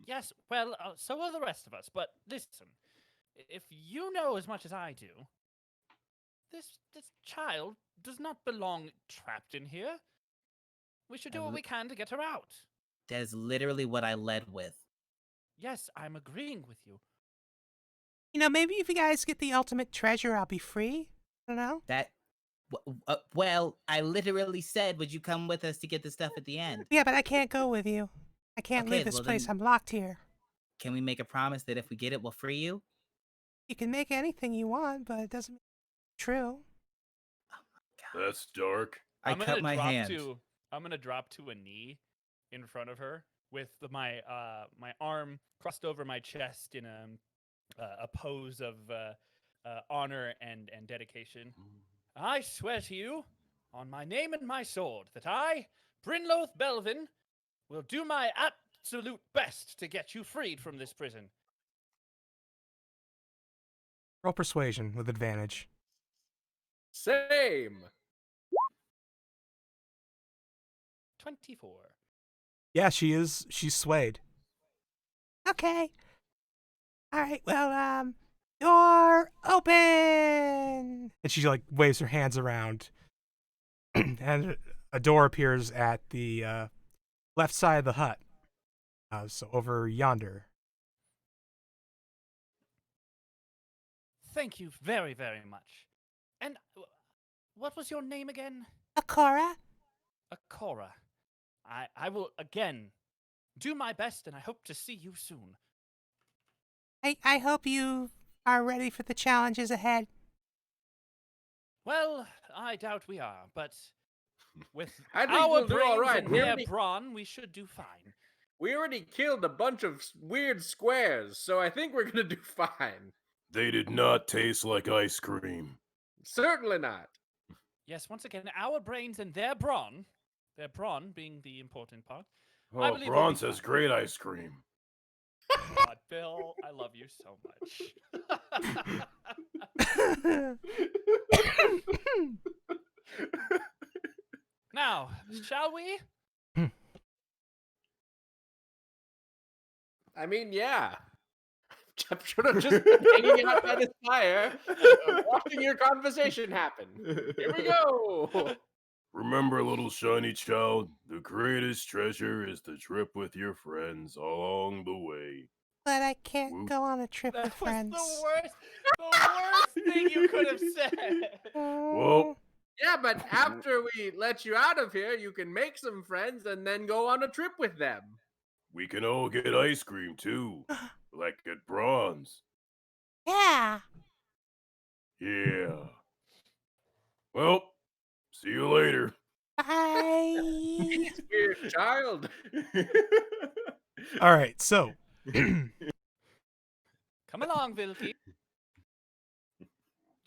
Yes, well, so are the rest of us. But listen, if you know as much as I do, this child does not belong trapped in here. We should do what we can to get her out. That's literally what I led with. Yes, I'm agreeing with you. You know, maybe if you guys get the ultimate treasure, I'll be free. I don't know. That, well, I literally said, would you come with us to get the stuff at the end? Yeah, but I can't go with you. I can't Okay, leave this well place. then- I'm locked here. Can we make a promise that if we get it, we'll free you? You can make anything you want, but it doesn't make it true. That's dark. I cut my hand. I'm gonna drop to a knee in front of her with my my arm crossed over my chest in a pose of honor and dedication. I swear to you, on my name and my sword, that I, Brinloth Belvin, will do my absolute best to get you freed from this prison. Roll persuasion with advantage. Same. 24. Yeah, she's swayed. Okay. All right. Well, door open. And she like waves her hands around, and a door appears at the left side of the hut. So over yonder. Thank you very, very much. And what was your name again? Akora. Akora. I will again do my best, and I hope to see you soon. I hope you are ready for the challenges ahead. Well, I doubt we are, but with I think our we'll do all brains right. and We their already- brawn, we should do fine. We already killed a bunch of weird squares, so I think we're gonna do fine. They did not taste like ice cream. Certainly not. Yes, once again, our brains and their brawn being the important part. Oh, believe we'll Braun be says fine. great ice cream. God, Bill, I love you so much. Now, shall we? I mean, yeah. I'm sort of just hanging out by this fire, watching your conversation happen. Here we go. Remember, little shiny child, the greatest treasure is the trip with your friends along the way. But I can't Whoop. go on a trip That with was friends. the worst thing you could have said. Well, Yeah, but after we let you out of here, you can make some friends and then go on a trip with them. we can all get ice cream too, like at Braun's. Yeah. Yeah. Well, see you later. Bye. Weird child. All right. So, Come along, Vilky.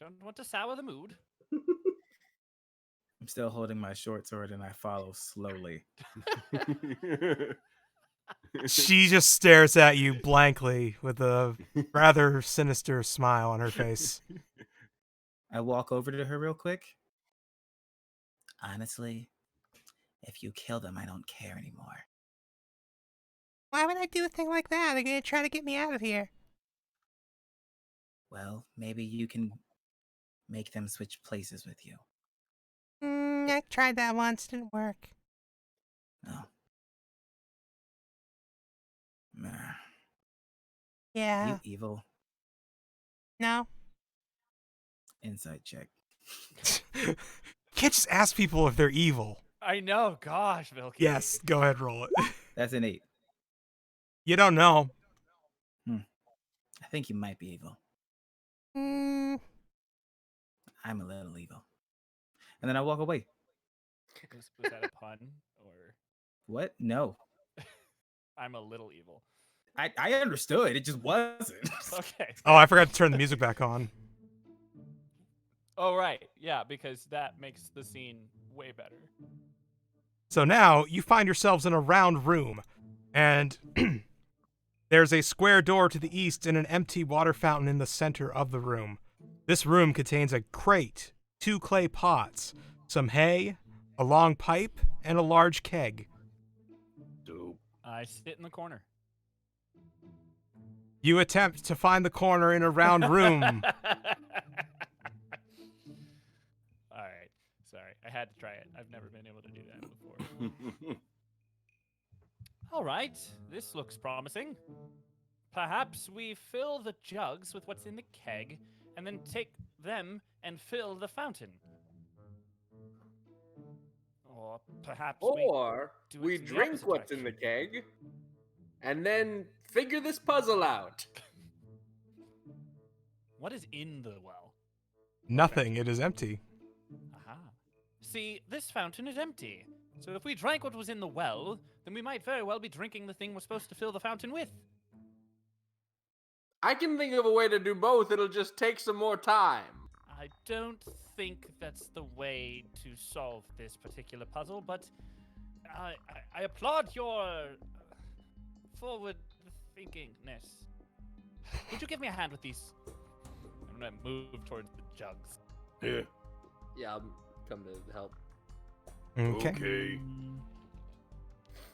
Don't want to sour the mood. I'm still holding my short sword and I follow slowly. she just stares at you blankly with a rather sinister smile on her face. I walk over to her real quick. Honestly, If you kill them, I don't care anymore. Why would I do a thing like that? They're gonna try to get me out of here. Well, maybe you can make them switch places with you. I tried that once, didn't work. No. Meh. Yeah. You evil. No. Inside check. Can't just ask people if they're evil. I know. Gosh, Vilky. Yes, go ahead, roll it. That's an 8. You don't know. I think you might be evil. Mm, I'm a little evil. And then I walk away. Was that a pun or What? No. I'm a little evil? I understood. It just wasn't. Okay. Oh, I forgot to turn the music back on. Oh right, yeah, because that makes the scene way better. So now you find yourselves in a round room, and there's a square door to the east and an empty water fountain in the center of the room. This room contains a crate, 2 clay pots, some hay, a long pipe, and a large keg. Dope. I sit in the corner. You attempt to find the corner in a round room. All right, sorry, I had to try it. I've never been able to do that before. All right, this looks promising. Perhaps we fill the jugs with what's in the keg, and then take them and fill the fountain. Or perhaps Or do it we in the drink opposite what's in the direction. keg, and then figure this puzzle out. What is in the well? Nothing, it is empty. Aha. See, this fountain is empty. So if we drank what was in the well, then we might very well be drinking the thing we're supposed to fill the fountain with. I can think of a way to do both. It'll just take some more time. I don't think that's the way to solve this particular puzzle, but I applaud your forward thinkingness. Would you give me a hand with these? I'm gonna move towards the jugs. Yeah. Yeah, I'll come to help. Okay.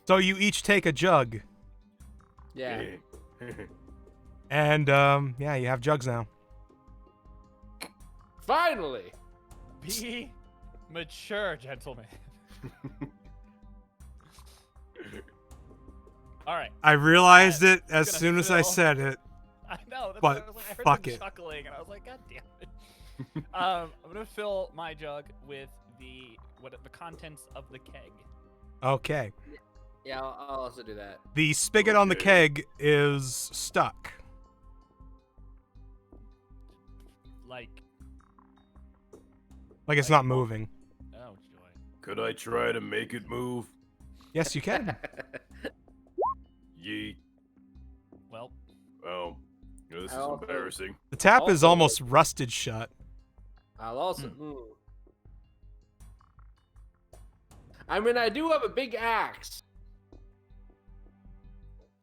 So you each take a jug, Yeah. and yeah, you have jugs now. Finally. Be mature, gentlemen. All right. I realized it as gonna soon as I fill- said it. I know. That's But what I was like, I heard fuck them it. chuckling, and I was like, God damn it. I'm gonna fill my jug with the contents of the keg. Okay. Yeah, I'll also do that. The spigot on the Okay. keg is stuck. Like, Like it's not moving. oh joy. Could I try to make it move? Yes, you can. Yeet. Well, Oh, this is I also- embarrassing. The tap is Also- almost rusted shut. I'll also. I mean, I do have a big axe.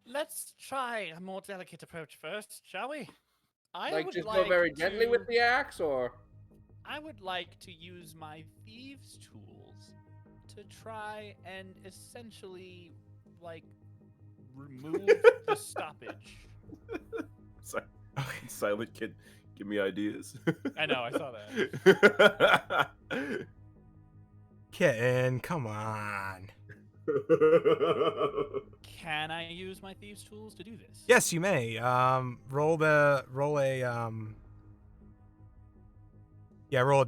let's try a more delicate approach first, shall we? I Like, would just like go very gently to- with the axe, or. I would like to use my thieves' tools to try and essentially, like, remove the stoppage. Silent kid, give me ideas. I know, I saw that. Kitten, come on. Can I use my thieves' tools to do this? Yes, you may. Roll a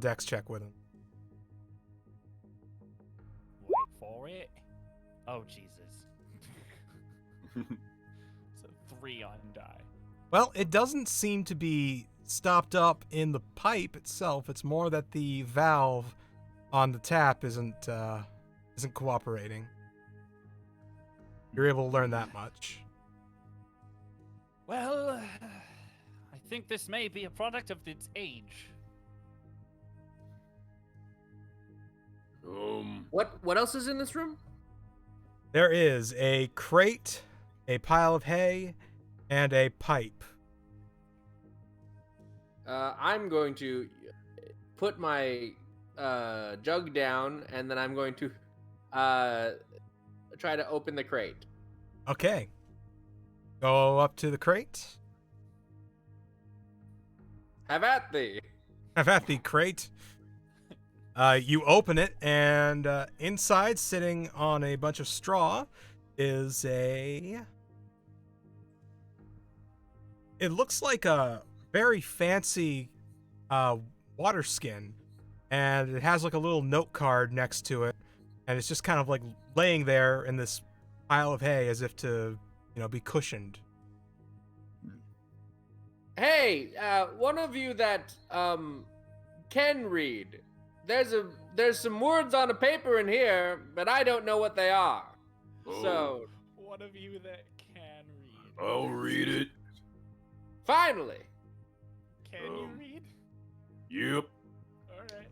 dex check with him. Wait for it. Oh, Jesus. So 3 on die. Well, it doesn't seem to be stopped up in the pipe itself. It's more that the valve on the tap isn't cooperating. You're able to learn that much. Well, I think this may be a product of its age. What else is in this room? There is a crate, a pile of hay, and a pipe. I'm going to put my jug down, and then I'm going to try to open the crate. Okay. Go up to the crate. Have at thee. Have at the crate. You open it, and inside, sitting on a bunch of straw, is a... It looks like a very fancy water skin, and it has like a little note card next to it, and it's just kind of like laying there in this pile of hay as if to, be cushioned. Hey, one of you that can read. There's some words on a paper in here, but I don't know what they are. So One of you that can read. I'll read it. finally, Can you read? Yep. All right.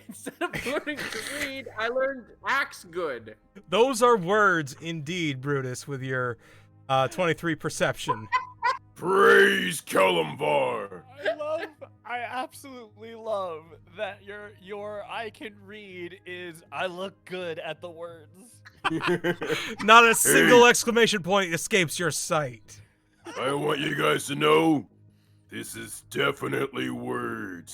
instead of learning to read, I learned axe good. Those are words indeed, Brutus, with your 23 perception. Praise Kellamvar. I absolutely love that your I can read is I look good at the words. Not a single exclamation point escapes your sight. I want you guys to know, this is definitely words.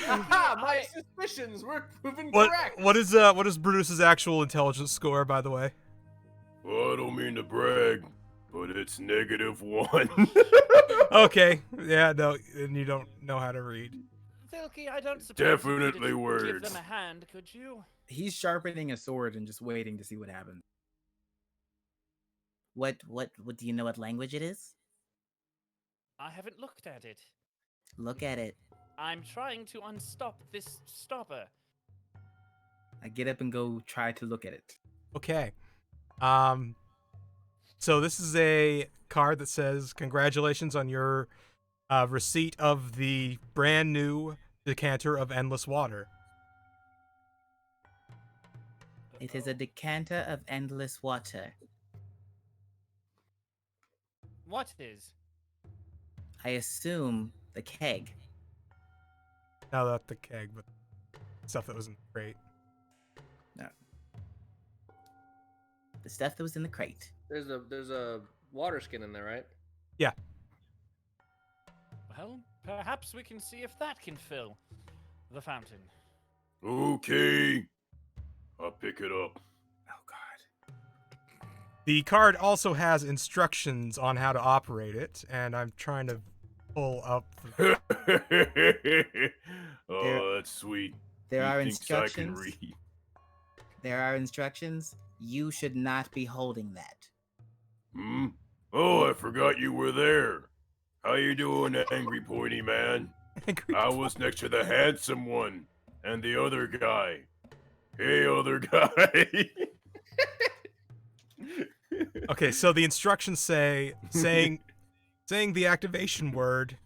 Aha, my suspicions were proven What correct. what is Brutus's actual intelligence score, by the way? Well, I don't mean to brag, but it's -1. Okay, yeah, no, and you don't know how to read. Silky, I don't suppose you could Definitely give words. them a hand, could you? He's sharpening a sword and just waiting to see what happens. What do you know what language it is? I haven't looked at it. Look at it. I'm trying to unstop this stopper. I get up and go try to look at it. Okay. So this is a card that says, congratulations on your receipt of the brand new decanter of endless water. It is a decanter of endless water. What is? I assume the keg. Now not the keg, but stuff that was in the crate. The stuff that was in the crate. There's a water skin in there, right? Yeah. Well, perhaps we can see if that can fill the fountain. Okay. I'll pick it up. Oh God. The card also has instructions on how to operate it, and I'm trying to pull up. Oh, that's sweet. There He are thinks I can instructions. read. There are instructions. You should not be holding that. Hmm? Oh, I forgot you were there. How you doing, angry pointy man? I was next to the handsome one and the other guy. Hey, other guy. Okay, so the instructions saying the activation word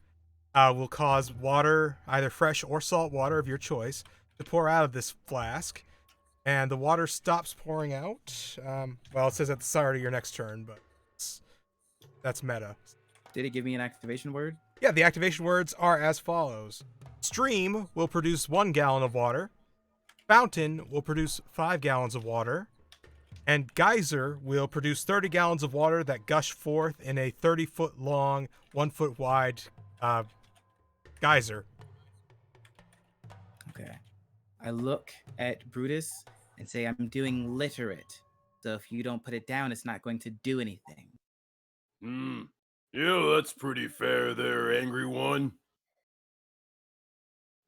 will cause water, either fresh or salt water of your choice, to pour out of this flask, and the water stops pouring out. Well, it says at the start of your next turn, but that's meta. Did it give me an activation word? Yeah, the activation words are as follows. Stream will produce 1 gallon of water. Fountain will produce 5 gallons of water. And Geyser will produce 30 gallons of water that gush forth in a 30-foot long, 1-foot wide geyser. Okay. I look at Brutus and say, I'm doing literate. So if you don't put it down, it's not going to do anything. Yeah, that's pretty fair there, angry one.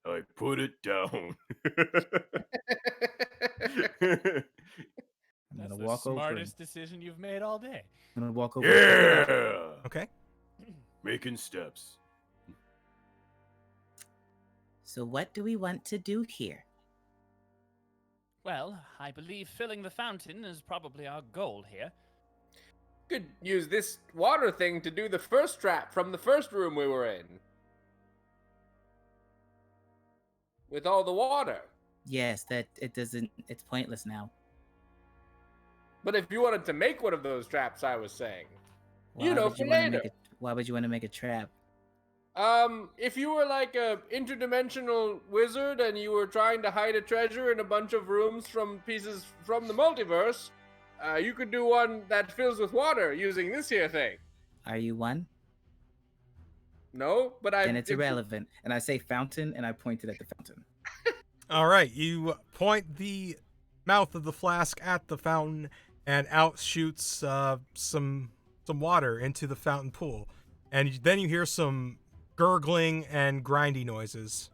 I put it down. I'm That's gonna the walk over. smartest decision you've made all day. I'm gonna walk over. and pick it up. Yeah. Okay? Making steps. So what do we want to do here? Well, I believe filling the fountain is probably our goal here. Could use this water thing to do the first trap from the first room we were in. With all the water. Yes, that it doesn't. It's pointless now. But if you wanted to make one of those traps, I was saying. Why for would you want to later. make it? Why would you want to make a trap? If you were like a interdimensional wizard and you were trying to hide a treasure in a bunch of rooms from pieces from the multiverse, you could do one that fills with water using this here thing. Are you one? No, but Then it's irrelevant. And I say fountain, and I pointed at the fountain. All right, you point the mouth of the flask at the fountain, and out shoots some water into the fountain pool, and then you hear some gurgling and grindy noises,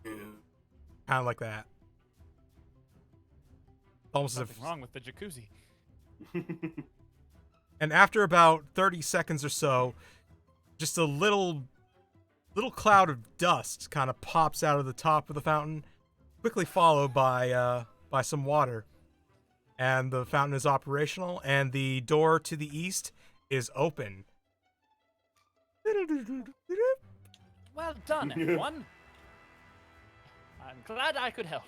kind of like that. Almost as Something if. wrong with the jacuzzi. And after about 30 seconds or so, just a little cloud of dust kind of pops out of the top of the fountain, quickly followed by some water. And the fountain is operational, and the door to the east is open. Well done, everyone. I'm glad I could help.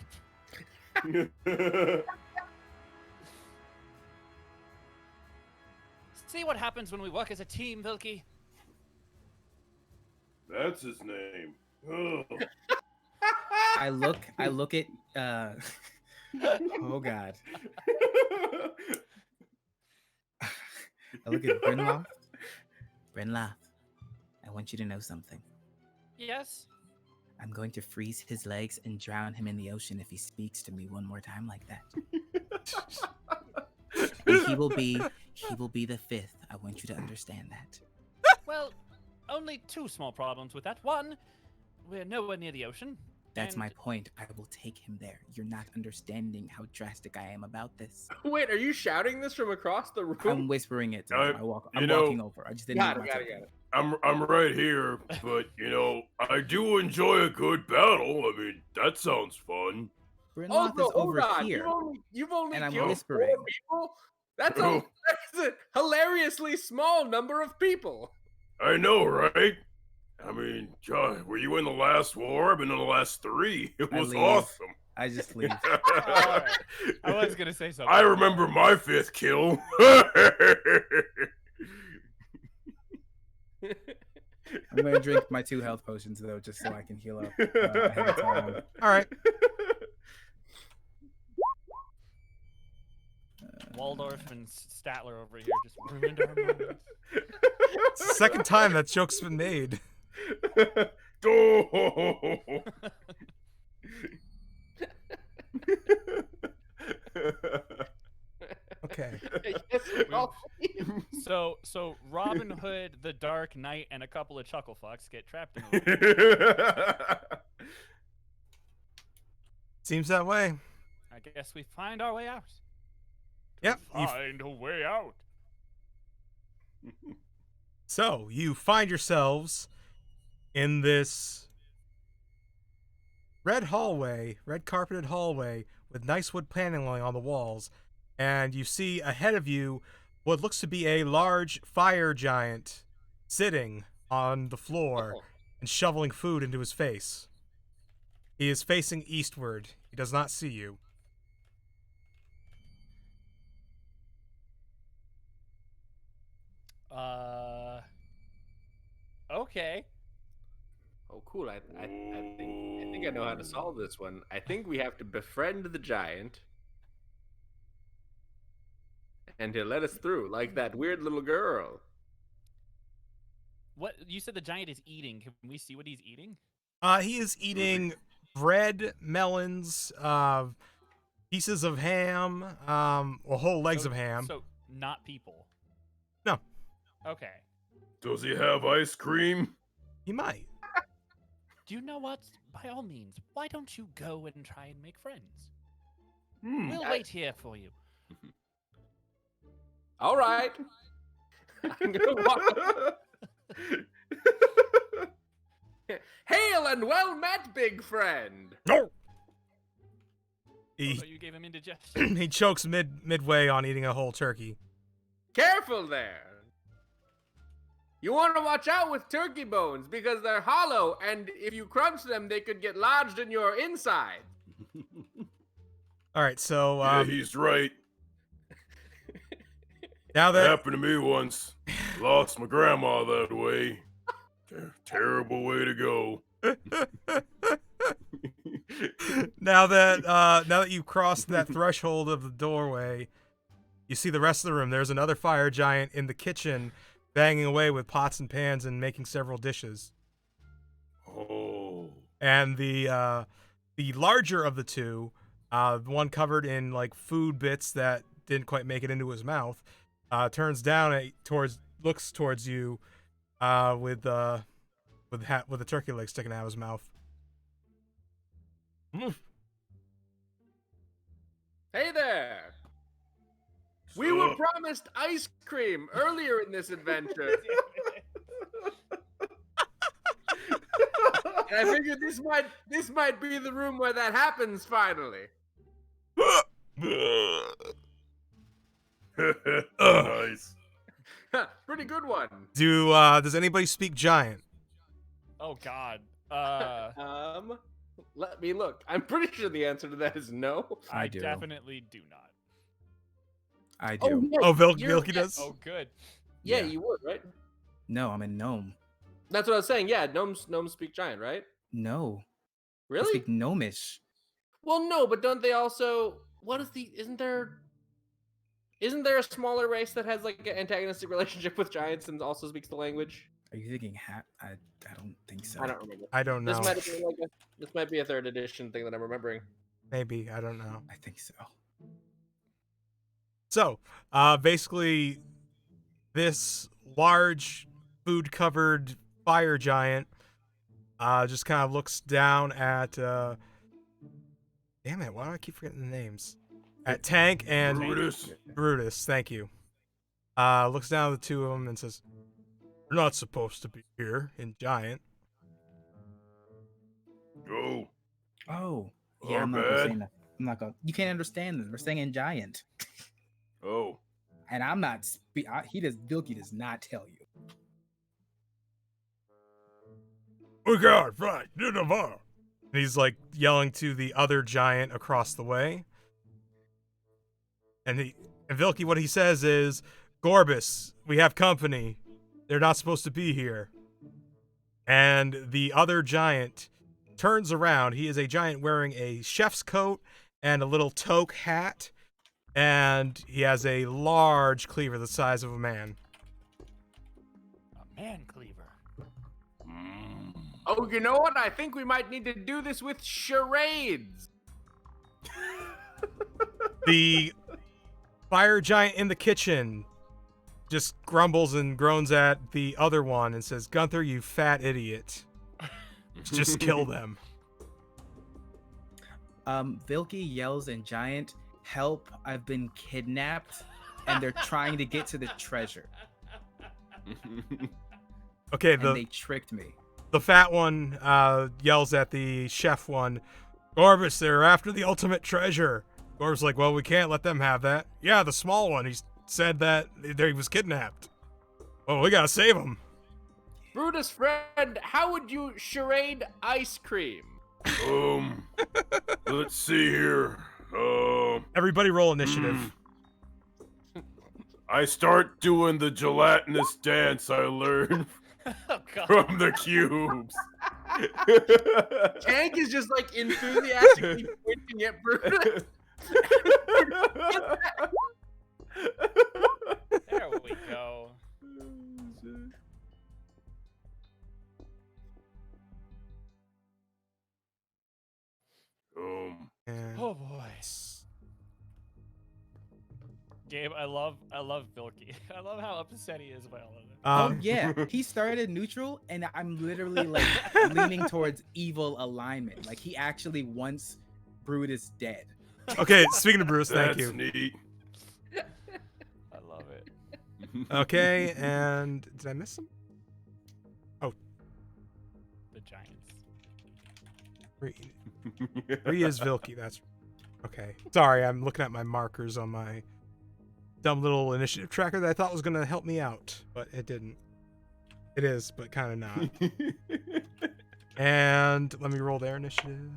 See what happens when we work as a team, Vilky? That's his name. Ugh. I look at oh god. I look at Brinloft. Brenloth, I want you to know something. Yes? I'm going to freeze his legs and drown him in the ocean if he speaks to me one more time like that. And he will be the fifth. I want you to understand that. Well, only two small problems with that. One, we're nowhere near the ocean. That's and my point. I will take him there. You're not understanding how drastic I am about this. Wait, are you shouting this from across the room? I'm whispering it to him. I'm you know- walking over. I just didn't Got move it, my got it, token. got it. I'm right here, but I do enjoy a good battle. I mean, that sounds fun. Brenloth is hold over on. here. You've only and I'm killed whispering. 4 people? That's Oh. that's a hilariously small number of people. I know, right? I mean, God, were you in the last war? I've been in the last 3. It I was leave. awesome. I just leave. Alright. I was gonna say something. I remember my 5th kill. I'm gonna drink my 2 health potions though, just so I can heal up ahead of time. All right. Waldorf and Statler over here just ruined our moments. It's the second time that joke's been made. Oh. Okay. Yes, we all- So Robin Hood, the Dark Knight, and a couple of chuckle fucks get trapped in a room. Seems that way. I guess we find our way out. Yep. Find a way out. So you find yourselves in this red carpeted hallway with nice wood paneling on the walls, and you see ahead of you what looks to be a large fire giant sitting on the floor and shoveling food into his face. He is facing eastward. He does not see you. Okay. Oh, cool. I think I know how to solve this one. I think we have to befriend the giant, and he'll let us through, like that weird little girl. What you said the giant is eating. Can we see what he's eating? He is eating bread, melons, pieces of ham, or whole legs of ham. So not people. No. Okay. Does he have ice cream? He might. Do you know what? By all means, why don't you go and try and make friends? Hmm. We'll wait here for you. All right. I'm gonna walk. Hail and well met, big friend. No. So you gave him indigestion. He chokes midway on eating a whole turkey. Careful there. You want to watch out with turkey bones because they're hollow, and if you crunch them, they could get lodged in your inside. All right, so Yeah, he's right. Now That that happened to me once. Lost my grandma that way. Terrible way to go. now that you've crossed that threshold of the doorway, you see the rest of the room. There's another fire giant in the kitchen, banging away with pots and pans and making several dishes. Oh. And the larger of the two, the one covered in like food bits that didn't quite make it into his mouth, turns down looks towards you, with a turkey leg sticking out of his mouth. Hey there! We were promised ice cream earlier in this adventure. And I figured this might be the room where that happens finally. Nice. Pretty good one. Does anybody speak giant? Oh God. Let me look. I'm pretty sure the answer to that is no. I do. Definitely do not. I do. yeah, Oh, you're- Vilky does. Oh, good. Yeah, Yeah. you would, right? No, I'm a gnome. That's what I was saying. Yeah, gnomes speak giant, right? No. I Really? speak gnomish. Well, no, but don't they also? What is the? Isn't there a smaller race that has like an antagonistic relationship with giants and also speaks the language? Are you thinking I don't think so. I don't remember. I don't know. This might be a third edition thing that I'm remembering. Maybe, I don't know. I think so. So, basically, this large food-covered fire giant just kind of looks down at. Damn it! Why do I keep forgetting the names? At Tank and Brutus. Brutus. Thank you. Looks down at the two of them and says, "You're not supposed to be here in giant." Oh. Oh. Yeah, Our I'm not gonna say bad. that. I'm not gonna. You can't understand this. We're saying in giant, Oh. and I'm not. Vilky does not tell you. We got right. And he's like yelling to the other giant across the way. And Vilky, what he says is, "Gorbis, we have company. They're not supposed to be here." And the other giant turns around. He is a giant wearing a chef's coat and a little toque hat. And he has a large cleaver the size of a man. A man cleaver. Oh, you know what? I think we might need to do this with charades. The fire giant in the kitchen just grumbles and groans at the other one and says, "Gunther, you fat idiot. Just kill them." Vilky yells in giant, "Help! I've been kidnapped, and they're trying to get to the treasure, Okay, and they tricked me." the fat one yells at the chef one, "Gorbis, they're after the ultimate treasure." Gorbis like, "Well, we can't let them have that." "Yeah, the small one. He said that he was kidnapped." "Well, we gotta save him." Brutus, friend, how would you charade ice cream? Let's see here. Everybody roll initiative. I start doing the gelatinous dance I learned Oh God. from the cubes. Tank is just like enthusiastically pointing at Brutus. There we go. And Oh boy. Gabe, I love Vilky. I love how upset he is about all of it. Oh yeah, he started neutral, and I'm literally like leaning towards evil alignment. Like he actually wants Brutus dead. Okay, speaking of Bruce, thank That's you. neat. I love it. Okay, and did I miss him? The Giants. Three is Vilky. That's okay. Sorry, I'm looking at my markers on my dumb little initiative tracker that I thought was gonna help me out, but it didn't. It is, but kind of not. And let me roll their initiative.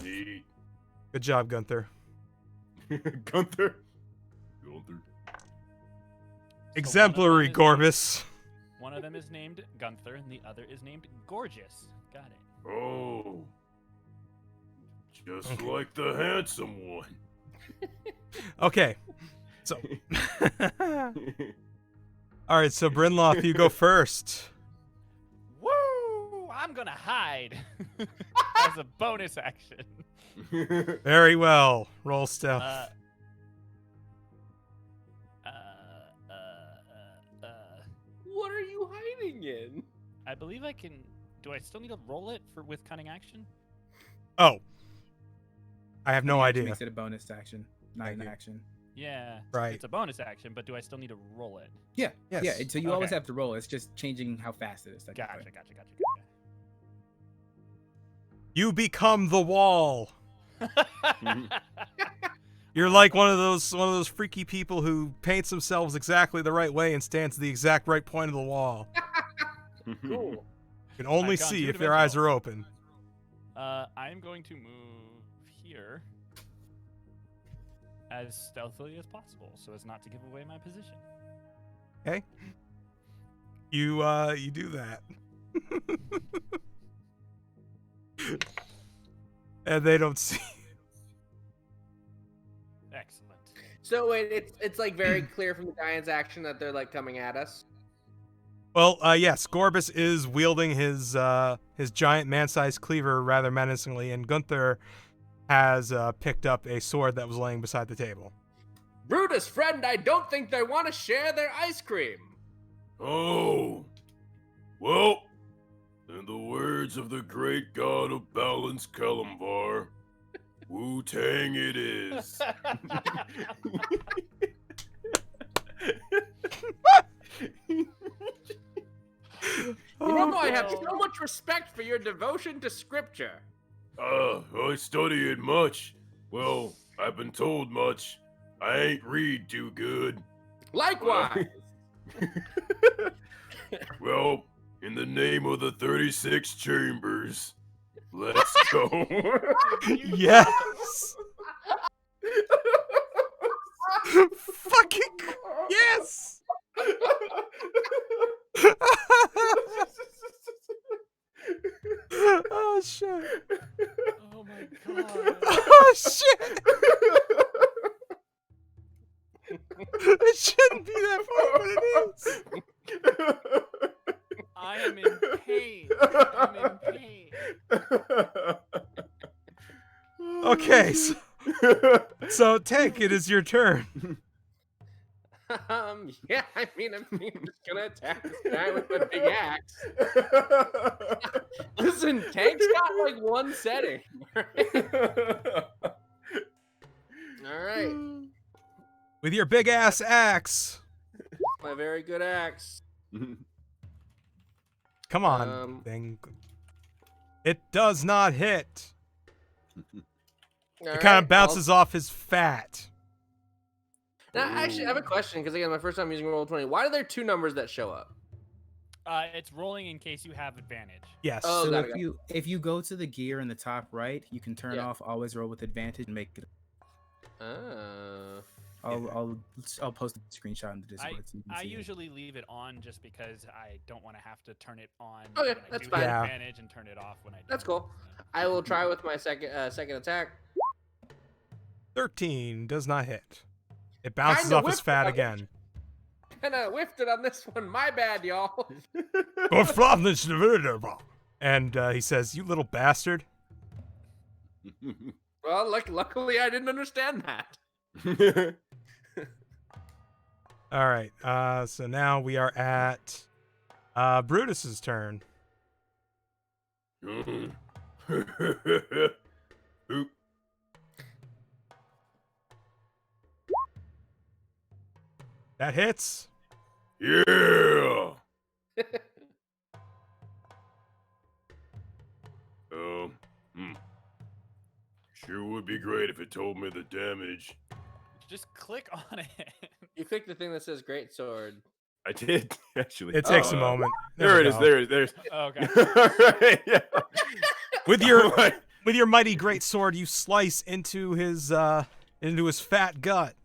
Neat. Good job, Gunther. Gunther. Exemplary, is named- Gorbis. One of them is named Gunther, and the other is named Gorgeous. Got it. Oh. Just Okay. like the handsome one. Okay. So. All right, so Brinloth, you go first. Woo! I'm gonna hide as a bonus action. Very well. Roll stealth. Uh, What are you hiding in? I believe I can. Do I still need to roll it with cunning action? Oh. I have no Yeah, which idea. Makes it a bonus action, not Thank an you. action. Yeah. Right. It's a bonus action, but do I still need to roll it? Yeah, Yes. yeah. So you always Okay. have to roll. It's just changing how fast it is. Gotcha. technically. You become the wall. Gotcha. You're like one of those freaky people who paints themselves exactly the right way and stands at the exact right point of the wall. Cool. You can only I've gone see if two-dimensional. their eyes are open. I'm going to move here as stealthily as possible, so as not to give away my position. Okay. You do that. And they don't see. Excellent. So wait, it's like very clear from the giant's action that they're like coming at us. Well, yes, Gorbis is wielding his giant man-sized cleaver rather menacingly, and Gunther has picked up a sword that was laying beside the table. Brutus, friend, I don't think they want to share their ice cream. Oh. Well, in the words of the great god of balance, Kalimvar, Wu-Tang it is. You know, I have so much respect for your devotion to scripture. I study it much. Well, I've been told much. I ain't read too good. Likewise. Well, in the name of the 36 chambers, let's go. Yes. Fucking yes. Oh shit. Oh my god. Oh shit. It shouldn't be that far, but it is. I am in pain. I'm in pain. Okay, so Tank, it is your turn. Yeah, I'm just gonna attack this guy with a big axe. Listen, Tank's got like one setting. All right, With your big ass axe. my very good axe. Come on, thing. It does not hit. It kind of bounces off his fat. Now, actually, I have a question because again, my first time using Roll20. Why are there two numbers that show up? It's rolling in case you have advantage. Yes. Oh, So got it. if you go to the gear in the top right, you can turn Yeah. off always roll with advantage and make it. I'll post a screenshot in the Discord. So you can I see it. usually leave it on just because I don't want to have to turn it on Okay, when I that's do fine. get Yeah. advantage and turn it off when I That's don't. cool. I will try with my second attack. 13 does not hit. It bounces Kinda off his whipped fat it. again. Kinda whiffed it on this one. My bad, y'all. And he says, "You little bastard." Well, luckily I didn't understand that. All right. So now we are at Brutus's turn. Oop. That hits. Yeah. Sure would be great if it told me the damage. Just click on it. You click the thing that says great sword. I did actually. It takes a Uh, moment. There we it is. go. There it is. Okay. Alright, yeah. With your Alright. with your mighty great sword, you slice into his fat gut.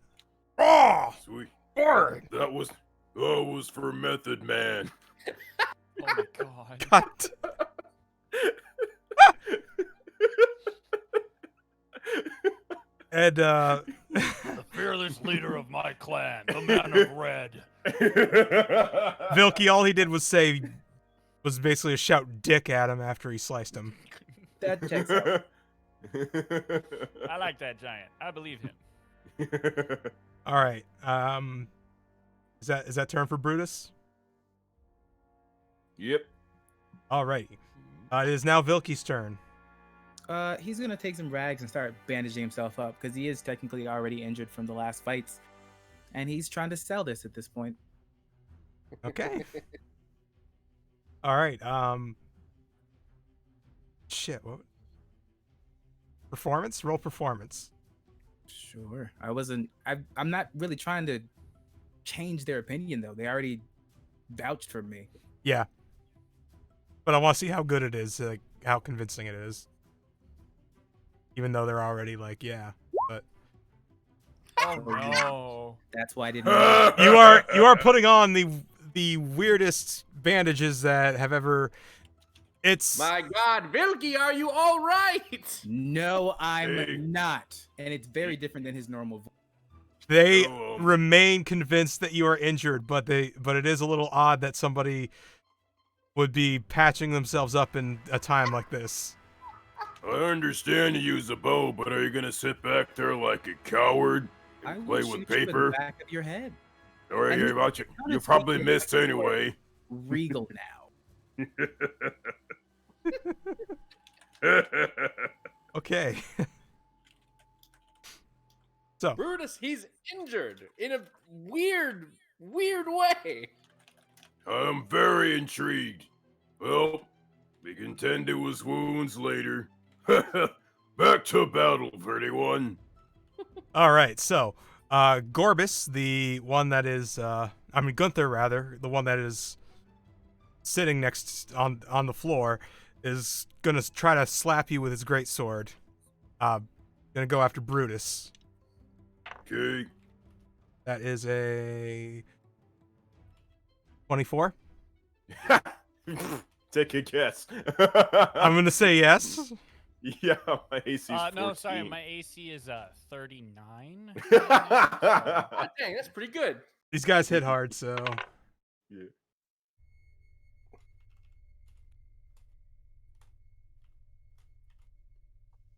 Oh, Sweet. burn! That was Oh, it was for Method Man. Oh my god. Cut. And The fearless leader of my clan, the man of red. Vilky, all he did was basically a shout dick at him after he sliced him. That checks out. I like that giant. I believe him. All right. Is that turn for Brutus? Yep. All right. It is now Vilky's turn. He's gonna take some rags and start bandaging himself up because he is technically already injured from the last fights, and he's trying to sell this at this point. Okay. All right. Shit. What? Performance? Roll performance. Sure. I'm not really trying to change their opinion though. They already vouched for me. Yeah. But I want to see how good it is, like how convincing it is. Even though they're already like, yeah. But Oh no. That's why I didn't. you are putting on the weirdest bandages that have ever. It's My God, Vilky, are you all right? No, I'm Hey. not, and it's very different than his normal voice. they Oh. remain convinced that you are injured, but it is a little odd that somebody would be patching themselves up in a time like this. I understand you use a bow, but are you gonna sit back there like a coward I and will play shoot with you in paper? the back of your head. Or And are you- you about you? notice You what probably you're missed doing. anyway. Regal now. Okay. So Brutus, he's injured in a weird way. I'm very intrigued. Well, we can tend to his wounds later. Back to battle, 31. all right. So Gorbis, the one that is Gunther rather, the one that is sitting next on the floor, is gonna try to slap you with his great sword. Gonna go after Brutus. Okay. That is a 24. Take a guess. I'm gonna say yes. Yeah, my AC is 14. No, sorry, my AC is 39. God dang, that's pretty good. These guys hit hard, so Yeah.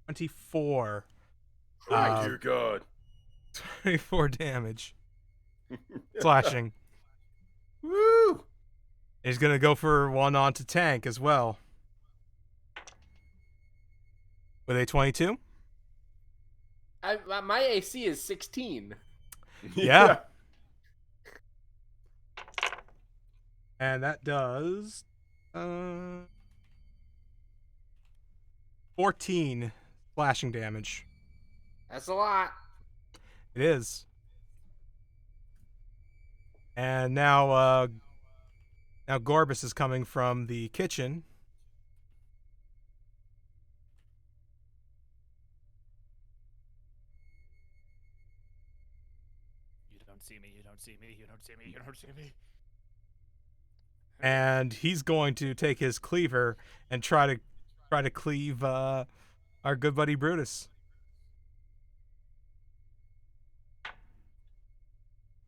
24. Oh, dear God. 24 damage. Slashing. Woo! He's gonna go for one onto tank as well. With a 22? My AC is 16. Yeah. And that does 14 slashing damage. That's a lot. It is. And now Gorbis is coming from the kitchen. You don't see me, you don't see me, you don't see me, you don't see me. And he's going to take his cleaver and try to cleave our good buddy Brutus.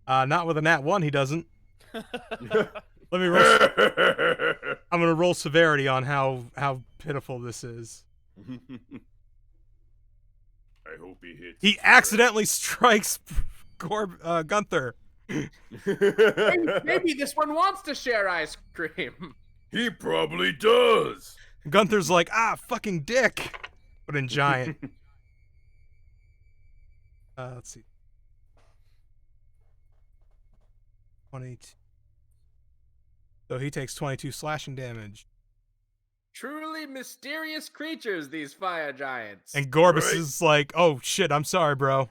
Not with a nat 1, he doesn't. Let me roll. I'm gonna roll severity on how pitiful this is. I hope he hits. He accidentally strikes Gunther. Maybe this one wants to share ice cream. He probably does. Gunther's like, fucking dick, but in giant. Let's see. 22. So he takes 22 slashing damage. Truly mysterious creatures, these fire giants. And Gorbis Right. is like, oh shit, I'm sorry, bro.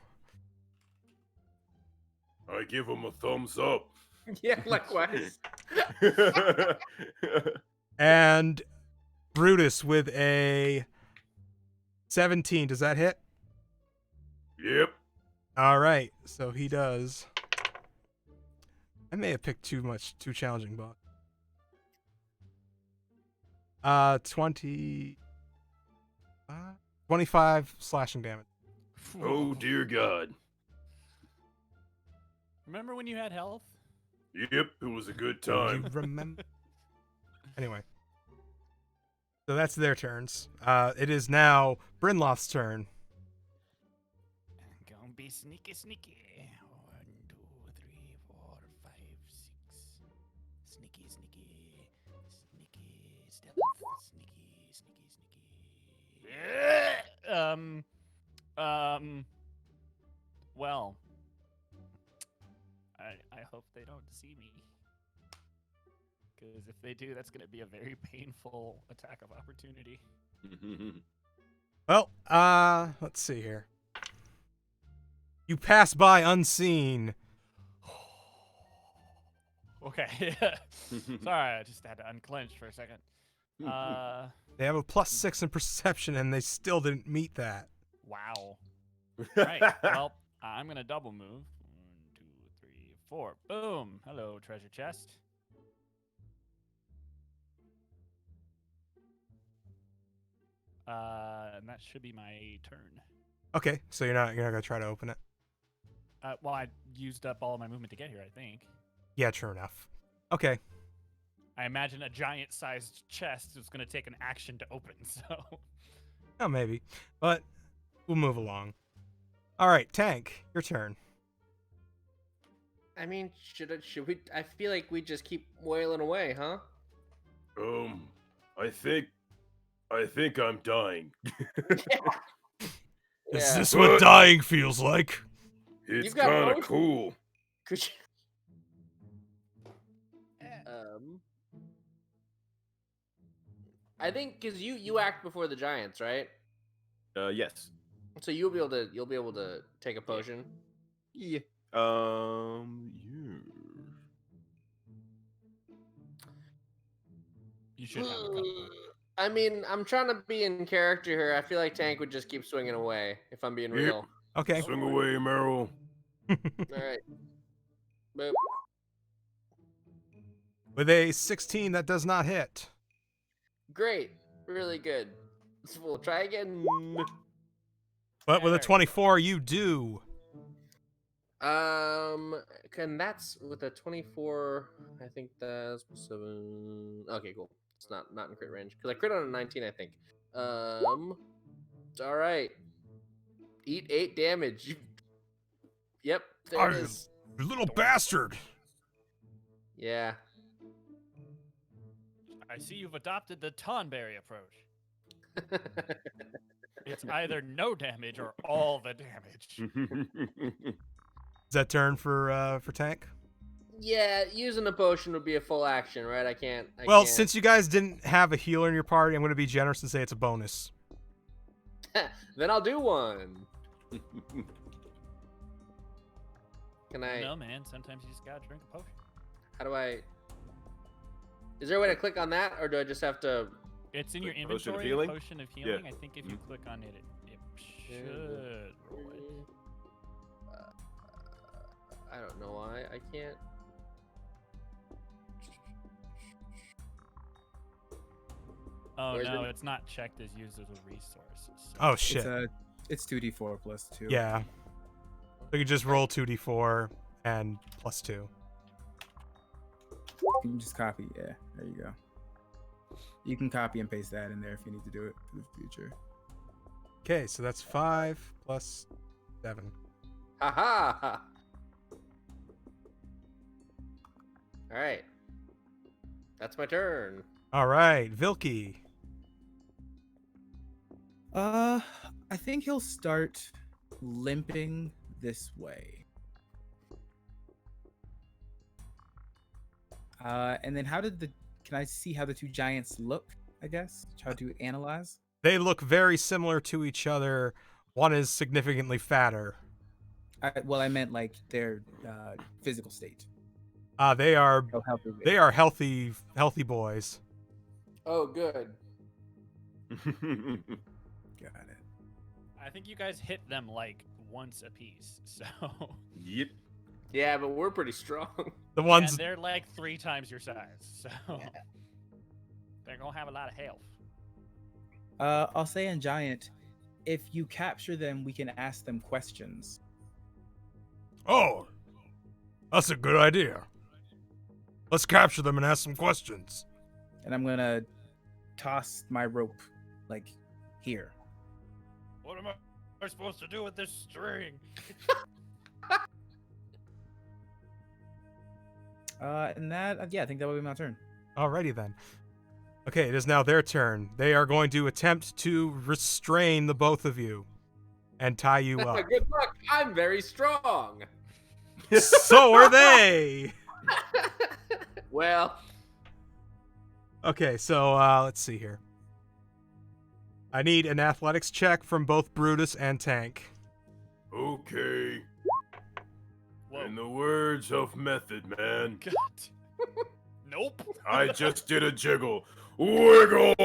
I give him a thumbs up. Yeah, likewise. And Brutus with a 17. Does that hit? Yep. All right. So he does I may have picked too challenging book. 25 slashing damage. Oh dear God. Remember when you had health? Yep, it was a good Do you time. remember? Anyway. So that's their turns. It is now Brynloth's turn. Gonna be sneaky, sneaky. 1, 2, 3, 4, 5, 6. Sneaky, sneaky, sneaky, stealth, sneaky, sneaky, sneaky. Well, I hope they don't see me. Because if they do, that's going to be a very painful attack of opportunity. Well, let's see here. You pass by unseen. Okay. Sorry, I just had to unclench for a second. They have a +6 in perception, and they still didn't meet that. Wow. Right. Well, I'm going to double move. 1, 2, 3, 4. Boom. Hello, treasure chest. And that should be my turn. Okay, so you're not gonna try to open it. Well, I used up all my movement to get here, I think. Yeah, true enough. Okay. I imagine a giant-sized chest is going to take an action to open, so... Oh, maybe. But we'll move along. All right, Tank, your turn. I mean, should we? I feel like we just keep wailing away, huh? I think I'm dying. Is Yeah. this what dying feels like? It's You've got kind of motion. cool. Could you? I think because you act before the giants, right? Yes. So you'll be able to take a potion. Yeah. You should have a couple. I mean, I'm trying to be in character here. I feel like Tank would just keep swinging away if I'm being real. Okay. Swing away, Meryl. All right. Boop. With a 16, that does not hit. Great. Really good. So we'll try again. But with a 24, you do. And that's with a 24. I think that's 7. Okay, cool. It's not in crit range because I crit on a 19. I think. All right. Eat 8 damage. Yep. There it is. You little bastard. Yeah. I see you've adopted the Tonberry approach. It's either no damage or all the damage. Is that turn for Tank? Yeah, using a potion would be a full action, right? I can't. Since you guys didn't have a healer in your party, I'm going to be generous and say it's a bonus. Then I'll do one. Can I? No, man. Sometimes you just gotta drink a potion. How do I? Is there a way to click on that, or do I just have to? It's in your Like potion of inventory. healing? Potion of healing. Yeah. I think if you click on it, it should roll it. I don't know why I can't. Oh Where's no, the- it's not checked as used as a resource. So Oh, shit. It's 2d4 plus 2. Yeah. So you just roll 2d4 and +2. You can just copy. Yeah, there you go. You can copy and paste that in there if you need to do it for the future. Okay, so that's 5 plus 7. Haha. All right. That's my turn. All right, Vilky. I think he'll start limping this way. And then can I see how the two giants look, I guess? How to analyze? They look very similar to each other. One is significantly fatter. I meant like their physical state. They are How healthy they are healthy boys. Oh, good. Got it. I think you guys hit them like once apiece. So Yep. Yeah, but we're pretty strong. The And ones. they're like 3 times your size, so they're gonna have a lot of health. I'll say in giant, if you capture them, we can ask them questions. Oh, that's a good idea. Let's capture them and ask some questions. And I'm gonna toss my rope, like, here. What am I supposed to do with this string? And that, yeah, I think that would be my turn. Alrighty then. Okay, it is now their turn. They are going to attempt to restrain the both of you and tie you up. Good luck. I'm very strong. So are they. Well, Okay, so let's see here. I need an athletics check from both Brutus and Tank. Okay. Whoa. In the words of Method Man, God. Nope. I just did a jiggle. Wiggle!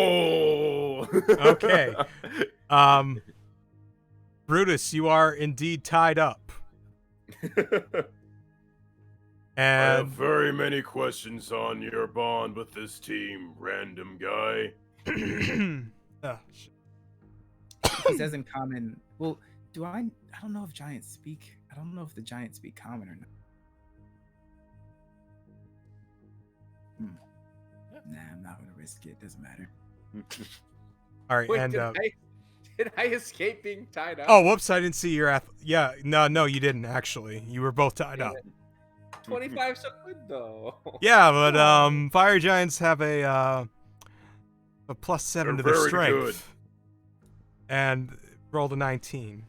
Okay. Brutus, you are indeed tied up. I have And very many questions on your bond with this team, random guy. He says in common. Well, I don't know if giants speak. I don't know if the giants speak common or not. Nah, I'm not gonna risk it. Doesn't matter. all right, wait, and did I escape being tied up? oh, whoops, I didn't see your yeah, no, you didn't actually. You were both tied up. 25 so good though. Yeah, but fire giants have a +7 They're to their very strength. good. And rolled a 19.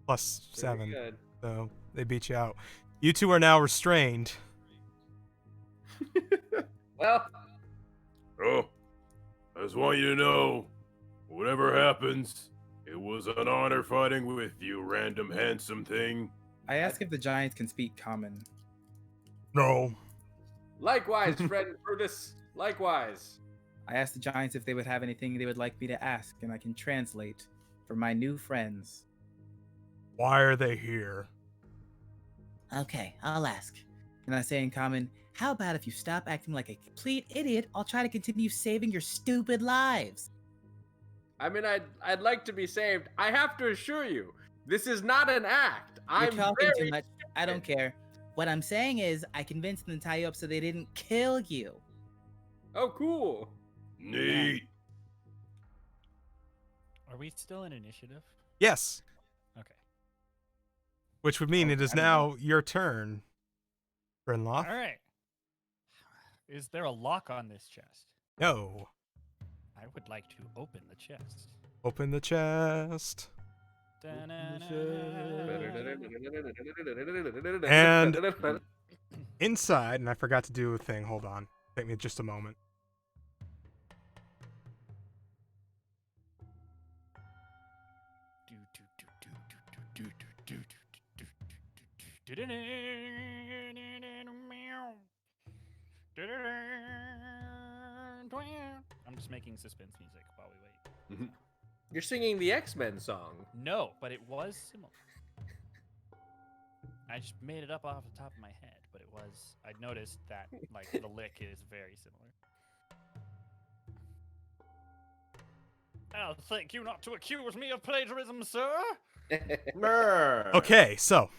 Very +7. good. So they beat you out. You two are now restrained. Well, Oh, I just want you to know, whatever happens, it was an honor fighting with you, random handsome thing. I ask if the giants can speak common. No. likewise, friend Brutus. Likewise. I asked the giants if they would have anything they would like me to ask, and I can translate for my new friends. Why are they here? Okay, I'll ask. And I say in common, How about if you stop acting like a complete idiot? I'll try to continue saving your stupid lives. I mean, I'd like to be saved. I have to assure you, this is not an act. You're I'm talking very too much. I don't care. What I'm saying is, I convinced them to tie you up so they didn't kill you. Oh, cool. Neat. Are we still in initiative? Yes. Okay. Which would mean Oh, it is I don't now your turn, Brinloth. All right. Is there a lock on this chest? No. I would like to open the chest. Open the chest. And inside, and I forgot to do a thing. Hold on. Take me just a moment. I'm just making suspense music while we wait. You're singing the X-Men song. No, but it was similar. I just made it up off the top of my head, but it was. I noticed that like the lick is very similar. Oh, thank you not to accuse me of plagiarism, sir. Okay, so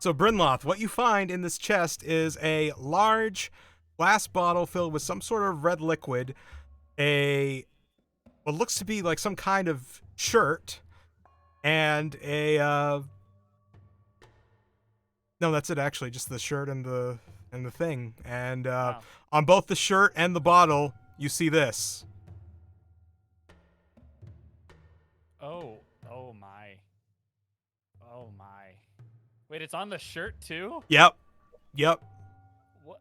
Brinloth, what you find in this chest is a large glass bottle filled with some sort of red liquid, what looks to be like some kind of shirt, and no, that's it actually, just the shirt and the thing. And Wow. on both the shirt and the bottle, you see this. Oh my. Oh my. Wait, it's on the shirt too? Yep. What?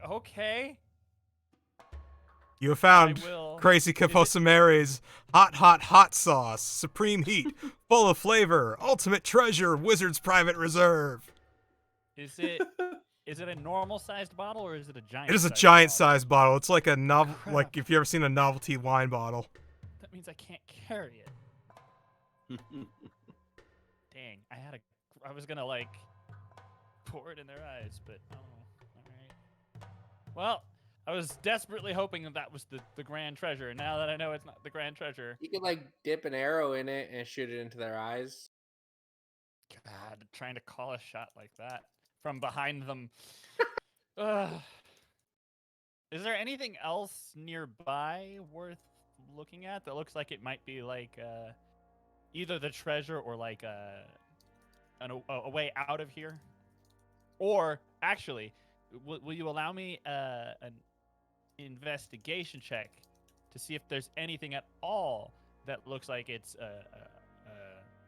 Okay. You have found I will. Crazy Is it- Caposomeré's hot sauce, supreme heat, full of flavor, ultimate treasure, wizard's private reserve. Is it a normal sized bottle or is it a giant? It is a sized giant bottle? sized bottle. It's like a novel, Crap. like if you ever seen a novelty wine bottle. that means I can't carry it. Dang, I was gonna like pour it in their eyes, but oh, all right. Well, I was desperately hoping that was the grand treasure, and now that I know it's not the grand treasure, You could like dip an arrow in it and shoot it into their eyes. God, trying to call a shot like that from behind them. Ugh. Is there anything else nearby worth looking at that looks like it might be like either the treasure or like a way out of here? Or actually, will you allow me an investigation check to see if there's anything at all that looks like it's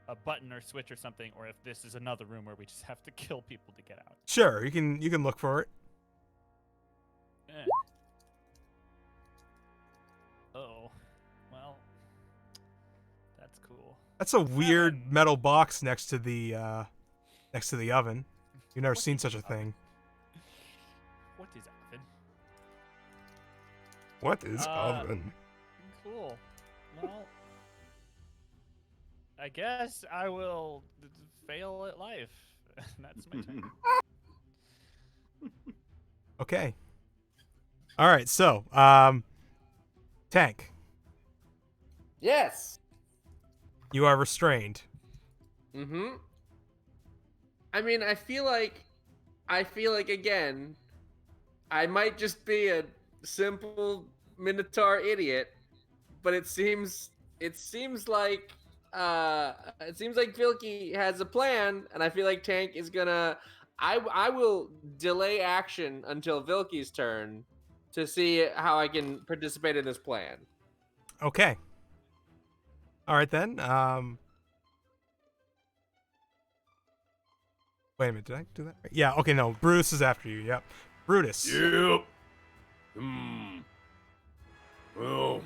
a button or switch or something, or if this is another room where we just have to kill people to get out? Sure, you can look for it. Eh. Oh, well, that's cool. That's a weird metal box next to the oven. You've never seen such a thing. What is oven? What is oven? Cool. Well, I guess I will fail at life. That's my turn. Okay. All right. So, Tank, Yes. you are restrained. Mm-hmm. I mean, I feel like again, I might just be a simple Minotaur idiot, but it seems like Vilky has a plan, and I feel like Tank is gonna. I will delay action until Vilky's turn to see how I can participate in this plan. Okay. All right then. Wait a minute. Did I do that right? Yeah. Okay. No. Brutus is after you. Yep. Brutus. Yep. Well,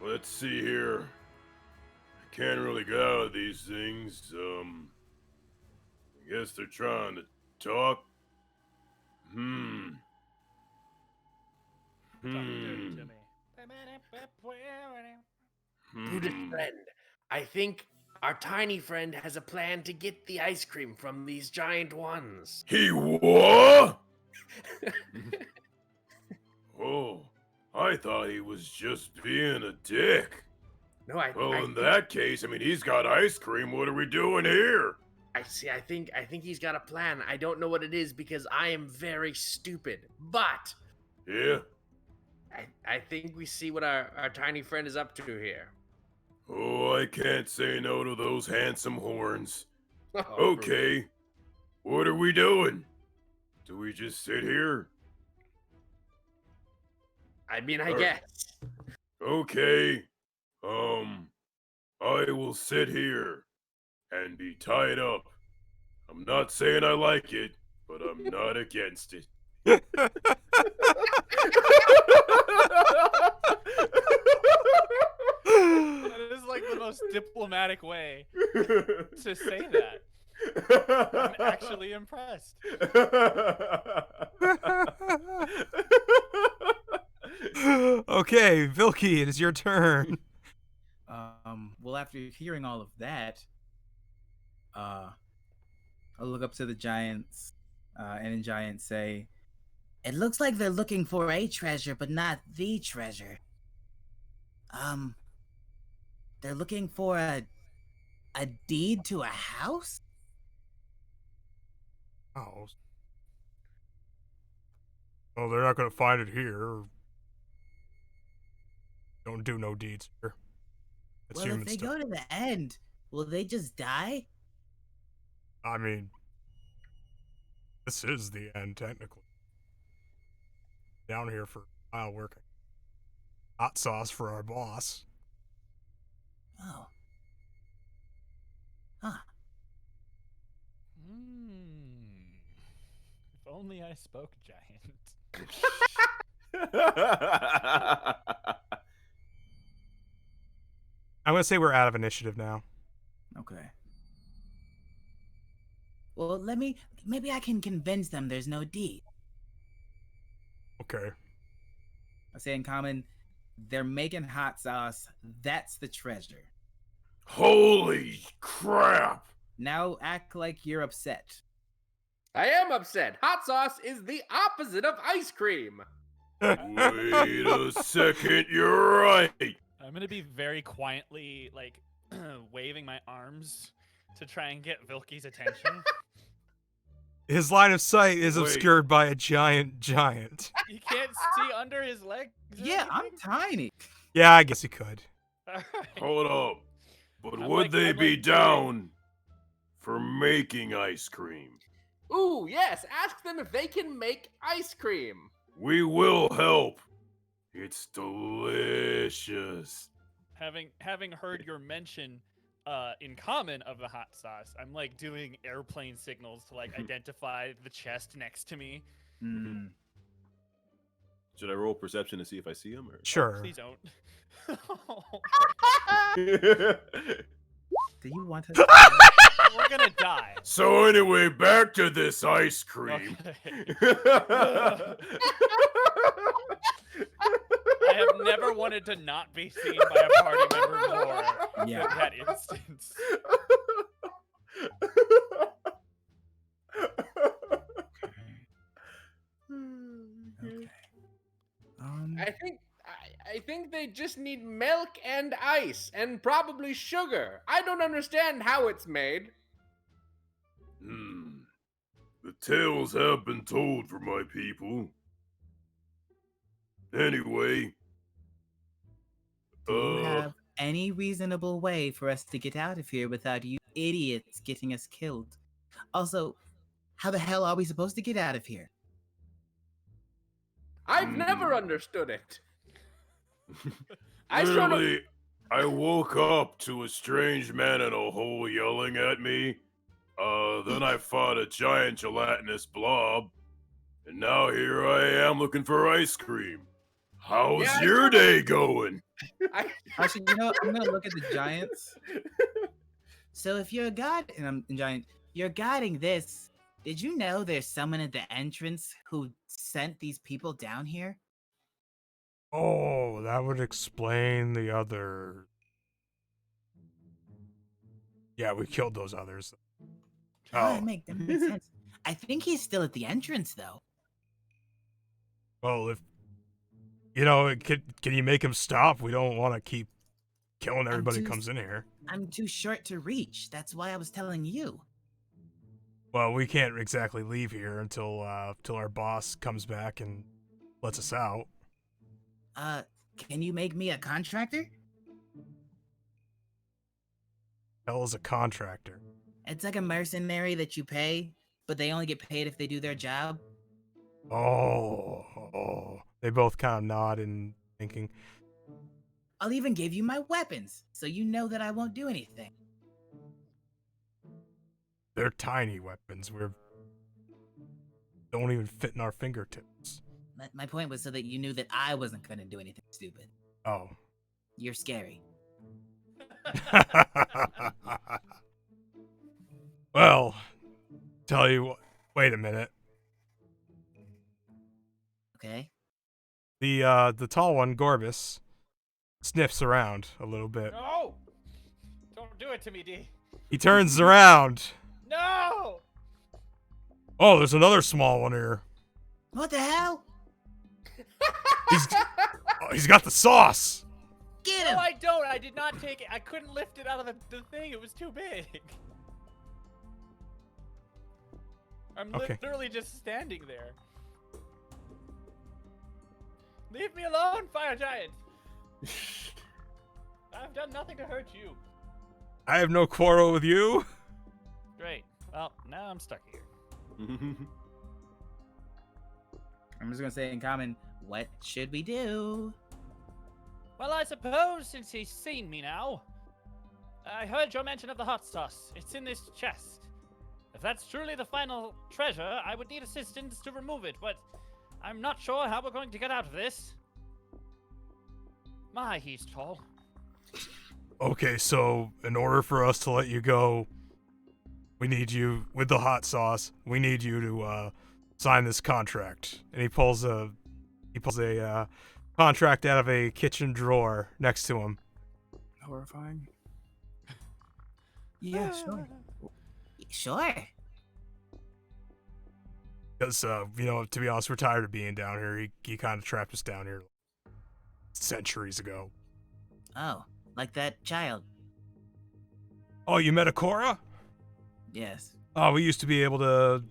let's see here. I can't really get out of these things. I guess they're trying to talk. Brutus friend, I think our tiny friend has a plan to get the ice cream from these giant ones. He what? Oh, I thought he was just being a dick. No, I Well, in that case, I mean, he's got ice cream. What are we doing here? I see. I think he's got a plan. I don't know what it is because I am very stupid. But Yeah? I think we see what our tiny friend is up to here. Oh, I can't say no to those handsome horns. Oh, Okay. What are we doing? Do we just sit here? I mean, I Or- guess. Okay. I will sit here and be tied up. I'm not saying I like it, but I'm not against it. That is like the most diplomatic way to say that. I'm actually impressed. Okay, Vilky, it is your turn. Well, after hearing all of that, I'll look up to the giants, and the giants say, "It looks like they're looking for a treasure, but not the treasure. They're looking for a deed to a house." Oh. Well, they're not gonna find it here. Don't do no deeds here. It's Well, if human they stuff. go to the end, will they just die? I mean, this is the end, technically. Down here for a while working. Hot sauce for our boss. Oh. Huh. If only I spoke giant. I'm gonna say we're out of initiative now. Okay. Well, maybe I can convince them there's no deed. Okay. I say in common, They're making hot sauce. That's the treasure. Holy crap! Now act like you're upset. I am upset. Hot sauce is the opposite of ice cream. Wait a second, you're right. I'm gonna be very quietly like waving my arms to try and get Vilky's attention. His line of sight is Wait. obscured by a giant. You can't see under his legs. or Yeah, I'm anything? tiny. Yeah, I guess he could. Alright. Hold up. But I'm would like- they I'm be like down for making ice cream? Ooh, yes. Ask them if they can make ice cream. We will help. It's delicious. Having heard your mention in common of the hot sauce, I'm like doing airplane signals to like identify the chest next to me. Mm. Should I roll perception to see if I see him? Or? Sure. Please don't. Do you want to? We're gonna die. So anyway, back to this ice cream. Okay. I have never wanted to not be seen by a party member more Yeah. than that instance. Okay. I think they just need milk and ice and probably sugar. I don't understand how it's made. The tales have been told for my people. Anyway. Do you have any reasonable way for us to get out of here without you idiots getting us killed? Also, how the hell are we supposed to get out of here? I've never understood it. I sort of Literally, I woke up to a strange man in a hole yelling at me. Then I fought a giant gelatinous blob. And now here I am looking for ice cream. How's Yeah, I your day going? Actually, you know what? I'm gonna look at the giants. So if you're a god, and I'm a giant, you're guiding this. Did you know there's someone at the entrance who sent these people down here? Oh, that would explain the other. Yeah, we killed those others. Oh, that makes sense. I think he's still at the entrance, though. Well, if you know, can you make him stop? We don't want to keep killing everybody who too- comes in here. I'm too short to reach. That's why I was telling you. Well, we can't exactly leave here until our boss comes back and lets us out. Can you make me a contractor? Hell is a contractor. It's like a mercenary that you pay, but they only get paid if they do their job. Oh. They both kind of nod and thinking. I'll even give you my weapons, so you know that I won't do anything. They're tiny weapons. Don't even fit in our fingertips. My point was so that you knew that I wasn't gonna do anything stupid. Oh. You're scary. Well, tell you what. Wait a minute. Okay. The tall one, Gorbis, sniffs around a little bit. No! Don't do it to me, D. He turns around. No! Oh, there's another small one here. What the hell? He's got the sauce. Get No, him! I don't. I did not take it. I couldn't lift it out of the thing. It was too big. I'm Okay. literally just standing there. Leave me alone, fire giant. I've done nothing to hurt you. I have no quarrel with you. Great. Well, now I'm stuck here. I'm just gonna say in common, what should we do? Well, I suppose since he's seen me now, I heard your mention of the hot sauce. It's in this chest. If that's truly the final treasure, I would need assistance to remove it, but I'm not sure how we're going to get out of this. My, he's tall. Okay, so in order for us to let you go, we need you with the hot sauce. We need you to sign this contract. And he pulls a contract out of a kitchen drawer next to him. Horrifying. Yeah, sure. Sure. Because, to be honest, we're tired of being down here. He kind of trapped us down here centuries ago. Oh, like that child. Oh, you met Akora? Yes. Oh, we used to be able to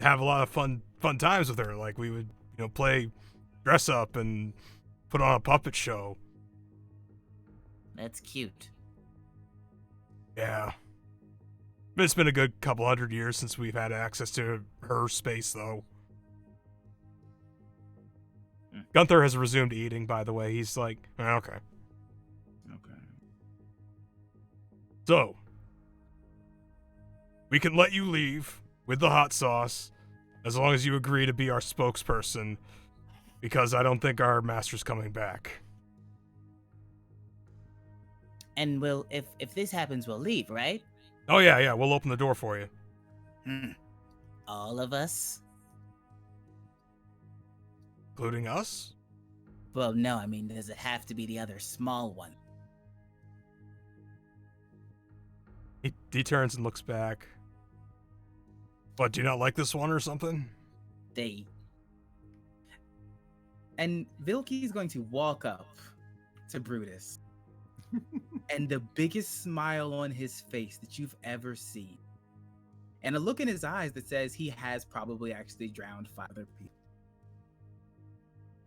have a lot of fun times with her. Like, we would, play dress up and put on a puppet show. That's cute. Yeah. But it's been a good couple 100 years since we've had access to her space, though. Gunther has resumed eating, by the way. He's like, okay. Okay. So, we can let you leave with the hot sauce as long as you agree to be our spokesperson, because I don't think our master's coming back. And if this happens, we'll leave, right? Oh, yeah, we'll open the door for you. All of us? Including us? Well, no, I mean, does it have to be the other small one? He turns and looks back. What, do you not like this one or something? And Vilky's going to walk up to Brutus. And the biggest smile on his face that you've ever seen. And a look in his eyes that says he has probably actually drowned 5 other people.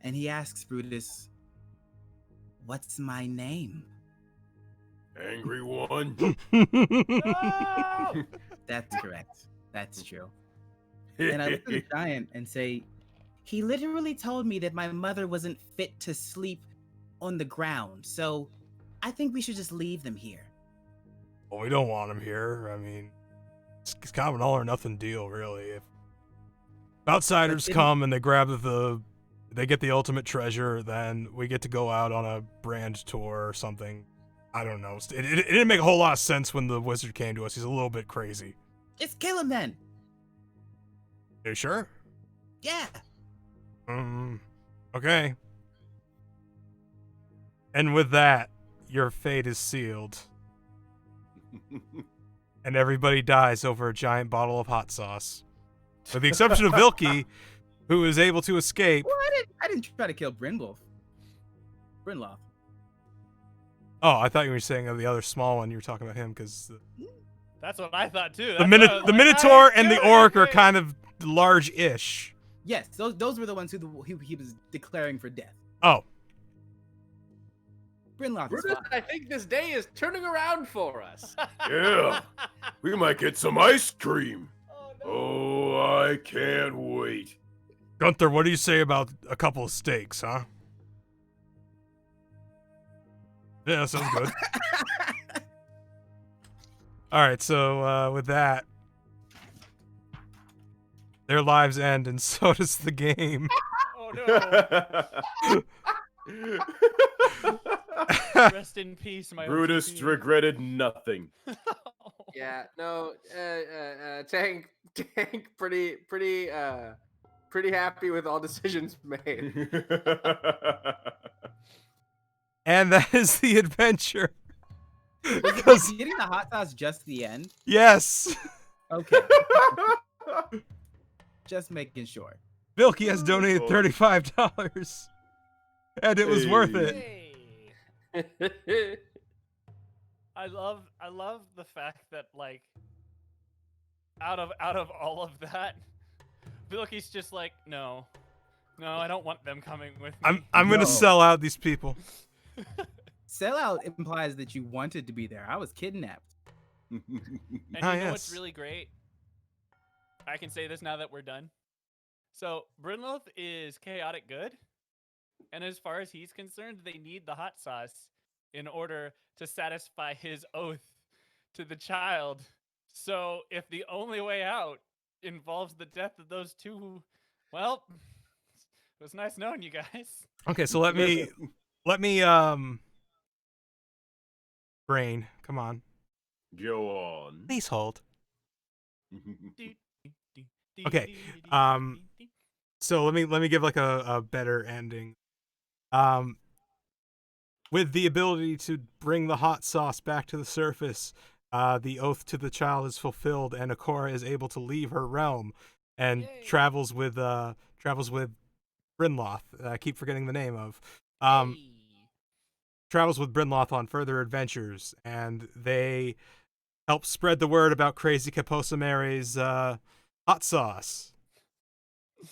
And he asks Brutus, "What's my name?" Angry one. No! That's correct. That's true. And I look at the giant and say, "He literally told me that my mother wasn't fit to sleep on the ground. So I think we should just leave them here." Well, we don't want him here. I mean, it's kind of an all or nothing deal, really. If outsiders come and they grab they get the ultimate treasure, then we get to go out on a brand tour or something. I don't know. It didn't make a whole lot of sense when the wizard came to us. He's a little bit crazy. Just kill him then. Are you sure? Yeah. Okay. And with that, your fate is sealed. And everybody dies over a giant bottle of hot sauce. With the exception of Vilky, who is able to escape. Well, I didn't try to kill Brynloth. Oh, I thought you were saying the other small one. You were talking about him because That's what I thought too. the Minotaur and the Orc are kind of large-ish. Yes, those were the ones who he was declaring for death. Oh. Brynloth is Brutus, fine. I think this day is turning around for us. Yeah. We might get some ice cream. Oh, no. Oh, I can't wait. Gunther, what do you say about a couple of steaks, huh? Yeah, that sounds good. All right, so with that, their lives end, and so does the game. Oh no. Rest in peace, my Brutus OTP. regretted nothing. Yeah, no, Tank, pretty happy with all decisions made. And that is the adventure. Was getting the hot sauce just the end? Yes. Okay. Just making sure. Vilky has donated $35. And it was worth it. Hey. I love the fact that like out of all of that, Vilky's just like, no, I don't want them coming with me. I'm gonna No. sell out these people. Sellout implies that you wanted to be there. I was kidnapped. And Ah, you know what's yes. really great? I can say this now that we're done. So Brynloth is chaotic good, and as far as he's concerned, they need the hot sauce in order to satisfy his oath to the child. So if the only way out involves the death of those two, well, it was nice knowing you guys. Okay, so let me brain, come on. Go on. Please hold. Okay. So let me give like a better ending. Um, with the ability to bring the hot sauce back to the surface, the oath to the child is fulfilled, and Akora is able to leave her realm and Yay. travels with Brynloth. I keep forgetting the name of. Hey. Travels with Brynloth on further adventures, and they help spread the word about crazy Caposomeré's hot sauce.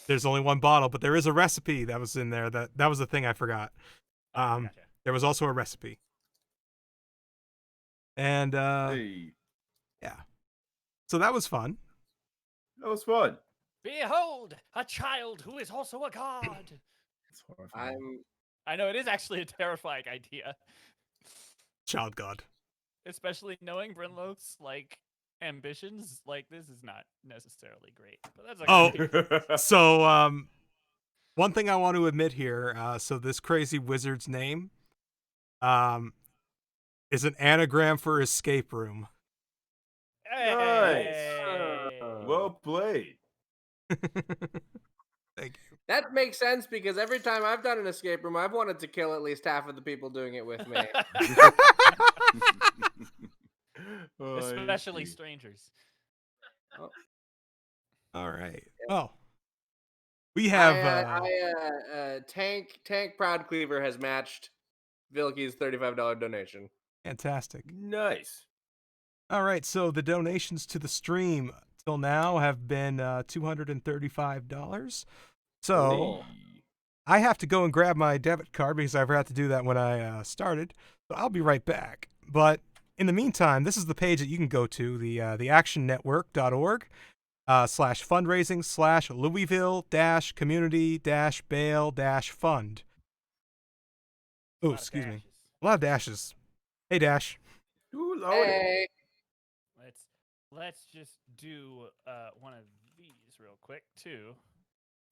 There's only one bottle, but there is a recipe that was in there. That was the thing I forgot. Gotcha. There was also a recipe. And Hey, yeah. So that was fun. that was fun. Behold, a child who is also a god. It's horrifying. I know it is actually a terrifying idea, Child God. especially knowing Brinloth's like ambitions. Like this is not necessarily great, but that's okay. Oh, so one thing I want to admit here, so this crazy wizard's name is an anagram for escape room. Nice. Hey. Well played. Thank you. That makes sense because every time I've done an escape room, I've wanted to kill at least half of the people doing it with me. Oh, I Especially see. strangers. All right. Well, we have Tank Proud Cleaver has matched Vilky's $35 donation. fantastic. Nice. All right, so the donations to the stream till now have been $235. So Hey. I have to go and grab my debit card because I forgot to do that when I started. So I'll be right back. But in the meantime, this is the page that you can go to, the actionnetwork.org /fundraising /Louisville-community-bail-fund. Oh, excuse me. A lot of dashes. Hey, Dash. Ooh, Lordy. Hey, Let's just do one of these real quick too.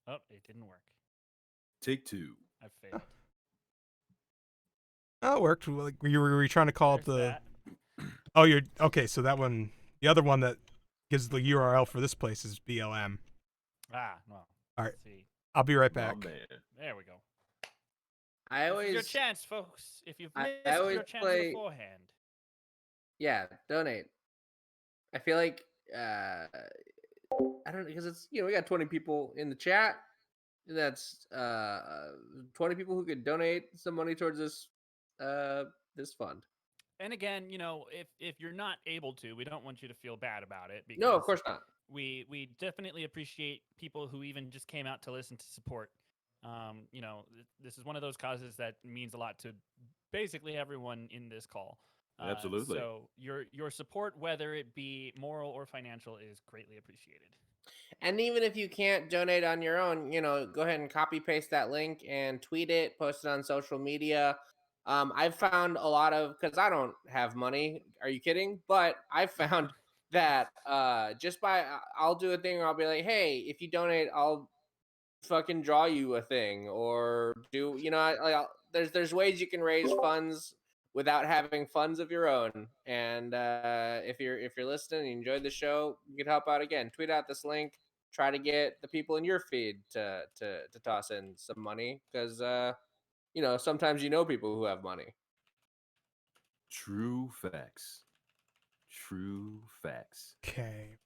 Oh, it didn't work. Take two. I failed. Oh, it worked. Like, were you trying to call There's up the... that. Oh, you're... Okay, so that one... The other one that gives the URL for this place is BLM. Ah, well. All right. Let's see. I'll be right My back. man. There we go. I This is your always chance, folks. If you've I missed always your chance play- beforehand. yeah, donate. I feel like I don't know because it's we got 20 people in the chat. That's 20 people who could donate some money towards this this fund. And again, if you're not able to, we don't want you to feel bad about it. Because No, of course not. we definitely appreciate people who even just came out to listen to support. This is one of those causes that means a lot to basically everyone in this call. Absolutely. So your support, whether it be moral or financial, is greatly appreciated. And even if you can't donate on your own, go ahead and copy paste that link and tweet it, post it on social media. I've found a lot of because I don't have money. Are you kidding? But I found that just by I'll do a thing where I'll be like, hey, if you donate, I'll fucking draw you a thing or do there's ways you can raise funds without having funds of your own. And if you're listening and you enjoyed the show, you can help out again. Tweet out this link. Try to get the people in your feed to toss in some money because sometimes people who have money. True facts. True facts. Okay.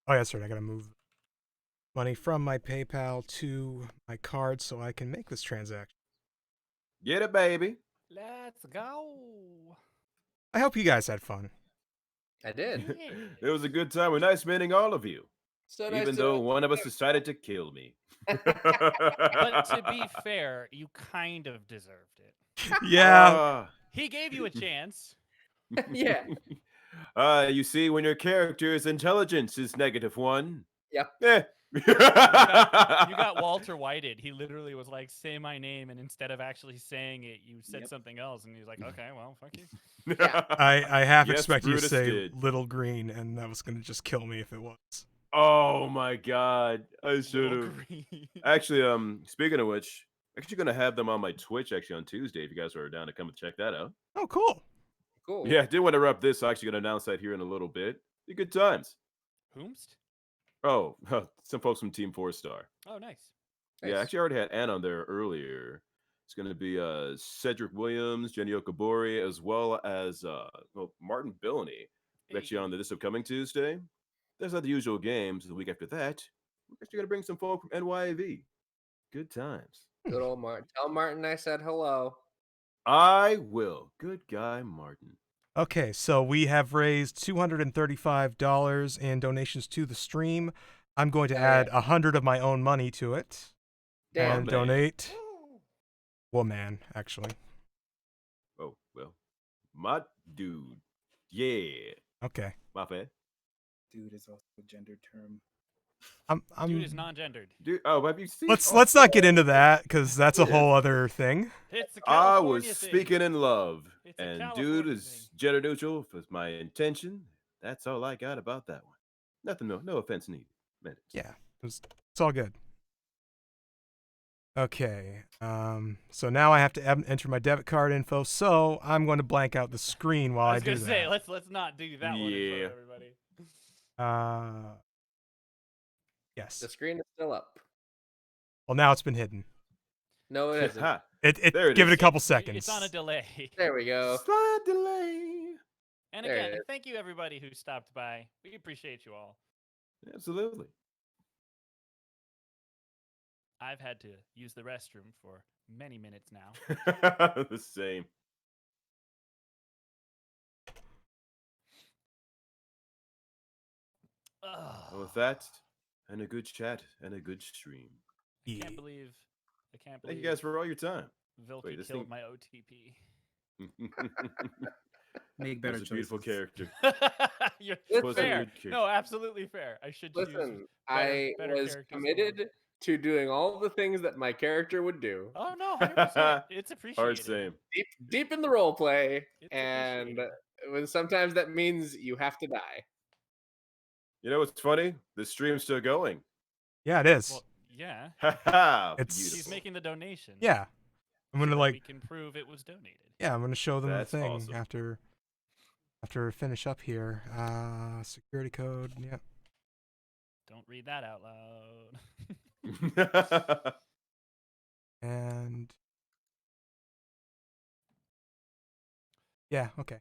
Oh, yeah, that's right. I got to move money from my PayPal to my card so I can make this transaction. Get it, baby. Let's go. I hope you guys had fun. I did. It was a good time. We're nice meeting all of you. So nice Even to- though one of us decided to kill me. But to be fair, you kind of deserved it. Yeah. He gave you a chance. Yeah. You see, when your character's intelligence is -1. Yep. Eh. You got Walter Whited. He literally was like, "Say my name," and instead of actually saying it, you said Yep. something else, and he was like, "Okay, well, fuck you." Yeah. I half Yes, expect you to Brutus say did. Little Green, and that was going to just kill me if it was. Oh my god. I should Little have. Green. Actually, speaking of which, actually gonna have them on my Twitch actually on Tuesday if you guys are down to come and check that out. Oh, cool. Cool. Yeah, I did want to interrupt this. I'm actually gonna announce that here in a little bit. Be good times. Whomst? Oh, some folks from Team 4 Star. Oh, nice. Yeah, Nice. actually I already had Ann on there earlier. It's going to be Cedric Williams, Jenny Okabori, as well as Martin Billany. Bet you on this upcoming Tuesday. There's not the usual games. The week after that, we're actually going to bring some folk from NYAV. Good times. Good old Martin. Tell Martin I said hello. I will. Good guy, Martin. Okay, so we have raised $235 in donations to the stream. I'm going to add 100 of my own money to it Damn. and donate. Woman, actually. Oh, well. My dude. Yeah. Okay. My bad. Dude is also a gendered term. I'm Dude is non-gendered. Dude, oh, have you seen? let's not get into that because that's a whole other thing. It's a I California was thing. speaking in love, It's a and California dude is thing. gender neutral was my intention. That's all I got about that one. Nothing, no offense needed. Minutes. Yeah, it's all good. Okay, so now I have to enter my debit card info, so I'm going to blank out the screen while I I was do gonna say, that. let's not do that one in front Yeah. of everybody. Yes. The screen is still up. Well, now it's been hidden. No, it isn't. Ha. It There it give it a is. couple seconds. It's on a delay. There we go. Slight delay. And There it again, is. thank you everybody who stopped by. We appreciate you all. Absolutely. I've had to use the restroom for many minutes now. The same. Ugh. With that, and a good chat and a good stream. I can't believe Thank you guys for all your time. Vilky Wait, this killed thing- my OTP. Make better That's a beautiful choices. character. You're Was a fair. good character. No, absolutely fair. I should choose Listen, better I was characters committed to doing all the things that my character would do. Oh no, 100%. It's appreciated. Hard same. Deep in the role play, It's and appreciated. when sometimes that means you have to die. You know what's funny? The stream's still going. Yeah, it is. Well, yeah. Ha ha! It's- He's Beautiful. making the donation. Yeah, I'm so gonna that we like. can prove it was donated. Yeah, I'm gonna show them That's the thing awesome. after we finish up here. Security code. Yeah. Don't read that out loud. And yeah, okay.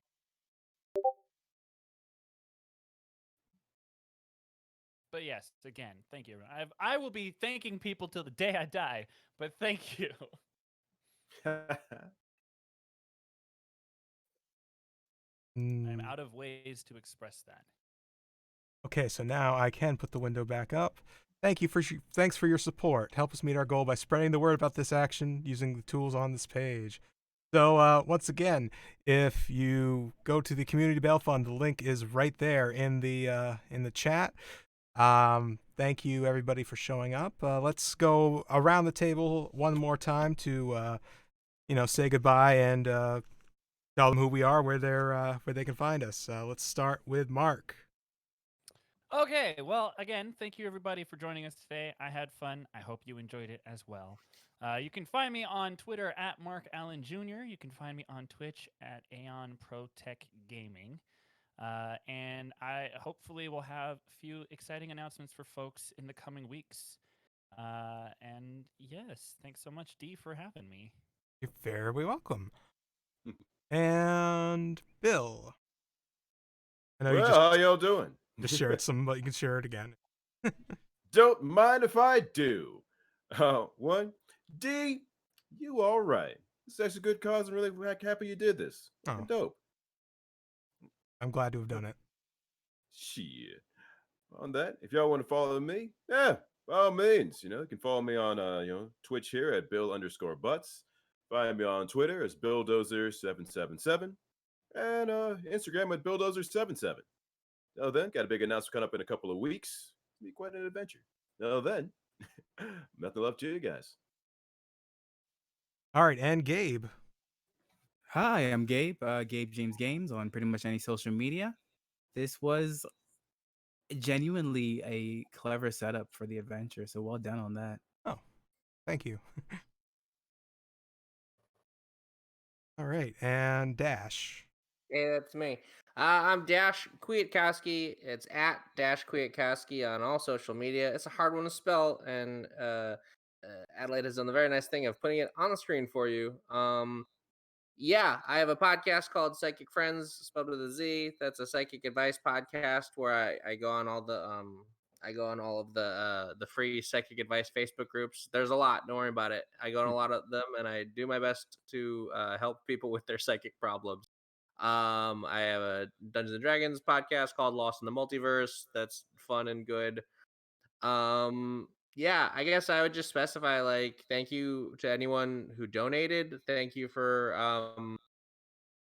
But yes, again, thank you. I will be thanking people till the day I die, but thank you. I'm Mm, out of ways to express that. okay, so now I can put the window back up. Thanks for your support. Help us meet our goal by spreading the word about this action using the tools on this page. So once again, if you go to the Community Bail Fund, the link is right there in the chat. Thank you everybody for showing up. Let's go around the table one more time to say goodbye and tell them who we are, where they can find us. Let's start with Mark. Okay, well, again, thank you everybody for joining us today. I had fun. I hope you enjoyed it as well. You can find me on Twitter at Mark Allen Jr. You can find me on Twitch at Aeon Pro Tech Gaming. And I hopefully will have a few exciting announcements for folks in the coming weeks. And yes, thanks so much, Dee, for having me. You're very welcome. And Bill. I know Well, you how y'all doing? just shared some, but you can share it again. Don't mind if I do. One, D, you all right. This is actually a good cause. I'm really happy you did this. Oh. Dope. I'm glad to have done it. Shit. On that, if y'all want to follow me, yeah, by all means, you can follow me on Twitch here at Bill_Butts. Find me on Twitter as Billdozer777 and Instagram at Billdozer77. Now then, got a big announcement coming up in a couple of weeks. It'll be quite an adventure. Now then, nothing left to you guys. All right, and Gabe. Hi, I'm Gabe. Gabe James Games on pretty much any social media. This was genuinely a clever setup for the adventure, so well done on that. Oh, thank you. All right, and Dash. Hey, that's me. I'm Dash Kwiatkowski. It's at Dash Kwiatkowski on all social media. It's a hard one to spell, and Adelaide has done the very nice thing of putting it on the screen for you. Yeah, I have a podcast called Psychic Friends, spelled with a Z. That's a psychic advice podcast where I go on all the the free psychic advice Facebook groups. There's a lot. Don't worry about it. I go on a lot of them, and I do my best to help people with their psychic problems. I have a Dungeons and Dragons podcast called Lost in the Multiverse. That's fun and good. Yeah, I guess I would just specify like thank you to anyone who donated. Thank you for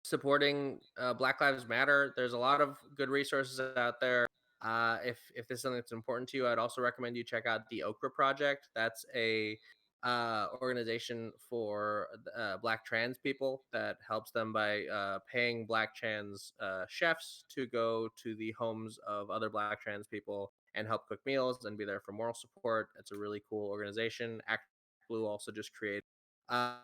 supporting Black Lives Matter. There's a lot of good resources out there. If this is something that's important to you, I'd also recommend you check out the Okra Project. That's a organization for Black trans people that helps them by paying Black trans chefs to go to the homes of other Black trans people and help cook meals and be there for moral support. It's a really cool organization. Act Blue also just created a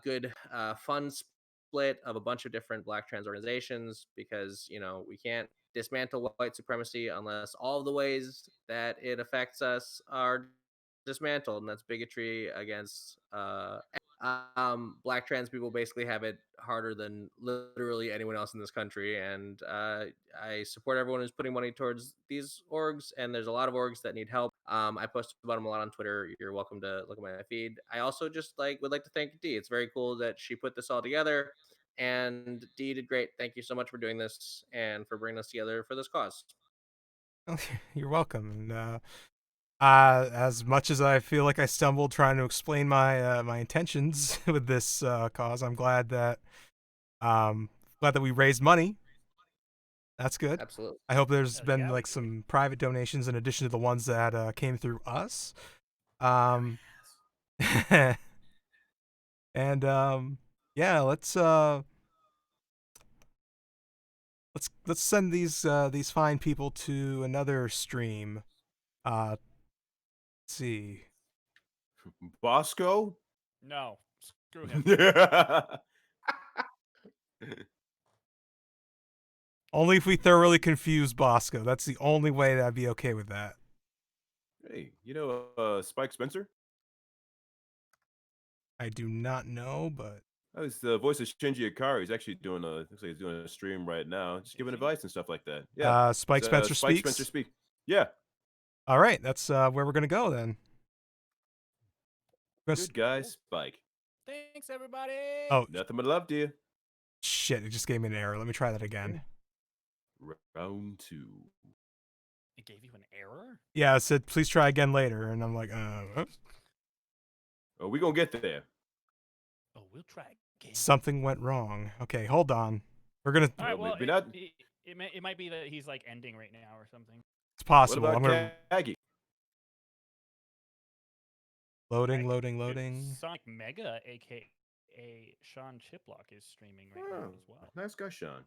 good fun split of a bunch of different Black trans organizations because we can't dismantle white supremacy unless all of the ways that it affects us are dismantled, and that's bigotry against Black trans people basically have it harder than literally anyone else in this country, and I support everyone who's putting money towards these orgs, and there's a lot of orgs that need help. I post about them a lot on Twitter. You're welcome to look at my feed. I also just would like to thank Dee. It's very cool that she put this all together, and Dee did great. Thank you so much for doing this and for bringing us together for this cause. You're welcome. And as much as I feel like I stumbled trying to explain my intentions with this cause, I'm glad that we raised money. That's good. Absolutely. I hope there's Hell been yeah, like we some private donations in addition to the ones that came through us. Um, and yeah, let's send these fine people to another stream. Let's see. Bosco? No, screw him. Only if we thoroughly confuse Bosco. That's the only way that I'd be okay with that. Hey, Spike Spencer? I do not know, but That was the voice of Shinji Ikari. He's actually looks like he's doing a stream right now, just giving advice and stuff like that. Yeah. Spike It's, Spencer Spike speaks. Spencer speak. Yeah. All right, that's where we're gonna go then. Good guy, Spike. Thanks, everybody. Oh Nothing but love to you. shit! It just gave me an error. Let me try that again. Round 2. It gave you an error? Yeah, it said please try again later, and I'm like, Oh, we gonna get there. Oh, we'll try again. something went wrong. Okay, hold on. We're gonna. All right, Well, well, maybe not. it might be that he's like ending right now or something. It's possible. What I'm about gonna Kagi? loading. Sonic Mega, aka Sean Chiplock, is streaming right now as well. Nice guy, Sean.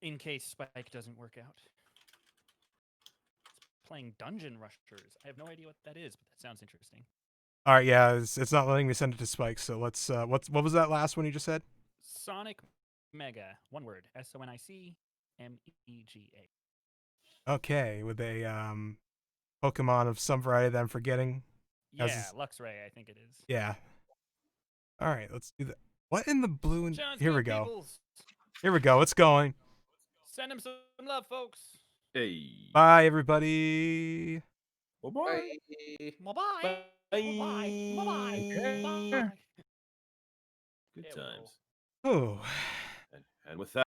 In case Spike doesn't work out. It's playing Dungeon Rushers. I have no idea what that is, but that sounds interesting. All right, yeah, it's not letting me send it to Spike. So let's. What was that last one you just said? Sonic Mega, one word, SONICMEGA. Okay, with a Pokemon of some variety that I'm forgetting. Yeah, As- Luxray, I think it is. Yeah. All right, let's do that. What in the blue and Sean's here we good go. peoples. Here we go. It's going. Send him some love, folks. Hey. Bye, everybody. Oh, boy. Bye-bye. Bye-bye. Bye-bye. Bye. Good Yeah, times. Oh. And with that.